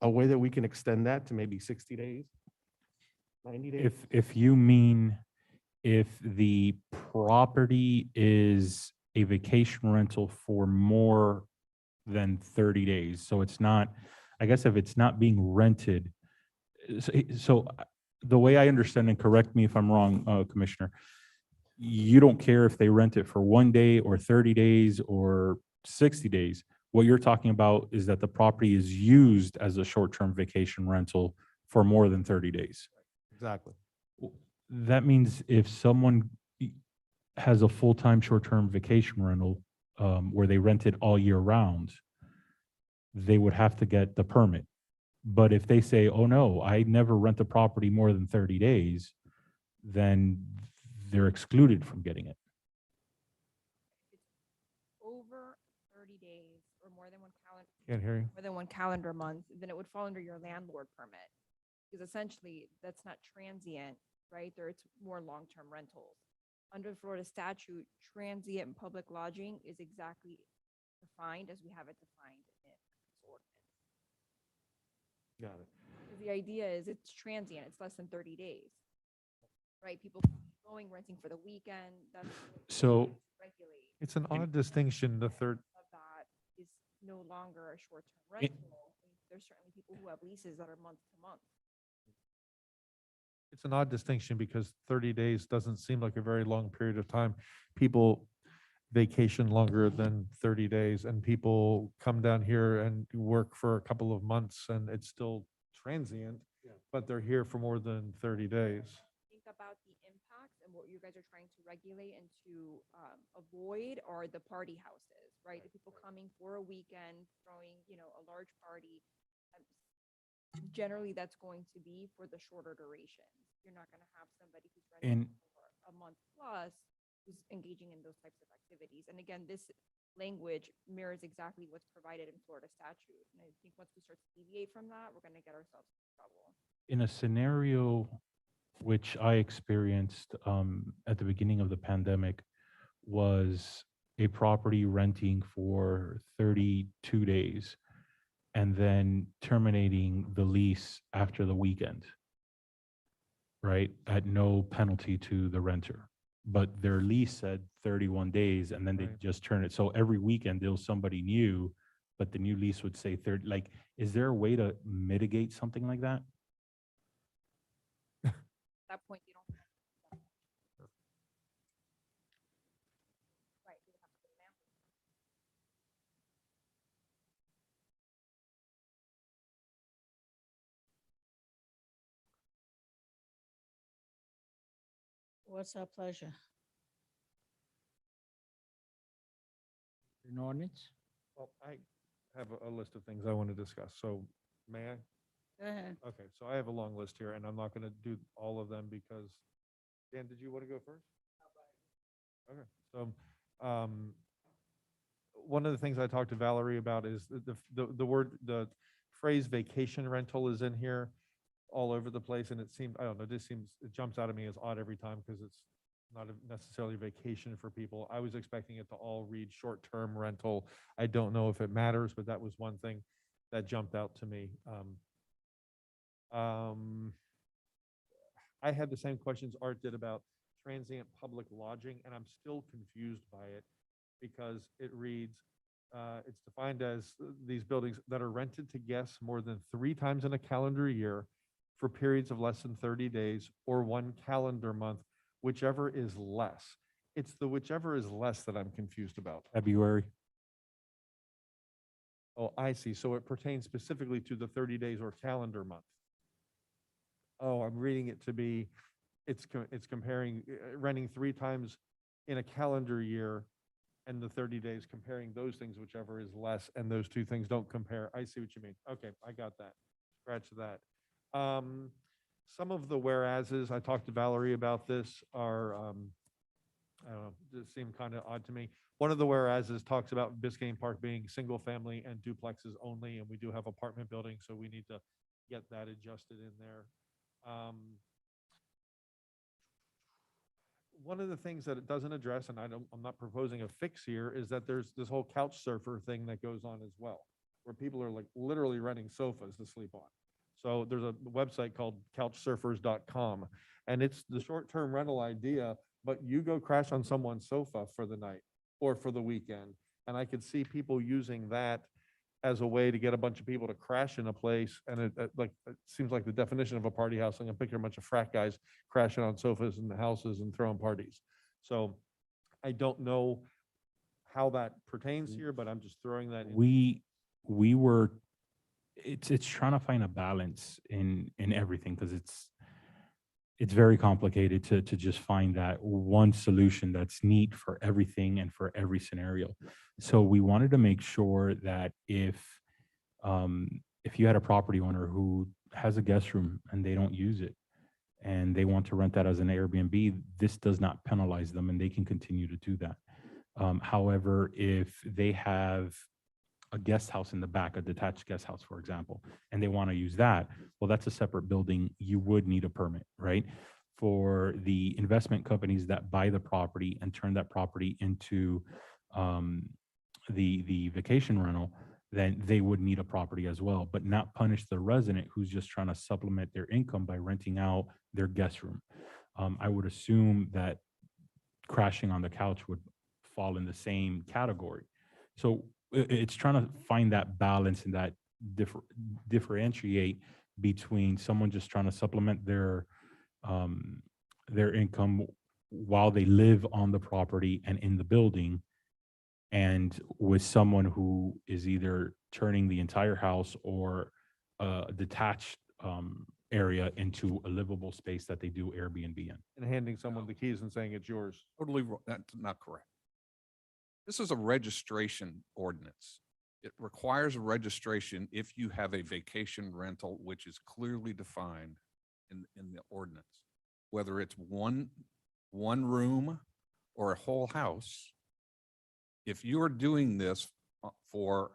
a way that we can extend that to maybe 60 days? 90 days. If you mean if the property is a vacation rental for more than 30 days, so it's not, I guess if it's not being rented, so the way I understand, and correct me if I'm wrong, Commissioner, you don't care if they rent it for 1 day or 30 days or 60 days. What you're talking about is that the property is used as a short-term vacation rental for more than 30 days. Exactly. That means if someone has a full-time short-term vacation rental where they rent it all year round, they would have to get the permit. But if they say, oh no, I never rent a property more than 30 days, then they're excluded from getting it. Over 30 days or more than one calendar. Can't hear you. More than one calendar month, then it would fall under your landlord permit. Because essentially, that's not transient, right? There, it's more long-term rentals. Under Florida statute, transient and public lodging is exactly defined as we have it defined in this ordinance. Got it. The idea is it's transient, it's less than 30 days. Right? People going, renting for the weekend, that's. what the So- ordinance regulate. It's an odd distinction, the third. Of that is no longer a short-term It- rental. There's certainly people who have leases that are month to month. It's an odd distinction because 30 days doesn't seem like a very long period of time. People vacation longer than 30 days and people come down here and work for a couple of months and it's still transient, but they're here for more than 30 days. Think about the impacts and what you guys are trying to regulate and to avoid are the party houses, right? The people coming for a weekend, throwing, a large party. Generally, that's going to be for the shorter durations. You're not going to have somebody who's renting And for a month plus who's engaging in those types of activities. And again, this language mirrors exactly what's provided in Florida statute. And I think once we start to deviate from that, we're going to get ourselves in trouble. in a scenario which I experienced at the beginning of the pandemic was a property renting for 32 days and then terminating the lease after the weekend, right? At no penalty to the renter. But their lease said 31 days and then they Right. just turn it. So every weekend there was somebody new, but the new lease would say 30. Like, is there a way to mitigate something like that? At that point, you don't. Right. You have to put an amount. What's our pleasure? An ordinance? Well, I have a list of things I want to discuss. So may I? Go ahead. Okay, so I have a long list here and I'm not going to do all of them because, Dan, did you want to go first? Okay, so one of the things I talked to Valerie about is the phrase vacation rental is in here all over the place and it seemed, I don't know, it jumps out at me as odd every time because it's not necessarily vacation for people. I was expecting it to all read short-term rental. I don't know if it matters, but that was one thing that jumped out to me. I had the same questions Art did about transient public lodging, and I'm still confused by it because it reads, it's defined as these buildings that are rented to guests more than 3 times in a calendar year for periods of less than 30 days or 1 calendar month, whichever is less. It's the whichever is less that I'm confused about. February. Oh, I see. So it pertains specifically to the 30 days or calendar month. Oh, I'm reading it to be, it's comparing, renting 3 times in a calendar year and the 30 days, comparing those things, whichever is less, and those 2 things don't compare. I see what you mean. Okay, I got that. Scratch that. Some of the whereases, I talked to Valerie about this, are, I don't know, just seem kind of odd to me. One of the whereases talks about Biscayne Park being single family and duplexes only, and we do have apartment buildings, so we need to get that adjusted in there. One of the things that it doesn't address, and I'm not proposing a fix here, is that there's this whole couch surfer thing that goes on as well, where people are like literally renting sofas to sleep on. So there's a website called couchsurfers.com, and it's the short-term rental idea, but you go crash on someone's sofa for the night or for the weekend. And I could see people using that as a way to get a bunch of people to crash in a place. And it seems like the definition of a party house. I'm gonna picture a bunch of frat guys crashing on sofas in the houses and throwing parties. So I don't know how that pertains here, but I'm just throwing that in. We were, it's trying to find a balance in everything, because it's very complicated to just find that one solution that's neat for everything and for every scenario. So we wanted to make sure that if you had a property owner who has a guest room and they don't use it, and they want to rent that as an Airbnb, this does not penalize them and they can continue to do that. However, if they have a guest house in the back, a detached guest house, for example, and they want to use that, well, that's a separate building. You would need a permit, right? For the investment companies that buy the property and turn that property into the vacation rental, then they would need a property as well, but not punish the resident who's just trying to supplement their income by renting out their guest room. I would assume that crashing on the couch would fall in the same category. So it's trying to find that balance and that differentiate between someone just trying to supplement their income while they live on the property and in the building, and with someone who is either turning the entire house or a detached area into a livable space that they do Airbnb in. And handing someone the keys and saying it's yours. Totally, that's not correct. This is a registration ordinance. It requires a registration if you have a vacation rental, which is clearly defined in the ordinance. Whether it's one room or a whole house, if you are doing this for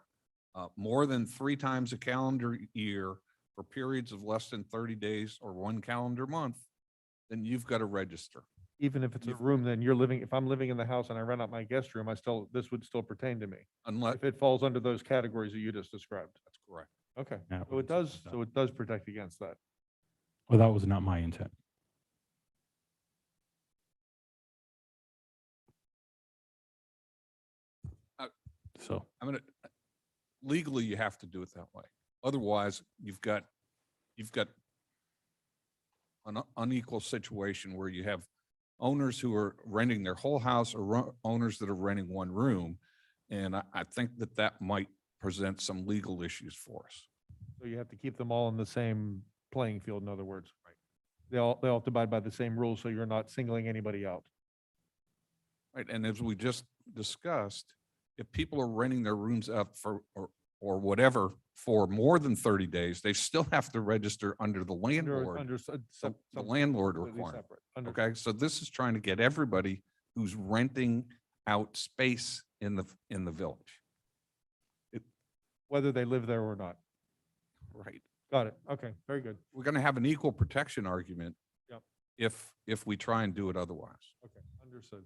more than 3 times a calendar year for periods of less than 30 days or 1 calendar month, then you've got to register. Even if it's a room, then you're living, if I'm living in the house and I rent out my guest room, this would still pertain to me. Unless, If it falls under those categories that you just described. that's correct. Okay, Yeah, so it does protect against that. Well, that was not my intent. So Legally, you have to do it that way. Otherwise, you've got an unequal situation where you have owners who are renting their whole house or owners that are renting one room. And I think that might present some legal issues for us. So you have to keep them all in the same playing field, in other words. Right. They all have to abide by the same rules, so you're not singling anybody out. Right, and as we just discussed, if people are renting their rooms out or whatever for more than 30 days, they still have to register under the landlord, the landlord completely requirement. separate. Okay, so this is trying to get everybody who's renting out space in the village. Whether they live there or not. Right. Got it. Okay, very good. We're going to have an equal protection argument. Yep. If we try and do it otherwise. Okay, understood.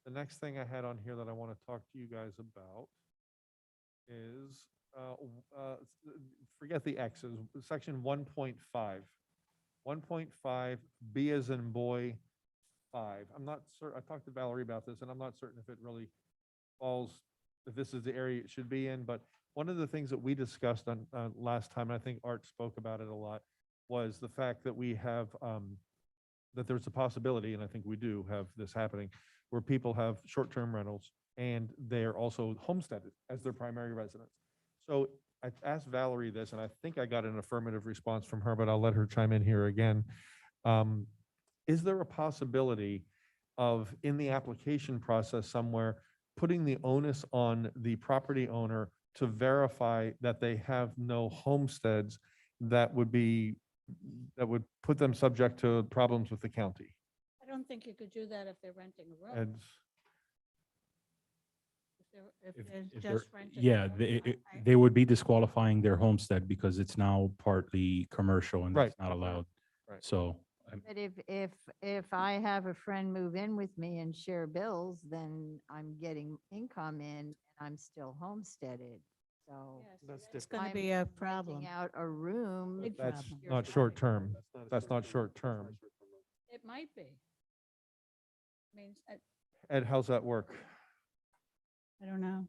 The next thing I had on here that I want to talk to you guys about is, forget the X's, section 1.5. 1.5, B as in boy, 5. I'm not certain, I talked to Valerie about this, and I'm not certain if it really falls, if this is the area it should be in, but one of the things that we discussed on last time, and I think Art spoke about it a lot, was the fact that we have, that there's a possibility, and I think we do have this happening, where people have short-term rentals and they're also homesteaded as their primary residence. So I asked Valerie this, and I think I got an affirmative response from her, but I'll let her chime in here again. Is there a possibility of, in the application process somewhere, putting the onus on the property owner to verify that they have no homesteads that would put them subject to problems with the county? I don't think you could do that if they're renting a room. And If If they're they're- just renting. a yeah, room, they would be disqualifying their homestead because it's now partly commercial and that's not allowed. Right. So But if I have a friend move in with me and share bills, then I'm getting income in and I'm still homesteaded. So It's going to I'm be a renting problem. out a room. Big That's problem. not short term. That's not short term. It might be. I mean, Ed, how's that work? I don't know.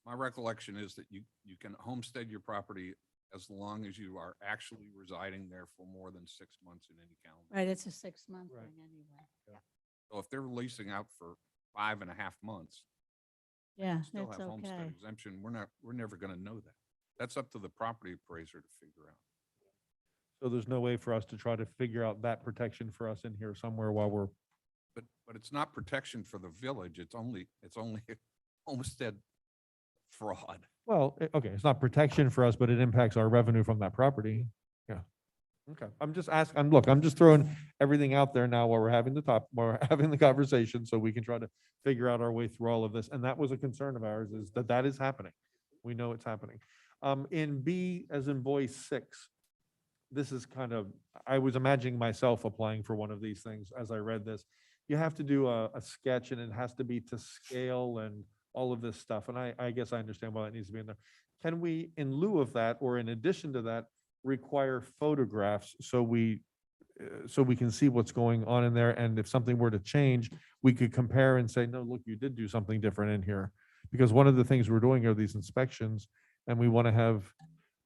My recollection is that you can homestead your property as long as you are actually residing there for more than 6 months in any calendar. Right, it's a 6-month Right. thing anyway. So if they're leasing out for 5.5 months, Yeah, still it's have homestead okay. exemption, we're never gonna know that. That's up to the property appraiser to figure out. So there's no way for us to try to figure out that protection for us in here somewhere while we're, But it's not protection for the village, it's only homestead fraud. well, okay, it's not protection for us, but it impacts our revenue from that property. Yeah. Okay, I'm just asking, I'm just throwing everything out there now while while we're having the conversation, so we can try to figure out our way through all of this. And that was a concern of ours, is that that is happening. We know it's happening. In B, as in boy 6, this is kind of, I was imagining myself applying for one of these things as I read this. You have to do a sketch, and it has to be to scale and all of this stuff. And I guess I understand why it needs to be in there. Can we, in lieu of that, or in addition to that, require photographs so we can see what's going on in there? And if something were to change, we could compare and say, no, look, you did do something different in here. Because one of the things we're doing are these inspections, and we want to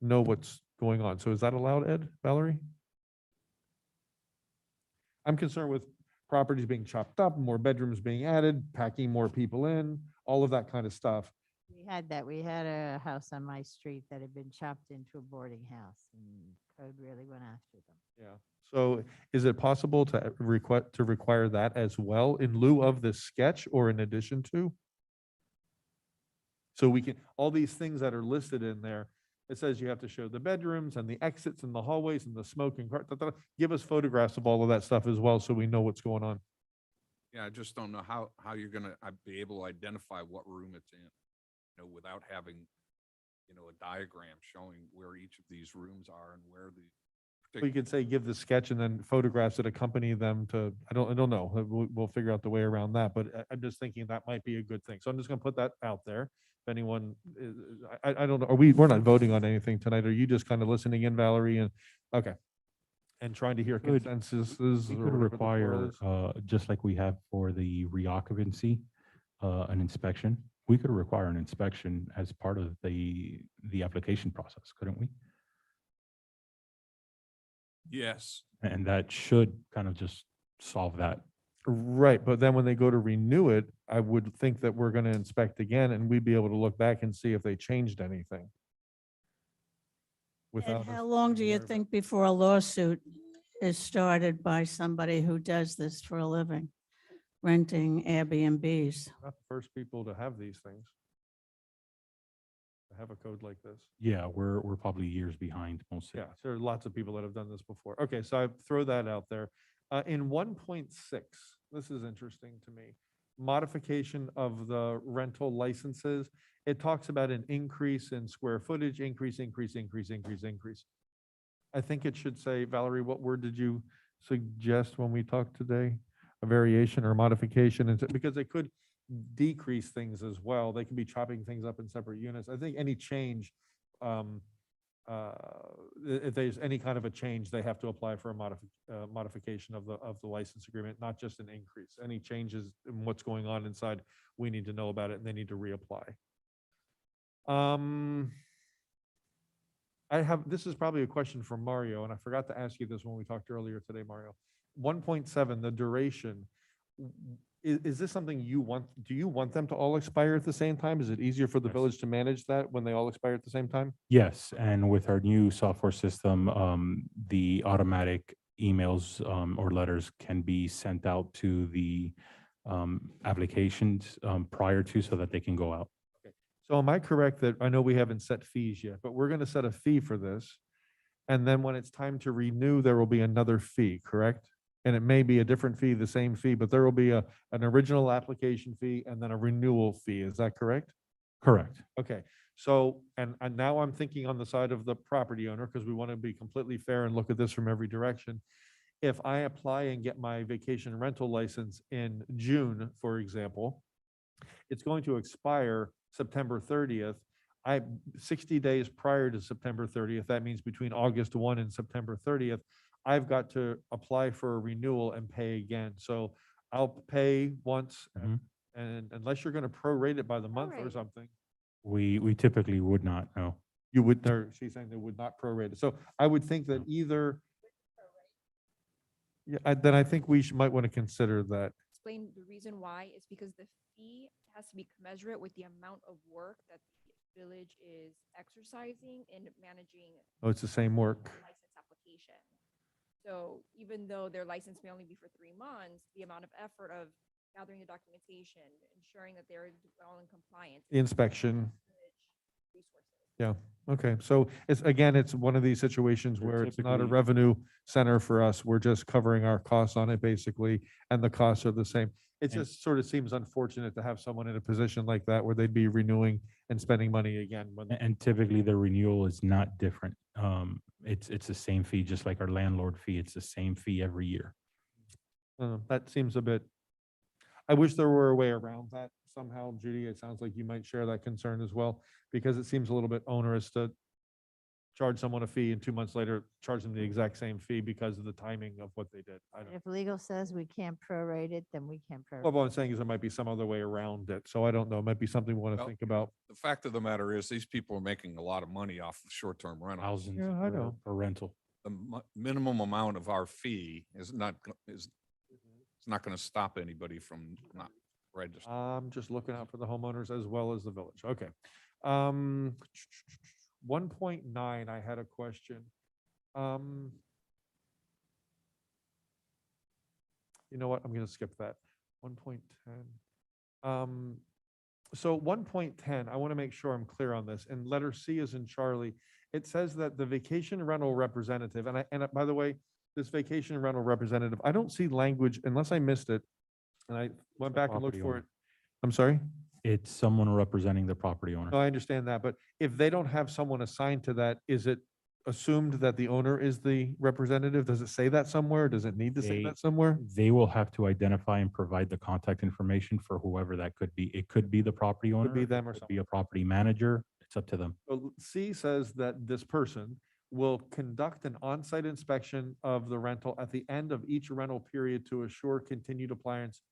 know what's going on. So is that allowed, Ed, Valerie? I'm concerned with properties being chopped up, more bedrooms being added, packing more people in, all of that kind of stuff. We had that. We had a house on my street that had been chopped into a boarding house, and code really went after them. Yeah. So is it possible to require that as well in lieu of this sketch, or in addition to? So we can, all these things that are listed in there, it says you have to show the bedrooms and the exits and the hallways and the smoking part. Give us photographs of all of that stuff as well, so we know what's going on. Yeah, I just don't know how you're gonna be able to identify what room it's in, without having, a diagram showing where each of these rooms are and where the. We could say, give the sketch and then photographs that accompany them to, I don't know. We'll figure out the way around that, but I'm just thinking that might be a good thing. So I'm just gonna put that out there. If anyone, I don't know, we're not voting on anything tonight. Are you just kind of listening in, Valerie? And, okay. And trying to hear Could- consensuses? We or could whatever the require, floor is? just like we have for the reoccupancy, an inspection. We could require an inspection as part of the application process, couldn't we? Yes. And that should kind of just solve that. Right, but then when they go to renew it, I would think that we're gonna inspect again, and we'd be able to look back and see if they changed anything. And Without how us long do being you aware of it. think before a lawsuit is started by somebody who does this for a living, renting Airbnbs? Not the first people to have these things. To have a code like this. Yeah, we're probably years behind most Yeah, cities. there are lots of people that have done this before. Okay, so I throw that out there. In 1.6, this is interesting to me. Modification of the rental licenses. It talks about an increase in square footage, increase. I think it should say, Valerie, what word did you suggest when we talked today? A variation or modification, because they could decrease things as well. They can be chopping things up in separate units. I think any change, if there's any kind of a change, they have to apply for a modification of the license agreement, not just an increase. Any changes in what's going on inside, we need to know about it, and they need to reapply. This is probably a question for Mario, and I forgot to ask you this when we talked earlier today, Mario. 1.7, the duration. Is this something you want? Do you want them to all expire at the same time? Is it easier for the village to manage that when they all expire at the same time? Yes, and with our new software system, the automatic emails or letters can be sent out to the applications prior to, so that they can go out. So am I correct that, I know we haven't set fees yet, but we're going to set a fee for this. And then when it's time to renew, there will be another fee, correct? And it may be a different fee, the same fee, but there will be an original application fee and then a renewal fee. Is that correct? Correct. Okay, so, and now I'm thinking on the side of the property owner, because we want to be completely fair and look at this from every direction. If I apply and get my vacation rental license in June, for example, it's going to expire September 30th. 60 days prior to September 30th, that means between August 1 and September 30th, I've got to apply for a renewal and pay again. So I'll pay once, and unless you're going to prorate it by the month or Prorate. something, We typically would not, no. you would, she's saying they would not prorate it. So I would think that either, yeah, then I think we might want to consider that. Explain the reason why is because the fee has to be commensurate with the amount of work that the village is exercising in managing Oh, it's the same work. license application. So even though their license may only be for 3 months, the amount of effort of gathering the documentation, ensuring that they're all in compliance. The inspection. Resources. Yeah, okay. So it's one of these situations They're where it's not a typically- revenue center for us. We're just covering our costs on it basically, and the costs are the same. It And- just sort of seems unfortunate to have someone in a position like that where they'd be renewing and spending money again. And typically the renewal is not different. It's the same fee, just like our landlord fee. It's the same fee every year. That seems a bit, I wish there were a way around that somehow, Judy. It sounds like you might share that concern as well, because it seems a little bit onerous to charge someone a fee and 2 months later charge them the exact same fee because of the timing of what they did. I don't. If legal says we can't prorate it, then we can't prorate. Well, what I'm saying is there might be some other way around it. So I don't know. It might be something we want to Well, think about. The fact of the matter is, these people are making a lot of money off of short-term rentals. Thousands Yeah, I per- know. per rental. The minimum amount of our fee is not, it's not going to stop anybody from not registering. I'm just looking out for the homeowners as well as the village. Okay. 1.9, I had a question. You know what? I'm going to skip that. 1.10. So 1.10, I want to make sure I'm clear on this. And letter C is in Charlie. It says that the vacation rental representative, and by the way, this vacation rental representative, I don't see language unless I missed it. And I went back and looked property for owner. it. I'm sorry? It's someone representing the property owner. No, I understand that, but if they don't have someone assigned to that, is it assumed that the owner is the representative? Does it say that somewhere? Does it need to say They- that somewhere? They will have to identify and provide the contact information for whoever that could be. It could be the property owner. be them it or could Be a property manager. It's up to them. So C says that this person will conduct an on-site inspection of the rental at the end of each rental period to assure continued compliance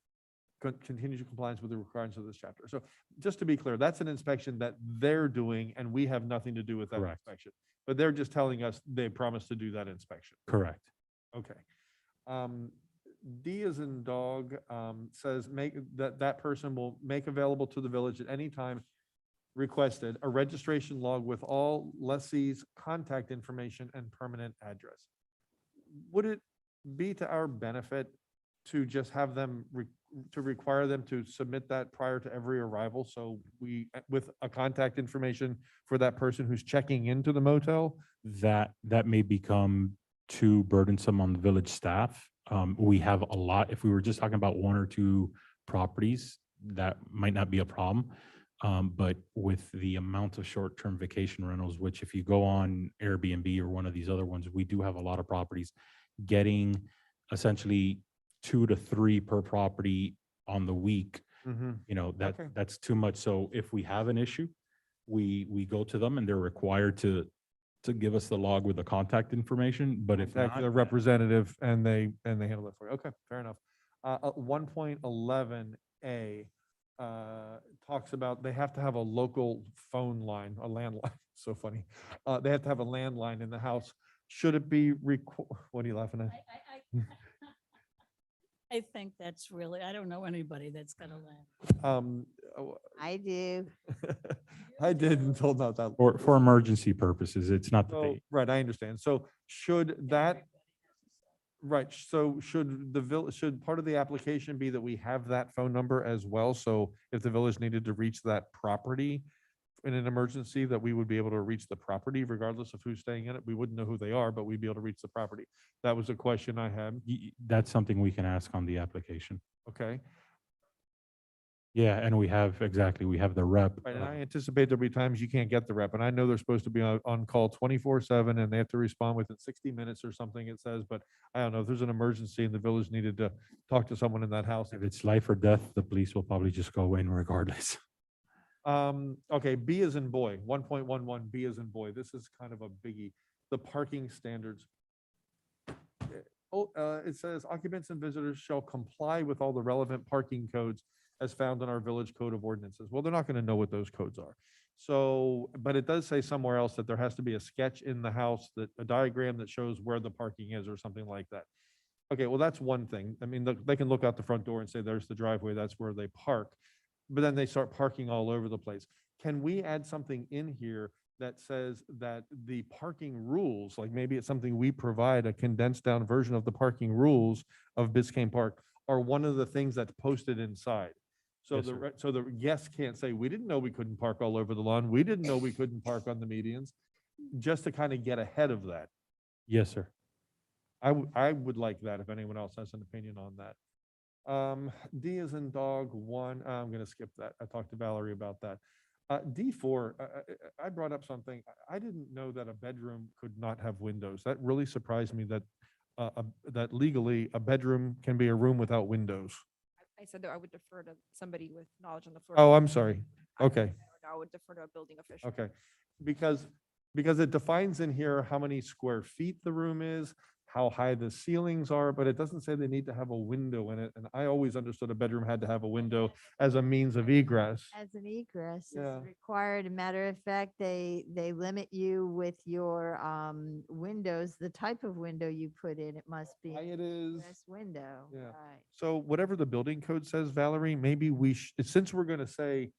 with the requirements of this chapter. So just to be clear, that's an inspection that they're doing and we have nothing to do with that Correct. inspection. But they're just telling us they promised to do that inspection. Correct. Okay. D as in dog, says that person will make available to the village at any time requested a registration log with all lessees' contact information and permanent address. Would it be to our benefit to just have them, to require them to submit that prior to every arrival? So with a contact information for that person who's checking into the motel? That may become too burdensome on the village staff. We have a lot, if we were just talking about 1 or 2 properties, that might not be a problem. But with the amount of short-term vacation rentals, which if you go on Airbnb or one of these other ones, we do have a lot of properties, getting essentially 2 to 3 per property on the week, Okay. that's too much. So if we have an issue, we go to them and they're required to give us the log with the contact information, but if Contact not, the representative and they handle it for you. Okay, fair enough. 1.11A talks about they have to have a local phone line, a landline. So funny. They have to have a landline in the house. Should it be what are you laughing at? I think that's really, I don't know anybody that's gonna land. I do. I did until not that. for emergency purposes, it's not that So, they, right, I understand. So should that, right, so should should part of the application be that we have that phone number as well? So if the village needed to reach that property in an emergency, that we would be able to reach the property regardless of who's staying in it? We wouldn't know who they are, but we'd be able to reach the property. That was a question I had. that's something we can ask on the application. Okay. Yeah, and we have the rep. Right, and I anticipate there'll be times you can't get the rep, and I know they're supposed to be on call 24/7 and they have to respond within 60 minutes or something, it says, but I don't know, if there's an emergency and the village needed to talk to someone in that house. If it's life or death, the police will probably just go in regardless. Okay, B is in boy, 1.11, B is in boy. This is kind of a biggie. The parking standards. It says occupants and visitors shall comply with all the relevant parking codes as found in our village code of ordinances. Well, they're not going to know what those codes are. So, but it does say somewhere else that there has to be a sketch in the house, that a diagram that shows where the parking is or something like that. Okay, well, that's one thing. I mean, they can look out the front door and say, there's the driveway, that's where they park. But then they start parking all over the place. Can we add something in here that says that the parking rules, like maybe it's something we provide, a condensed down version of the parking rules of Biscayne Park, are one of the things that's posted inside? So Yes, sir. so the guests can't say, we didn't know we couldn't park all over the lawn. We didn't know we couldn't park on the medians, just to kind of get ahead of that. Yes, sir. I would like that if anyone else has an opinion on that. D is in dog one. I'm going to skip that. I talked to Valerie about that. D4, I brought up something. I didn't know that a bedroom could not have windows. That really surprised me that that legally a bedroom can be a room without windows. I said that I would defer to somebody with knowledge on the floor. Oh, I'm sorry. Okay. I would defer to a building official. Okay. Because it defines in here how many square feet the room is, how high the ceilings are, but it doesn't say they need to have a window in it. And I always understood a bedroom had to have a window as a means of egress. As an egress Yeah. is required. A matter of fact, they limit you with your windows, the type of window you put in. It must be High it is. egress window. Yeah. Right. So whatever the building code says, Valerie, maybe since we're going to say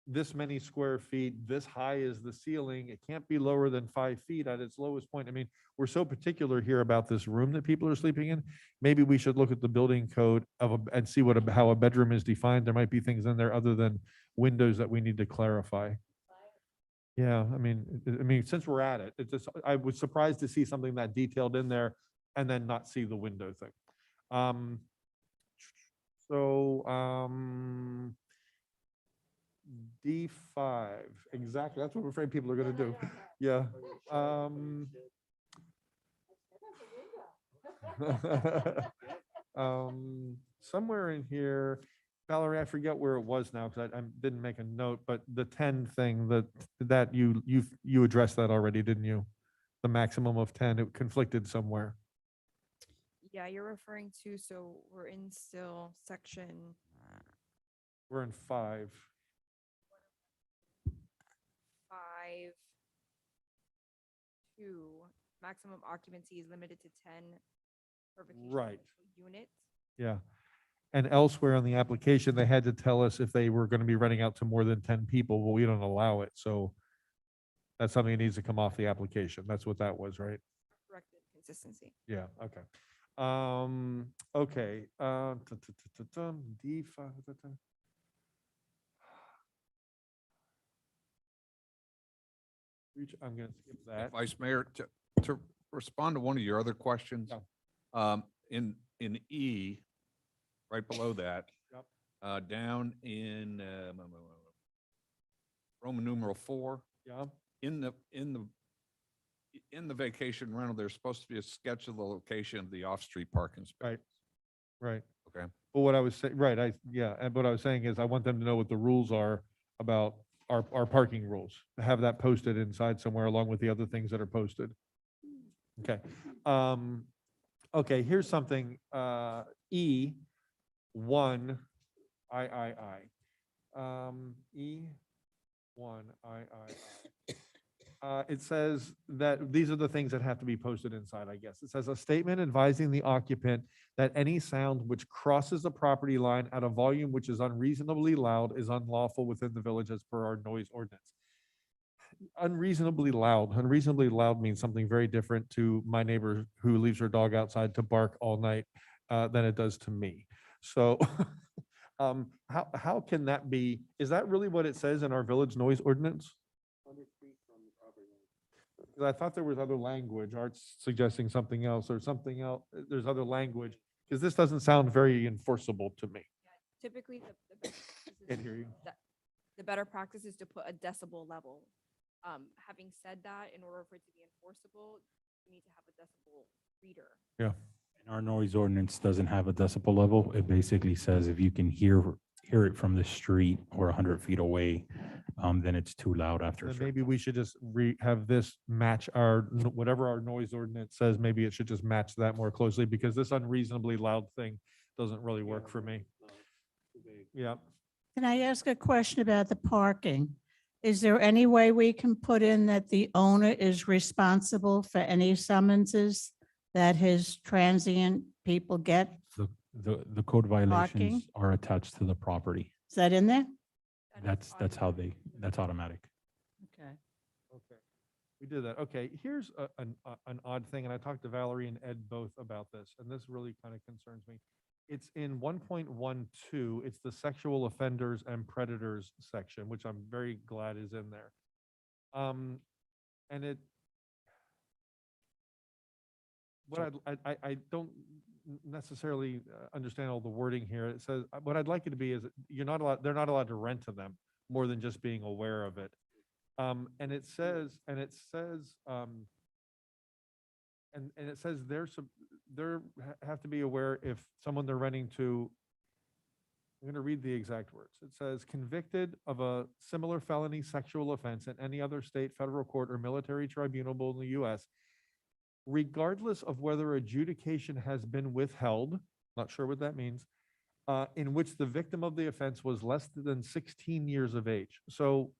this many square feet, this high is the ceiling, it can't be lower than 5 feet at its lowest point. I mean, we're so particular here about this room that people are sleeping in. Maybe we should look at the building code and see how a bedroom is defined. There might be things in there other than windows that we need to clarify. Yeah, I mean, since we're at it, I was surprised to see something that detailed in there and then not see the window thing. D5, exactly. That's what we're afraid people are going to do. Yeah. Somewhere in here, Valerie, I forget where it was now because I didn't make a note, but the 10 thing that you addressed that already, didn't you? The maximum of 10, it conflicted somewhere. Yeah, you're referring to, so we're in still section We're in 5. 5.2, maximum occupancy is limited to 10 per vacation Right. units. Yeah. And elsewhere on the application, they had to tell us if they were going to be renting out to more than 10 people, but we don't allow it. So that's something that needs to come off the application. That's what that was, right? Corrected consistency. Yeah, okay. Okay. D5. I'm going to skip that. Vice Mayor, to respond to one of your other questions, in E, right below that, down in Roman numeral 4, Yeah. in the vacation rental, there's supposed to be a sketch of the location of the off-street parking space. Right. Okay. Well, what I was saying, right, and what I was saying is I want them to know what the rules are about our parking rules. Have that posted inside somewhere along with the other things that are posted. Okay. Okay, here's something, E1, I. E1, I. It says that these are the things that have to be posted inside, I guess. It says a statement advising the occupant that any sound which crosses the property line at a volume which is unreasonably loud is unlawful within the village as per our noise ordinance. Unreasonably loud means something very different to my neighbor who leaves her dog outside to bark all night than it does to me. So how can that be? Is that really what it says in our village noise ordinance? Because I thought there was other language, Art's suggesting something else or something else. There's other language, because this doesn't sound very enforceable to me. Typically, Can't hear you. the better practice is to put a decibel level. Having said that, in order for it to be enforceable, you need to have a decibel reader. Yeah. And our noise ordinance doesn't have a decibel level. It basically says if you can hear it from the street or 100 feet away, then it's too loud after. a Then certain maybe we should just have this match our, whatever our noise ordinance says, maybe it should just match that more closely, because this unreasonably loud thing doesn't really work for me. Yeah. Can I ask a question about the parking? Is there any way we can put in that the owner is responsible for any summonses that his transient people get? The code violations are attached to the property. Is that in there? That's how that's automatic. Okay. Okay. We did that. Okay, here's an odd thing, and I talked to Valerie and Ed both about this, and this really kind of concerns me. It's in 1.12, it's the sexual offenders and predators section, which I'm very glad is in there. And it, what I don't necessarily understand all the wording here. It says, what I'd like it to be is they're not allowed to rent to them more than just being aware of it. And it says they're have to be aware if someone they're renting to, I'm going to read the exact words. It says, convicted of a similar felony sexual offense in any other state, federal court, or military tribunal in the U.S., regardless of whether adjudication has been withheld, not sure what that means, in which the victim of the offense was less than 16 years of age. So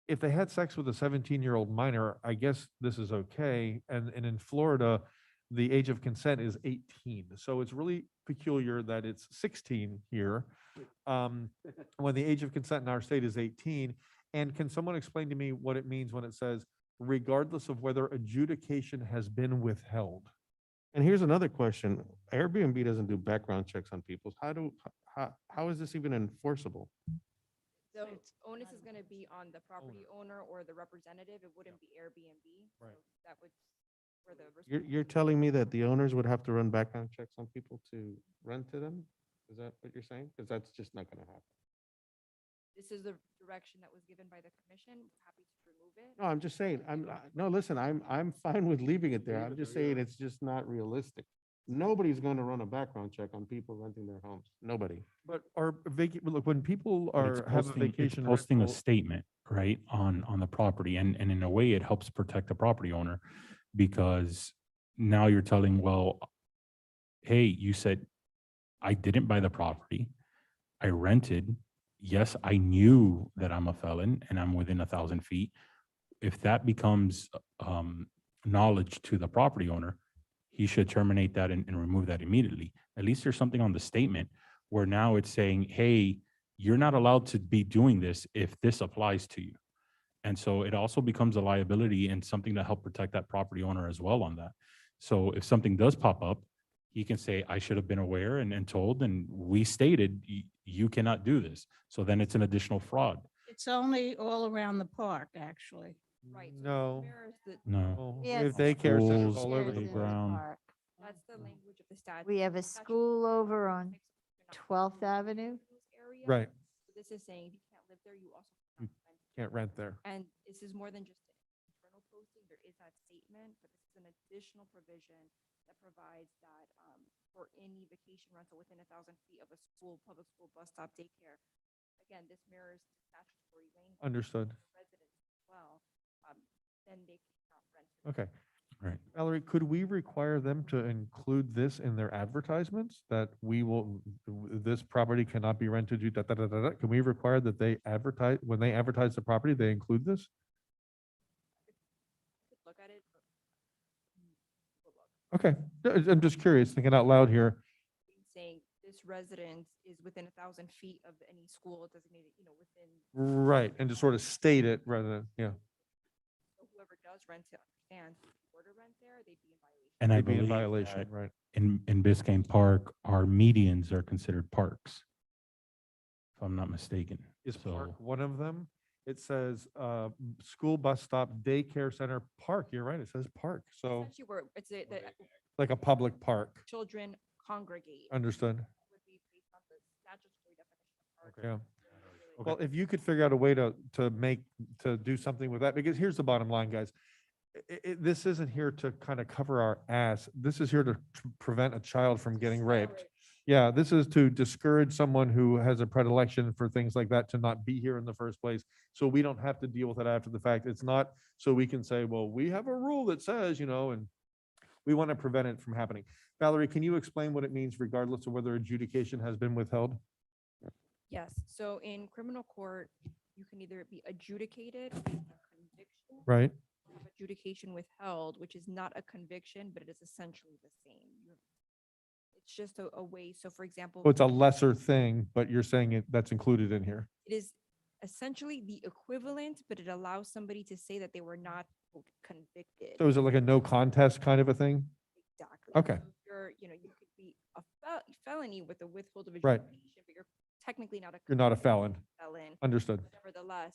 if they had sex with a 17-year-old minor, I guess this is okay. And in Florida, the age of consent is 18. So it's really peculiar that it's 16 here, when the age of consent in our state is 18. And can someone explain to me what it means when it says, regardless of whether adjudication has been withheld? And here's another question. Airbnb doesn't do background checks on people. How is this even enforceable? The onus is going to be on the property owner or the representative. It wouldn't be Airbnb. Right. So that would, for the. You're telling me that the owners would have to run background checks on people to rent to them? Is that what you're saying? Because that's just not going to happen. This is the direction that was given by the commission. Happy to remove it. No, I'm just saying, no, listen, I'm fine with leaving it there. I'm just saying it's just not realistic. Nobody's going to run a background check on people renting their homes. Nobody. But look, when people But it's have a posting- it's vacation posting a rental- statement, right, on the property, and in a way, it helps protect the property owner, because now you're telling, well, hey, you said I didn't buy the property, I rented. Yes, I knew that I'm a felon and I'm within 1,000 feet. If that becomes knowledge to the property owner, he should terminate that and remove that immediately. At least there's something on the statement where now it's saying, hey, you're not allowed to be doing this if this applies to you. And so it also becomes a liability and something to help protect that property owner as well on that. So if something does pop up, he can say, I should have been aware and told, and we stated you cannot do this. So then it's an additional fraud. It's only all around the park, actually. Right. so No. mirrors the- No. We Yeah, have it's daycare centers schools, all over the There's in place. playground. park. That's the language of the statute. We have a Statute school over on protects you're not 12th Avenue. area. Right, So this is saying if you can't live there, you also You cannot rent. can't rent there. And this is more than just an internal posting. There is that statement, but this is an additional provision that provides that for any vacation rental within 1,000 feet of a school, public school, bus stop, daycare. Again, this mirrors statutory language. Understood. for Residents as well, then they cannot rent. Okay. Right. Valerie, could we require them to include this in their advertisements, that this property cannot be rented to, da, da, da, da, da? Can we require that they advertise, when they advertise the property, they include this? Look at it. But we'll look. Okay, I'm just curious, thinking out loud here. Saying this residence is within 1,000 feet of any school designated, within. Right, and to sort of state it rather than, yeah. So whoever does rent it understands, if you were to rent there, they'd be in violation. And I They'd be in believe violation, that right? in Biscayne Park, our medians are considered parks, if I'm not mistaken. Is So- park one of them? It says, school, bus stop, daycare center, park. You're right, it says park. So Essentially where it's the like a public park. children congregate. Understood. Would be based on the statutory definition of park. Yeah. Well, if you could figure out a way to do something with that, because here's the bottom line, guys. This isn't here to kind of cover our ass. This is here to prevent a child from getting raped. Yeah, this is to discourage someone who has a predilection for things like that to not be here in the first place. So we don't have to deal with it after the fact. It's not so we can say, well, we have a rule that says, and we want to prevent it from happening. Valerie, can you explain what it means regardless of whether adjudication has been withheld? Yes, so in criminal court, you can either be adjudicated or a conviction. Right? Have adjudication withheld, which is not a conviction, but it is essentially the same. It's just a way, so for example. Well, it's a lesser thing, but you're saying that's included in here. It is essentially the equivalent, but it allows somebody to say that they were not quote, convicted. So is it like a no contest kind of a thing? Exactly. Okay. So you're, you could be a felony with a withhold of Right. adjudication, but you're technically not a. You're not a convicted felon. Felon. Understood. But nevertheless,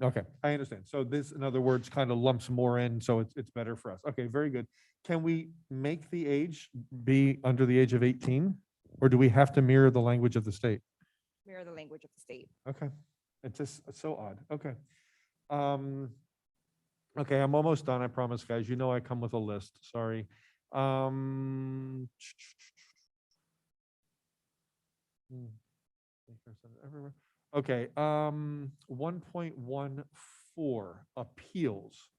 Okay, I understand. So this, in other words, kind of lumps more in, so it's better for us. Okay, very good. Can we make the age be under the age of 18? Or do we have to mirror the language of the state? mirror the language of the state. Okay, it's so odd. Okay. Okay, I'm almost done, I promise, guys. You know I come with a list, sorry. Everywhere. Okay, 1.14, appeals.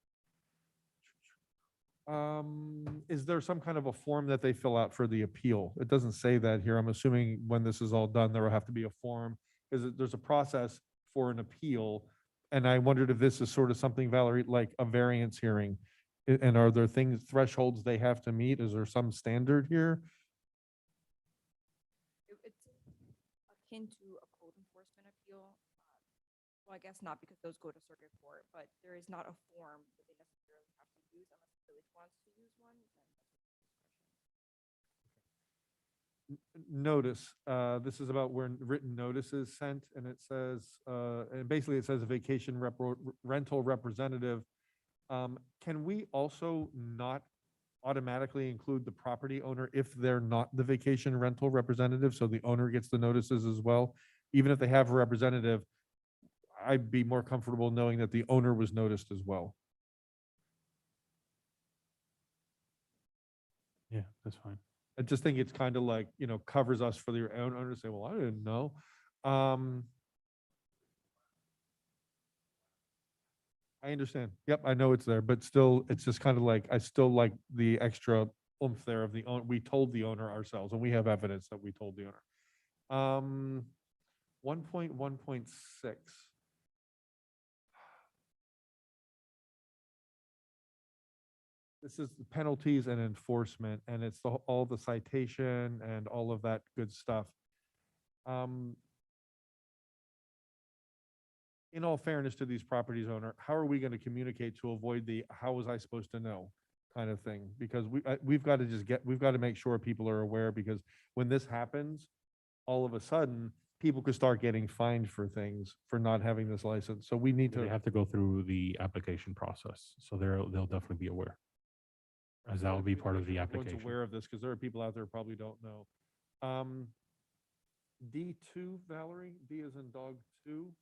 Is there some kind of a form that they fill out for the appeal? It doesn't say that here. I'm assuming when this is all done, there will have to be a form, because there's a process for an appeal. And I wondered if this is sort of something, Valerie, like a variance hearing. And are there thresholds they have to meet? Is there some standard here? It's akin to a code enforcement appeal. Well, I guess not, because those go to circuit court, but there is not a form that they necessarily have to use unless the village wants to use one. Notice, this is about when written notice is sent, and it says, and basically it says a vacation rental representative. Can we also not automatically include the property owner if they're not the vacation rental representative? So the owner gets the notices as well? Even if they have a representative, I'd be more comfortable knowing that the owner was noticed as well. Yeah, that's fine. I just think it's kind of like, covers us for the own owner to say, well, I didn't know. I understand. Yep, I know it's there, but still, it's just kind of like, I still like the extra oomph there of the owner. We told the owner ourselves, and we have evidence that we told the owner. 1.1.6. This is the penalties and enforcement, and it's all the citation and all of that good stuff. In all fairness to these properties owner, how are we going to communicate to avoid the "how was I supposed to know" kind of thing? Because we've got to make sure people are aware, because when this happens, all of a sudden, people could start getting fined for things for not having this license. So we need They to. have to go through the application process, so they'll definitely be aware, as that will be part of the Everyone's application. aware of this, because there are people out there who probably don't know. D2, Valerie, D as in dog 2.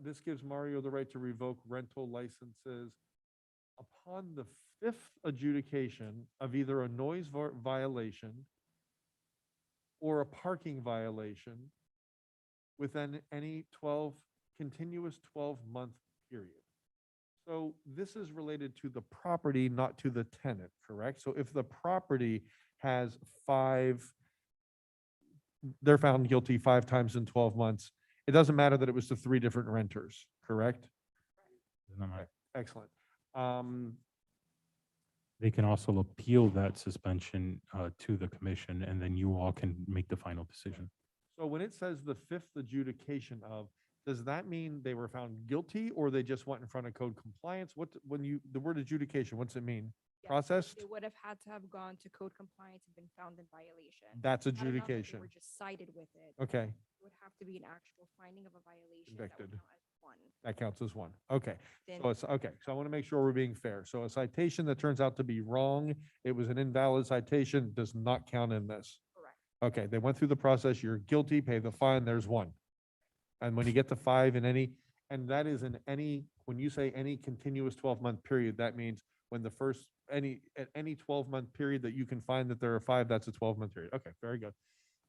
This gives Mario the right to revoke rental licenses upon the 5th adjudication of either a noise violation or a parking violation within any continuous 12-month period. So this is related to the property, not to the tenant, correct? So if the property has they're found guilty 5 times in 12 months, it doesn't matter that it was to 3 different renters, correct? Excellent. They can also appeal that suspension to the commission, and then you all can make the final decision. So when it says the 5th adjudication of, does that mean they were found guilty, or they just went in front of code compliance? The word adjudication, what's it mean? Yes, Processed? They would have had to have gone to code compliance and been found in violation. That's Not enough that they adjudication. were just cited with it. Okay. It would have to be an actual finding of a violation. That would Convicted. count as one. That counts as 1. Okay. Then- So it's okay. So I want to make sure we're being fair. So a citation that turns out to be wrong, it was an invalid citation, does not count in this. Correct. Okay, they went through the process, you're guilty, pay the fine, there's 1. And when you get to 5 and that is in any, when you say any continuous 12-month period, that means when the first at any 12-month period that you can find that there are 5, that's a 12-month period. Okay, very good.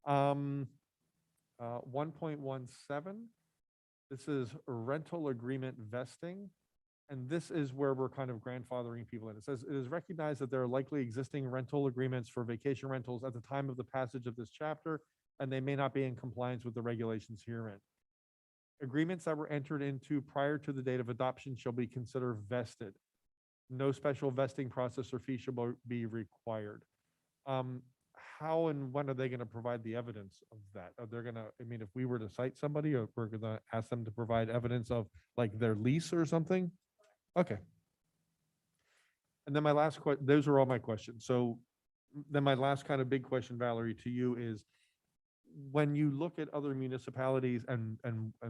1.17, this is rental agreement vesting. And this is where we're kind of grandfathering people in. It says, it is recognized that there are likely existing rental agreements for vacation rentals at the time of the passage of this chapter, and they may not be in compliance with the regulations herein. Agreements that were entered into prior to the date of adoption shall be considered vested. No special vesting process or fee shall be required. How and when are they going to provide the evidence of that? Are they going to, I mean, if we were to cite somebody, or we're going to ask them to provide evidence of like their lease or something? Okay. And then my last question, those are all my questions. So then my last kind of big question, Valerie, to you is, when you look at other municipalities and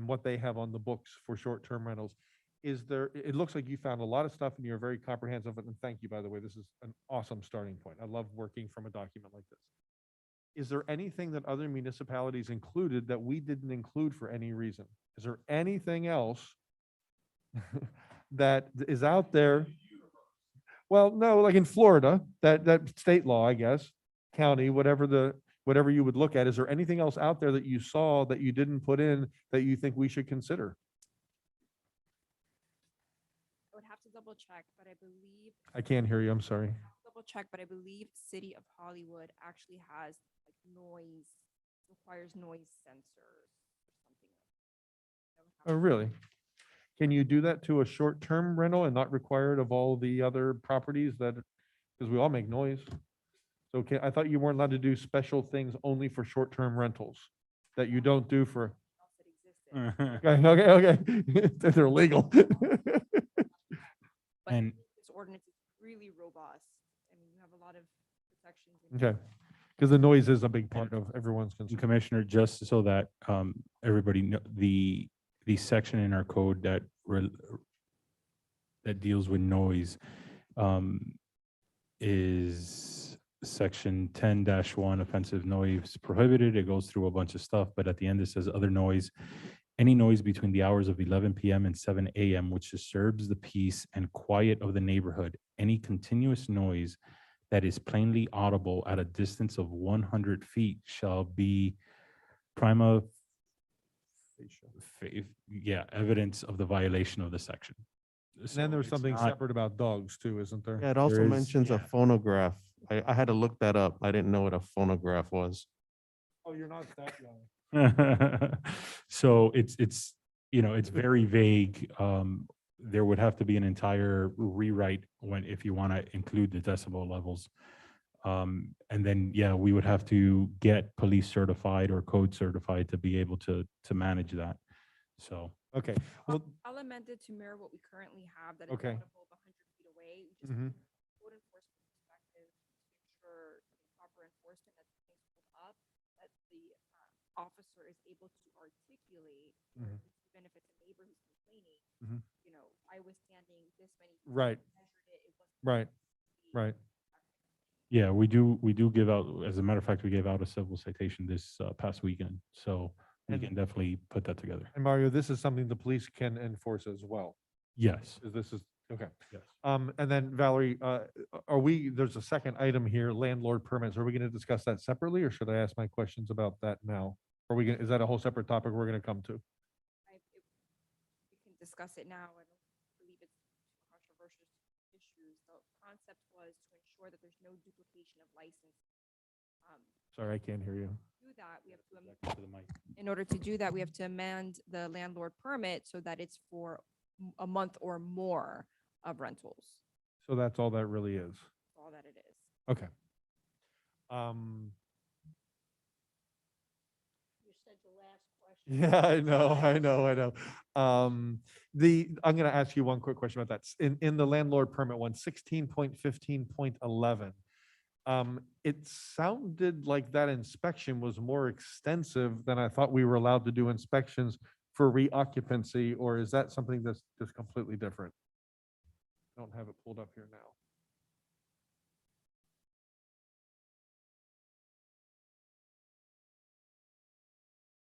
what they have on the books for short-term rentals, is there, it looks like you found a lot of stuff and you're very comprehensive, and thank you, by the way, this is an awesome starting point. I love working from a document like this. Is there anything that other municipalities included that we didn't include for any reason? Is there anything else that is out there? Well, no, like in Florida, that state law, I guess, county, whatever you would look at. Is there anything else out there that you saw that you didn't put in that you think we should consider? I would have to double check, but I believe. I can't hear you, I'm sorry. Double check, but I believe City of Hollywood actually has like requires noise sensors or something. Oh, really? Can you do that to a short-term rental and not require it of all the other properties that, because we all make noise? So I thought you weren't allowed to do special things only for short-term rentals that you don't do for. Okay. They're legal. But And this ordinance is really robust. I mean, you have a lot of protections. Okay, because the noise is a big part of everyone's concern. Commissioner, just so that everybody know, the section in our code that deals with noise is section 10-1, offensive noise prohibited. It goes through a bunch of stuff, but at the end it says other noise. Any noise between the hours of 11 p.m. and 7 a.m. which disturbs the peace and quiet of the neighborhood. Any continuous noise that is plainly audible at a distance of 100 feet shall be prima evidence of the violation of the section. And then there's it's something not- separate about dogs too, isn't there? Yeah, it also There is- mentions a yeah. phonograph. I had to look that up. I didn't know what a phonograph was. Oh, you're not that young. So it's it's very vague. There would have to be an entire rewrite if you want to include the decibel levels. And then, yeah, we would have to get police certified or code certified to be able to manage that. So. Okay, well, I'll amend it to mirror what we currently have, that is Okay. audible 100 feet away. We just Mhm. code enforcement perspective to ensure proper enforcement that's being pulled up, that the officer is able to articulate, Mhm. even if it's a neighbor who's complaining, Mhm. I was standing this many. feet, Right. measured it, it wasn't Right, right. Yeah, we do give out, as a matter of fact, we gave out a civil citation this past weekend. So we And- can definitely put that together. And Mario, this is something the police can enforce as well. Yes. This is, okay. Yes. And then Valerie, there's a second item here, landlord permits. Are we going to discuss that separately, or should I ask my questions about that now? Is that a whole separate topic we're going to come to? We can discuss it now. I don't believe it's controversial issues. The concept was to ensure that there's no duplication of license. Sorry, I can't hear you. Do that, we have to in order to do that, we have to amend the landlord permit so that it's for a month or more of rentals. So that's all that really is. That's all that it is. Okay. You said the last question. Yeah, I know. I'm going to ask you one quick question about that. In the landlord permit one, 16.15.11, it sounded like that inspection was more extensive than I thought we were allowed to do inspections for reoccupancy, or is that something that's just completely different? I don't have it pulled up here now.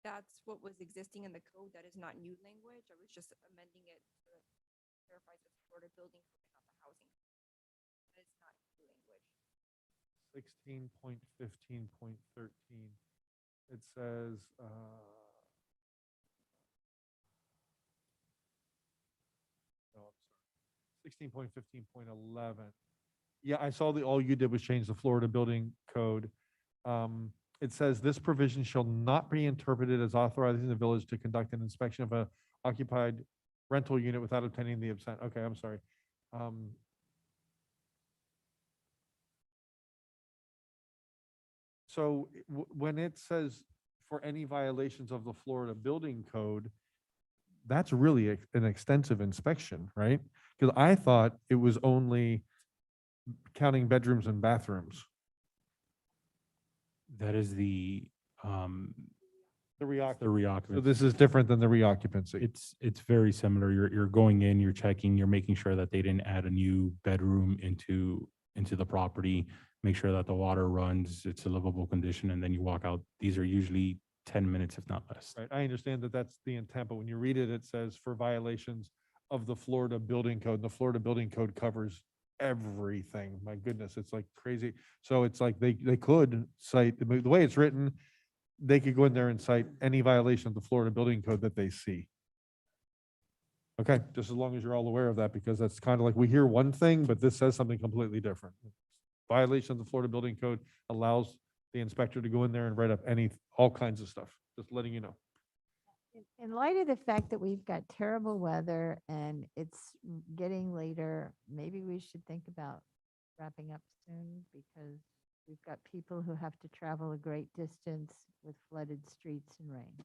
That's what was existing in the code. That is not new language. I was just amending it to clarify the Florida building permit, not the housing. That is not 16.15.13. It says, no, I'm sorry, 16.15.11. Yeah, I saw all you did was change the Florida Building Code. It says this provision shall not be interpreted as authorizing the village to conduct an inspection of a occupied rental unit without obtaining the consent. Okay, I'm sorry. So when it says for any violations of the Florida Building Code, that's really an extensive inspection, right? Because I thought it was only counting bedrooms and bathrooms. That is The the reoccupancy. So reoccupancy. this is different than the reoccupancy. It's very similar. You're going in, you're checking, you're making sure that they didn't add a new bedroom into the property, make sure that the water runs, it's a livable condition, and then you walk out. These are usually 10 minutes, if not less. Right, I understand that that's the intent, but when you read it, it says for violations of the Florida Building Code. The Florida Building Code covers everything. My goodness, it's like crazy. So it's like they could cite, the way it's written, they could go in there and cite any violation of the Florida Building Code that they see. Okay, just as long as you're all aware of that, because that's kind of like, we hear one thing, but this says something completely different. Violation of the Florida Building Code allows the inspector to go in there and write up all kinds of stuff, just letting you know. In light of the fact that we've got terrible weather and it's getting later, maybe we should think about wrapping up soon because we've got people who have to travel a great distance with flooded streets and rain.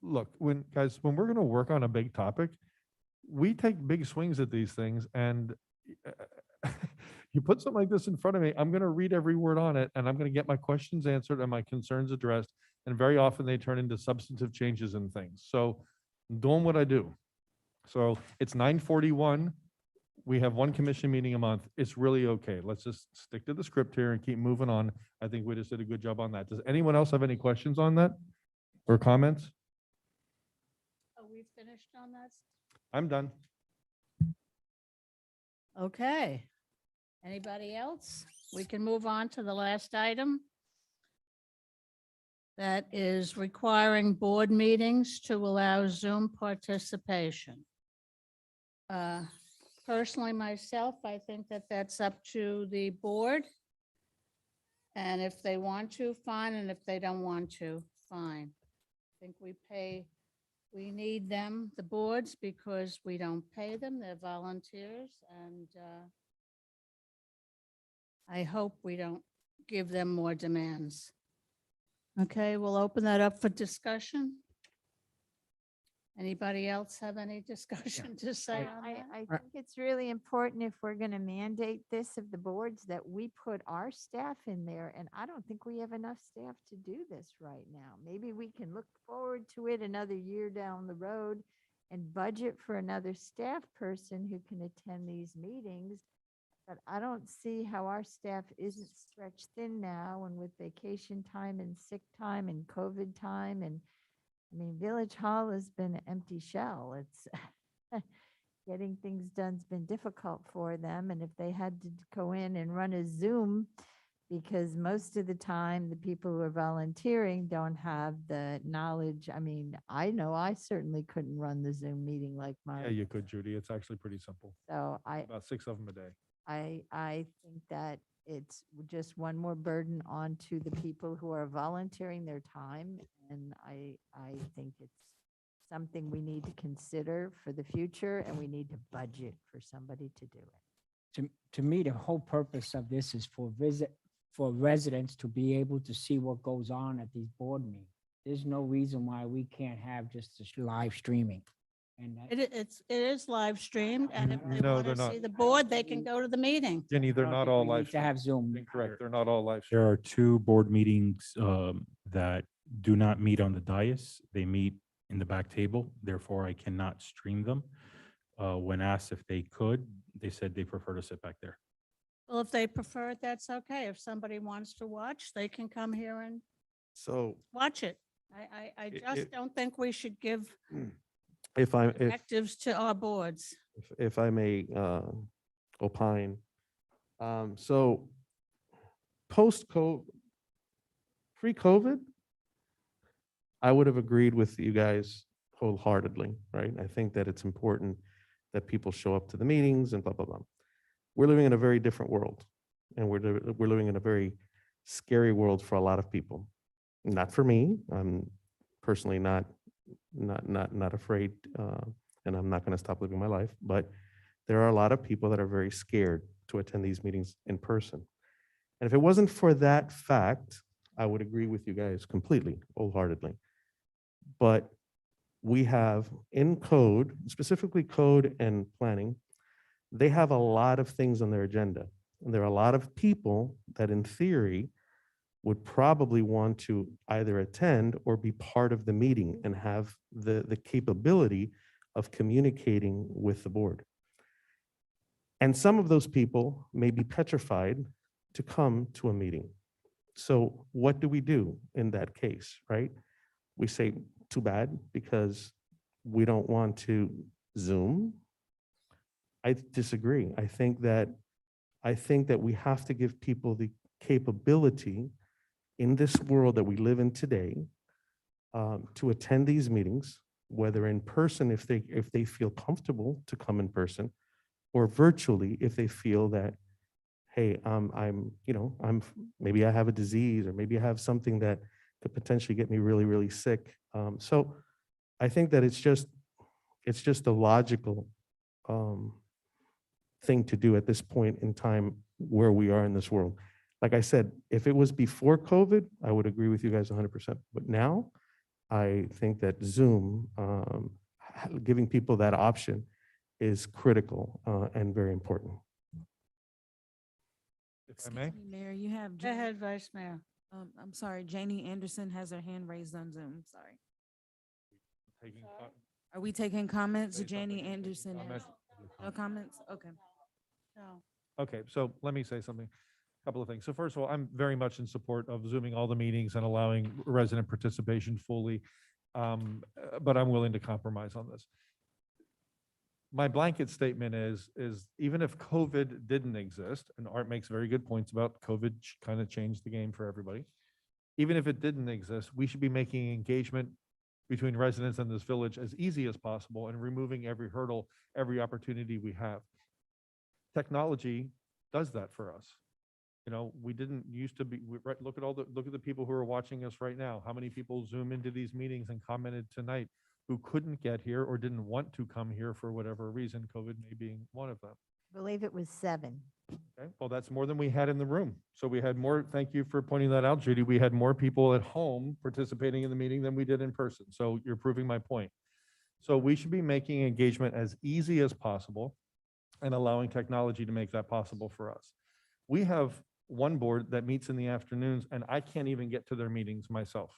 Look, when we're going to work on a big topic, we take big swings at these things, and you put something like this in front of me, I'm going to read every word on it, and I'm going to get my questions answered and my concerns addressed, and very often they turn into substantive changes in things. So I'm doing what I do. So it's 9:41. We have one commission meeting a month. It's really okay. Let's just stick to the script here and keep moving on. I think we just did a good job on that. Does anyone else have any questions on that or comments? Are we finished on that? I'm done. Okay. Anybody else? We can move on to the last item. That is requiring board meetings to allow Zoom participation. Personally, myself, I think that that's up to the board. And if they want to, fine, and if they don't want to, fine. I think we need them, the boards, because we don't pay them, they're volunteers, and I hope we don't give them more demands. Okay, we'll open that up for discussion. Anybody else have any discussion to say on that? I think it's really important if we're going to mandate this of the boards that we put our staff in there. And I don't think we have enough staff to do this right now. Maybe we can look forward to it another year down the road and budget for another staff person who can attend these meetings. But I don't see how our staff isn't stretched thin now and with vacation time and sick time and COVID time. And I mean, Village Hall has been an empty shell. It's getting things done's been difficult for them. And if they had to go in and run a Zoom, because most of the time the people who are volunteering don't have the knowledge. I mean, I know I certainly couldn't run the Zoom meeting like Yeah, mine. you could, Judy. It's actually pretty simple. So About 6 of them a day. I think that it's just one more burden onto the people who are volunteering their time. And I think it's something we need to consider for the future, and we need to budget for somebody to do it. To me, the whole purpose of this is for residents to be able to see what goes on at these board meetings. There's no reason why we can't have just this live streaming. And It is live streamed, and if they No, want they're to not. see the board, they can go to the meeting. Jenny, they're I don't not think all we live. need to have Zoom. Incorrect. They're not all live. There are 2 board meetings that do not meet on the dais. They meet in the back table. Therefore, I cannot stream them. When asked if they could, they said they prefer to sit back there. Well, if they prefer it, that's okay. If somebody wants to watch, they can come here and So watch it. I It- just it- don't think we should give if I, if, directives to our boards. if I may opine. So post-COVID, pre-COVID, I would have agreed with you guys wholeheartedly, right? I think that it's important that people show up to the meetings and blah, blah, blah. We're living in a very different world, and we're living in a very scary world for a lot of people. Not for me. I'm personally not afraid, and I'm not going to stop living my life. But there are a lot of people that are very scared to attend these meetings in person. And if it wasn't for that fact, I would agree with you guys completely, wholeheartedly. But we have in code, specifically code and planning, they have a lot of things on their agenda. And there are a lot of people that in theory would probably want to either attend or be part of the meeting and have the capability of communicating with the board. And some of those people may be petrified to come to a meeting. So what do we do in that case, right? We say, too bad, because we don't want to Zoom. I disagree. I think that we have to give people the capability in this world that we live in today to attend these meetings, whether in person if they feel comfortable to come in person, or virtually if they feel that, hey, maybe I have a disease, or maybe I have something that could potentially get me really, really sick. So I think that it's just a logical thing to do at this point in time where we are in this world. Like I said, if it was before COVID, I would agree with you guys 100%. But now, I think that Zoom, giving people that option is critical and very important. If I may, Excuse me, Mayor, you have. Go ahead, Vice Mayor. I'm sorry, Janie Anderson has her hand raised on Zoom, sorry. taking Are we taking comments? Say something, Janie taking Anderson has comment. no comments? Okay. No. Okay, so let me say something, a couple of things. So first of all, I'm very much in support of Zooming all the meetings and allowing resident participation fully, but I'm willing to compromise on this. My blanket statement is even if COVID didn't exist, and Art makes very good points about COVID kind of changed the game for everybody. Even if it didn't exist, we should be making engagement between residents and this village as easy as possible and removing every hurdle, every opportunity we have. Technology does that for us. You know, we didn't used to be, look at the people who are watching us right now. How many people Zoom into these meetings and commented tonight who couldn't get here or didn't want to come here for whatever reason, COVID may being one of them. I believe it was 7. Okay, well, that's more than we had in the room. So we had more, thank you for pointing that out, Judy. We had more people at home participating in the meeting than we did in person. So you're proving my point. So we should be making engagement as easy as possible and allowing technology to make that possible for us. We have one board that meets in the afternoons and I can't even get to their meetings myself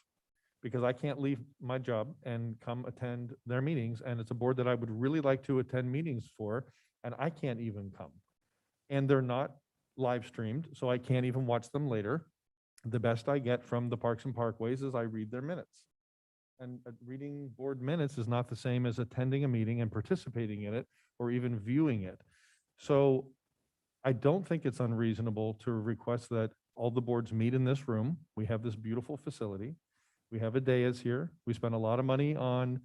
because I can't leave my job and come attend their meetings. And it's a board that I would really like to attend meetings for, and I can't even come. And they're not live streamed, so I can't even watch them later. The best I get from the Parks and Parkways is I read their minutes. And reading board minutes is not the same as attending a meeting and participating in it or even viewing it. So I don't think it's unreasonable to request that all the boards meet in this room. We have this beautiful facility. We have a dais here. We spent a lot of money on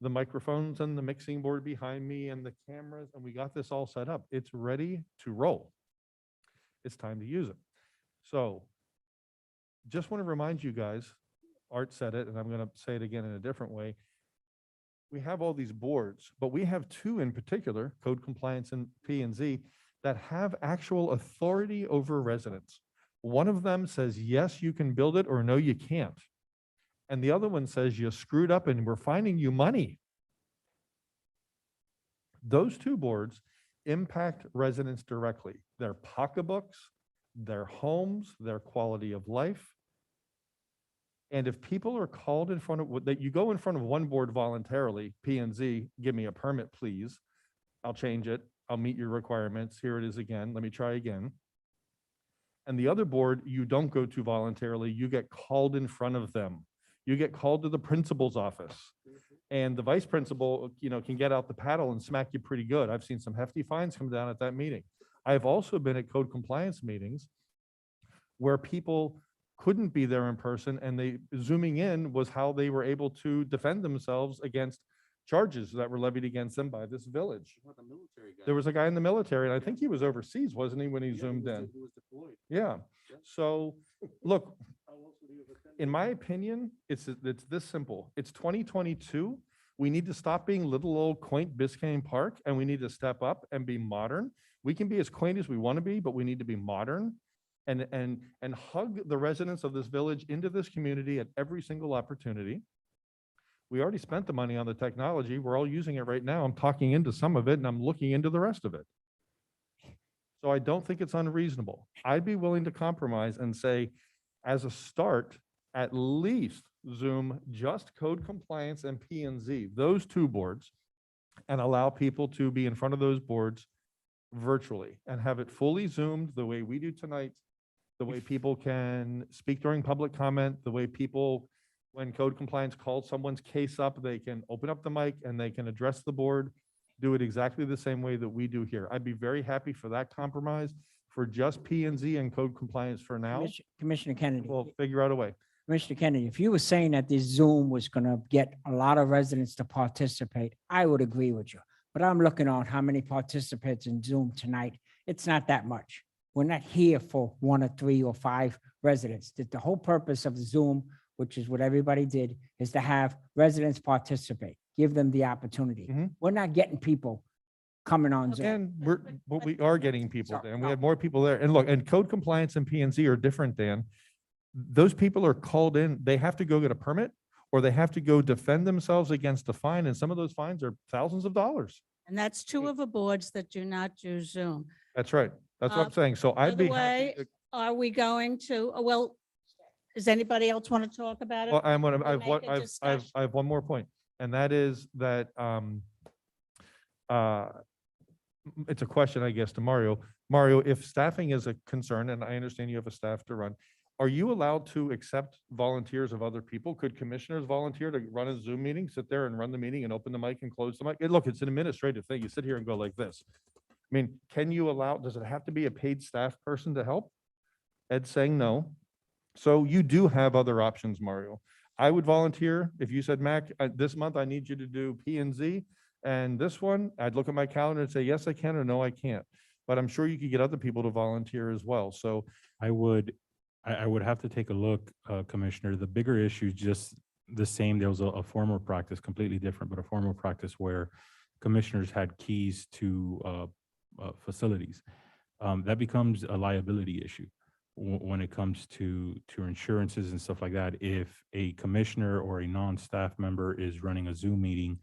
the microphones and the mixing board behind me and the cameras, and we got this all set up. It's ready to roll. It's time to use it. So just want to remind you guys, Art said it, and I'm going to say it again in a different way. We have all these boards, but we have 2 in particular, Code Compliance and P&Z, that have actual authority over residents. One of them says, yes, you can build it, or no, you can't. And the other one says, you screwed up and we're finding you money. Those 2 boards impact residents directly, their pocketbooks, their homes, their quality of life. And if people are called in front of, that you go in front of one board voluntarily, P&Z, give me a permit, please. I'll change it. I'll meet your requirements. Here it is again. Let me try again. And the other board, you don't go to voluntarily. You get called in front of them. You get called to the principal's office. And the vice principal, can get out the paddle and smack you pretty good. I've seen some hefty fines come down at that meeting. I've also been at code compliance meetings where people couldn't be there in person, and they zooming in was how they were able to defend themselves against charges that were levied against them by this village. There was a guy in the military, and I think he was overseas, wasn't he, when he zoomed in? Yeah. So, look, in my opinion, it's this simple. It's 2022. We need to stop being little old quaint Biscayne Park, and we need to step up and be modern. We can be as quaint as we want to be, but we need to be modern and hug the residents of this village into this community at every single opportunity. We already spent the money on the technology. We're all using it right now. I'm talking into some of it and I'm looking into the rest of it. So I don't think it's unreasonable. I'd be willing to compromise and say, as a start, at least Zoom just code compliance and P&Z, those two boards, and allow people to be in front of those boards virtually and have it fully Zoomed the way we do tonight, the way people can speak during public comment, the way people, when code compliance calls someone's case up, they can open up the mic and they can address the board, do it exactly the same way that we do here. I'd be very happy for that compromise for just P&Z and code compliance for now. Commissioner Kennedy. We'll figure out a way. Commissioner Kennedy, if you were saying that this Zoom was going to get a lot of residents to participate, I would agree with you. But I'm looking at how many participants in Zoom tonight. It's not that much. We're not here for 1 or 3 or 5 residents. The whole purpose of Zoom, which is what everybody did, is to have residents participate, give them the opportunity. We're not getting people coming on Zoom. And we are getting people, Dan. We had more people there. And look, and code compliance and P&Z are different, Dan. Those people are called in. They have to go get a permit, or they have to go defend themselves against a fine. And some of those fines are thousands of dollars. And that's 2 of the boards that do not do Zoom. That's right. That's what I'm saying. So By I'd the be way, happy to- are we going to, well, does anybody else want to talk about it? Well, I'm gonna, We I've, make what, a I discussion. have one more point, and that is that, it's a question, I guess, to Mario. Mario, if staffing is a concern, and I understand you have a staff to run, are you allowed to accept volunteers of other people? Could commissioners volunteer to run a Zoom meeting, sit there and run the meeting and open the mic and close the mic? Look, it's an administrative thing. You sit here and go like this. I mean, can you allow, does it have to be a paid staff person to help? Ed's saying no. So you do have other options, Mario. I would volunteer if you said, Mac, this month I need you to do P&Z, and this one, I'd look at my calendar and say, yes, I can, or no, I can't. But I'm sure you could get other people to volunteer as well. So I would have to take a look, Commissioner. The bigger issue is just the same. There was a former practice, completely different, but a former practice where commissioners had keys to facilities. That becomes a liability issue when it comes to insurances and stuff like that. If a commissioner or a non-staff member is running a Zoom meeting,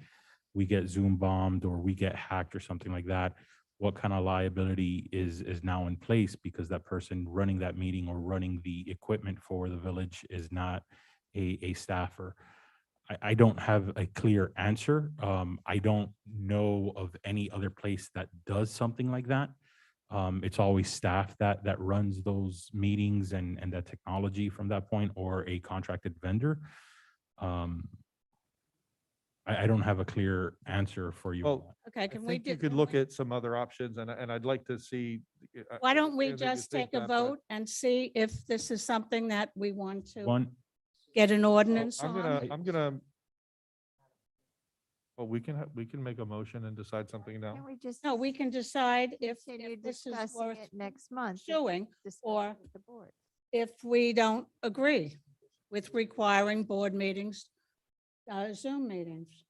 we get Zoom bombed or we get hacked or something like that, what kind of liability is now in place because that person running that meeting or running the equipment for the village is not a staffer? I don't have a clear answer. I don't know of any other place that does something like that. It's always staff that runs those meetings and that technology from that point, or a contracted vendor. I don't have a clear answer for you. Well, Okay, I can we think do? you could look at some other options, and I'd like to see. Why don't we understand that you just think take a that, but- vote and see if this is something that we want to One, get an ordinance I'm on? gonna. Well, we can make a motion and decide something now. Can we just No, we can decide if continue this is discussing worth it next month? pursuing, Discuss or it with the board. if we don't agree with requiring board meetings, Zoom meetings.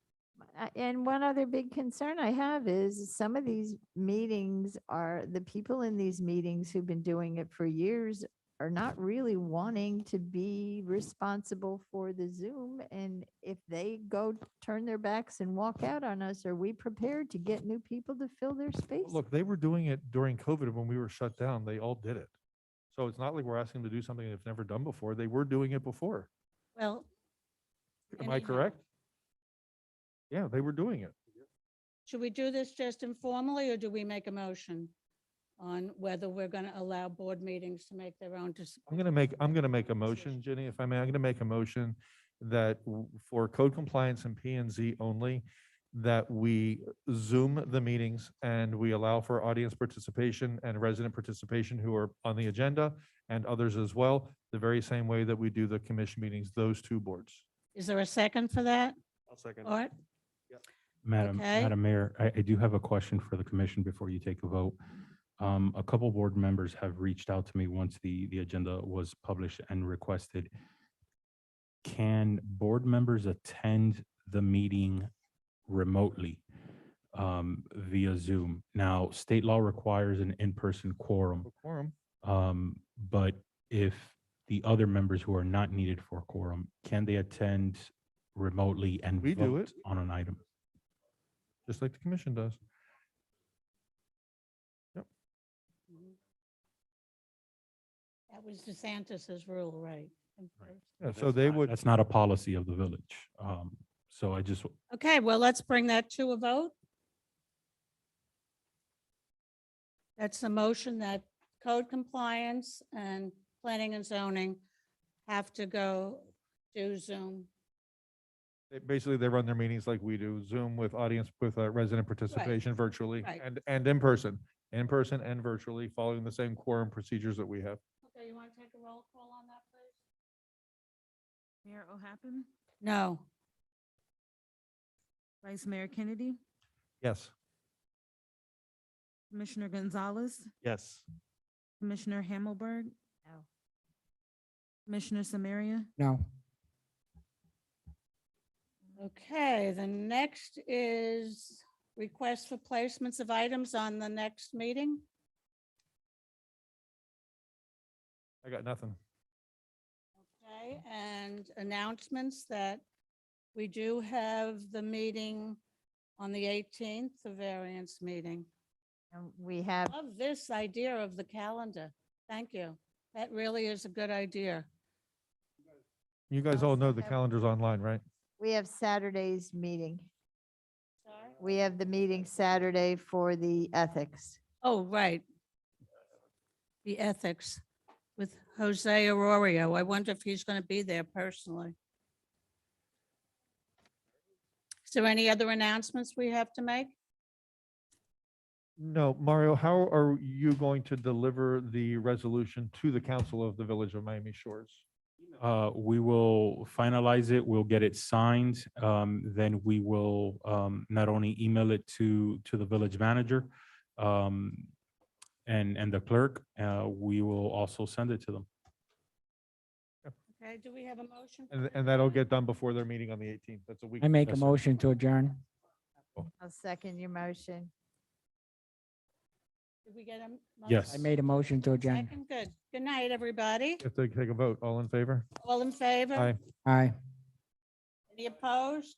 And one other big concern I have is some of these meetings are, the people in these meetings who've been doing it for years are not really wanting to be responsible for the Zoom. And if they go turn their backs and walk out on us, are we prepared to get new people to fill their space? Look, they were doing it during COVID when we were shut down. They all did it. So it's not like we're asking them to do something they've never done before. They were doing it before. Well, Am I anyhow. correct? Yeah, they were doing it. Should we do this just informally, or do we make a motion on whether we're going to allow board meetings to make their own? I'm gonna make a motion, Jenny, if I may. I'm gonna make a motion that for code compliance and P and Z only, that we Zoom the meetings and we allow for audience participation and resident participation who are on the agenda and others as well, the very same way that we do the commission meetings, those two boards. Is there a second for that? I'll second. Art? Madam Okay. Mayor, I do have a question for the commission before you take a vote. A couple board members have reached out to me once the agenda was published and requested. Can board members attend the meeting remotely via Zoom? Now, state law requires an in-person quorum. Quorum. But if the other members who are not needed for quorum, can they attend remotely and We do vote it. on an item? Just like the commission does. That was DeSantis's rule, right? Yeah, so they would, That's not a policy of the village. So I just, Okay, well, let's bring that to a vote. That's a motion that code compliance and planning and zoning have to go do Zoom. basically, they run their meetings like we do, Zoom with audience, with resident participation virtually right. and in person and virtually, following the same quorum procedures that we have. Okay, you want to take a roll call on that, please? Mayor O'Happen, No. Vice Mayor Kennedy, Yes. Commissioner Gonzalez, Yes. Commissioner Hammelberg, No. Commissioner Samaria, No. Okay, the next is request for placements of items on the next meeting. I got nothing. Okay, and announcements that we do have the meeting on the 18th, the variance meeting. And we have, Love this idea of the calendar. Thank you. That really is a good idea. You guys all know the Okay. calendar's online, right? we have Saturday's meeting. Sorry? We have the meeting Saturday for the ethics. Oh, right. The ethics with Jose Arroyo. I wonder if he's going to be there personally. Is there any other announcements we have to make? No, Mario, how are you going to deliver the resolution to the council of the Village of Miami Shores? we will finalize it, we'll get it signed, then we will not only email it to the village manager and the clerk, we will also send it to them. Okay, do we have a motion? And that'll get done before their meeting on the 18th. That's a week. I make a Yes, sir. motion to adjourn. I'll second your motion. Did we get a? Yes. I made a motion to adjourn. Second, good. Good night, everybody. You have to take a vote. All in favor? All in favor? Aye. Aye. Any opposed?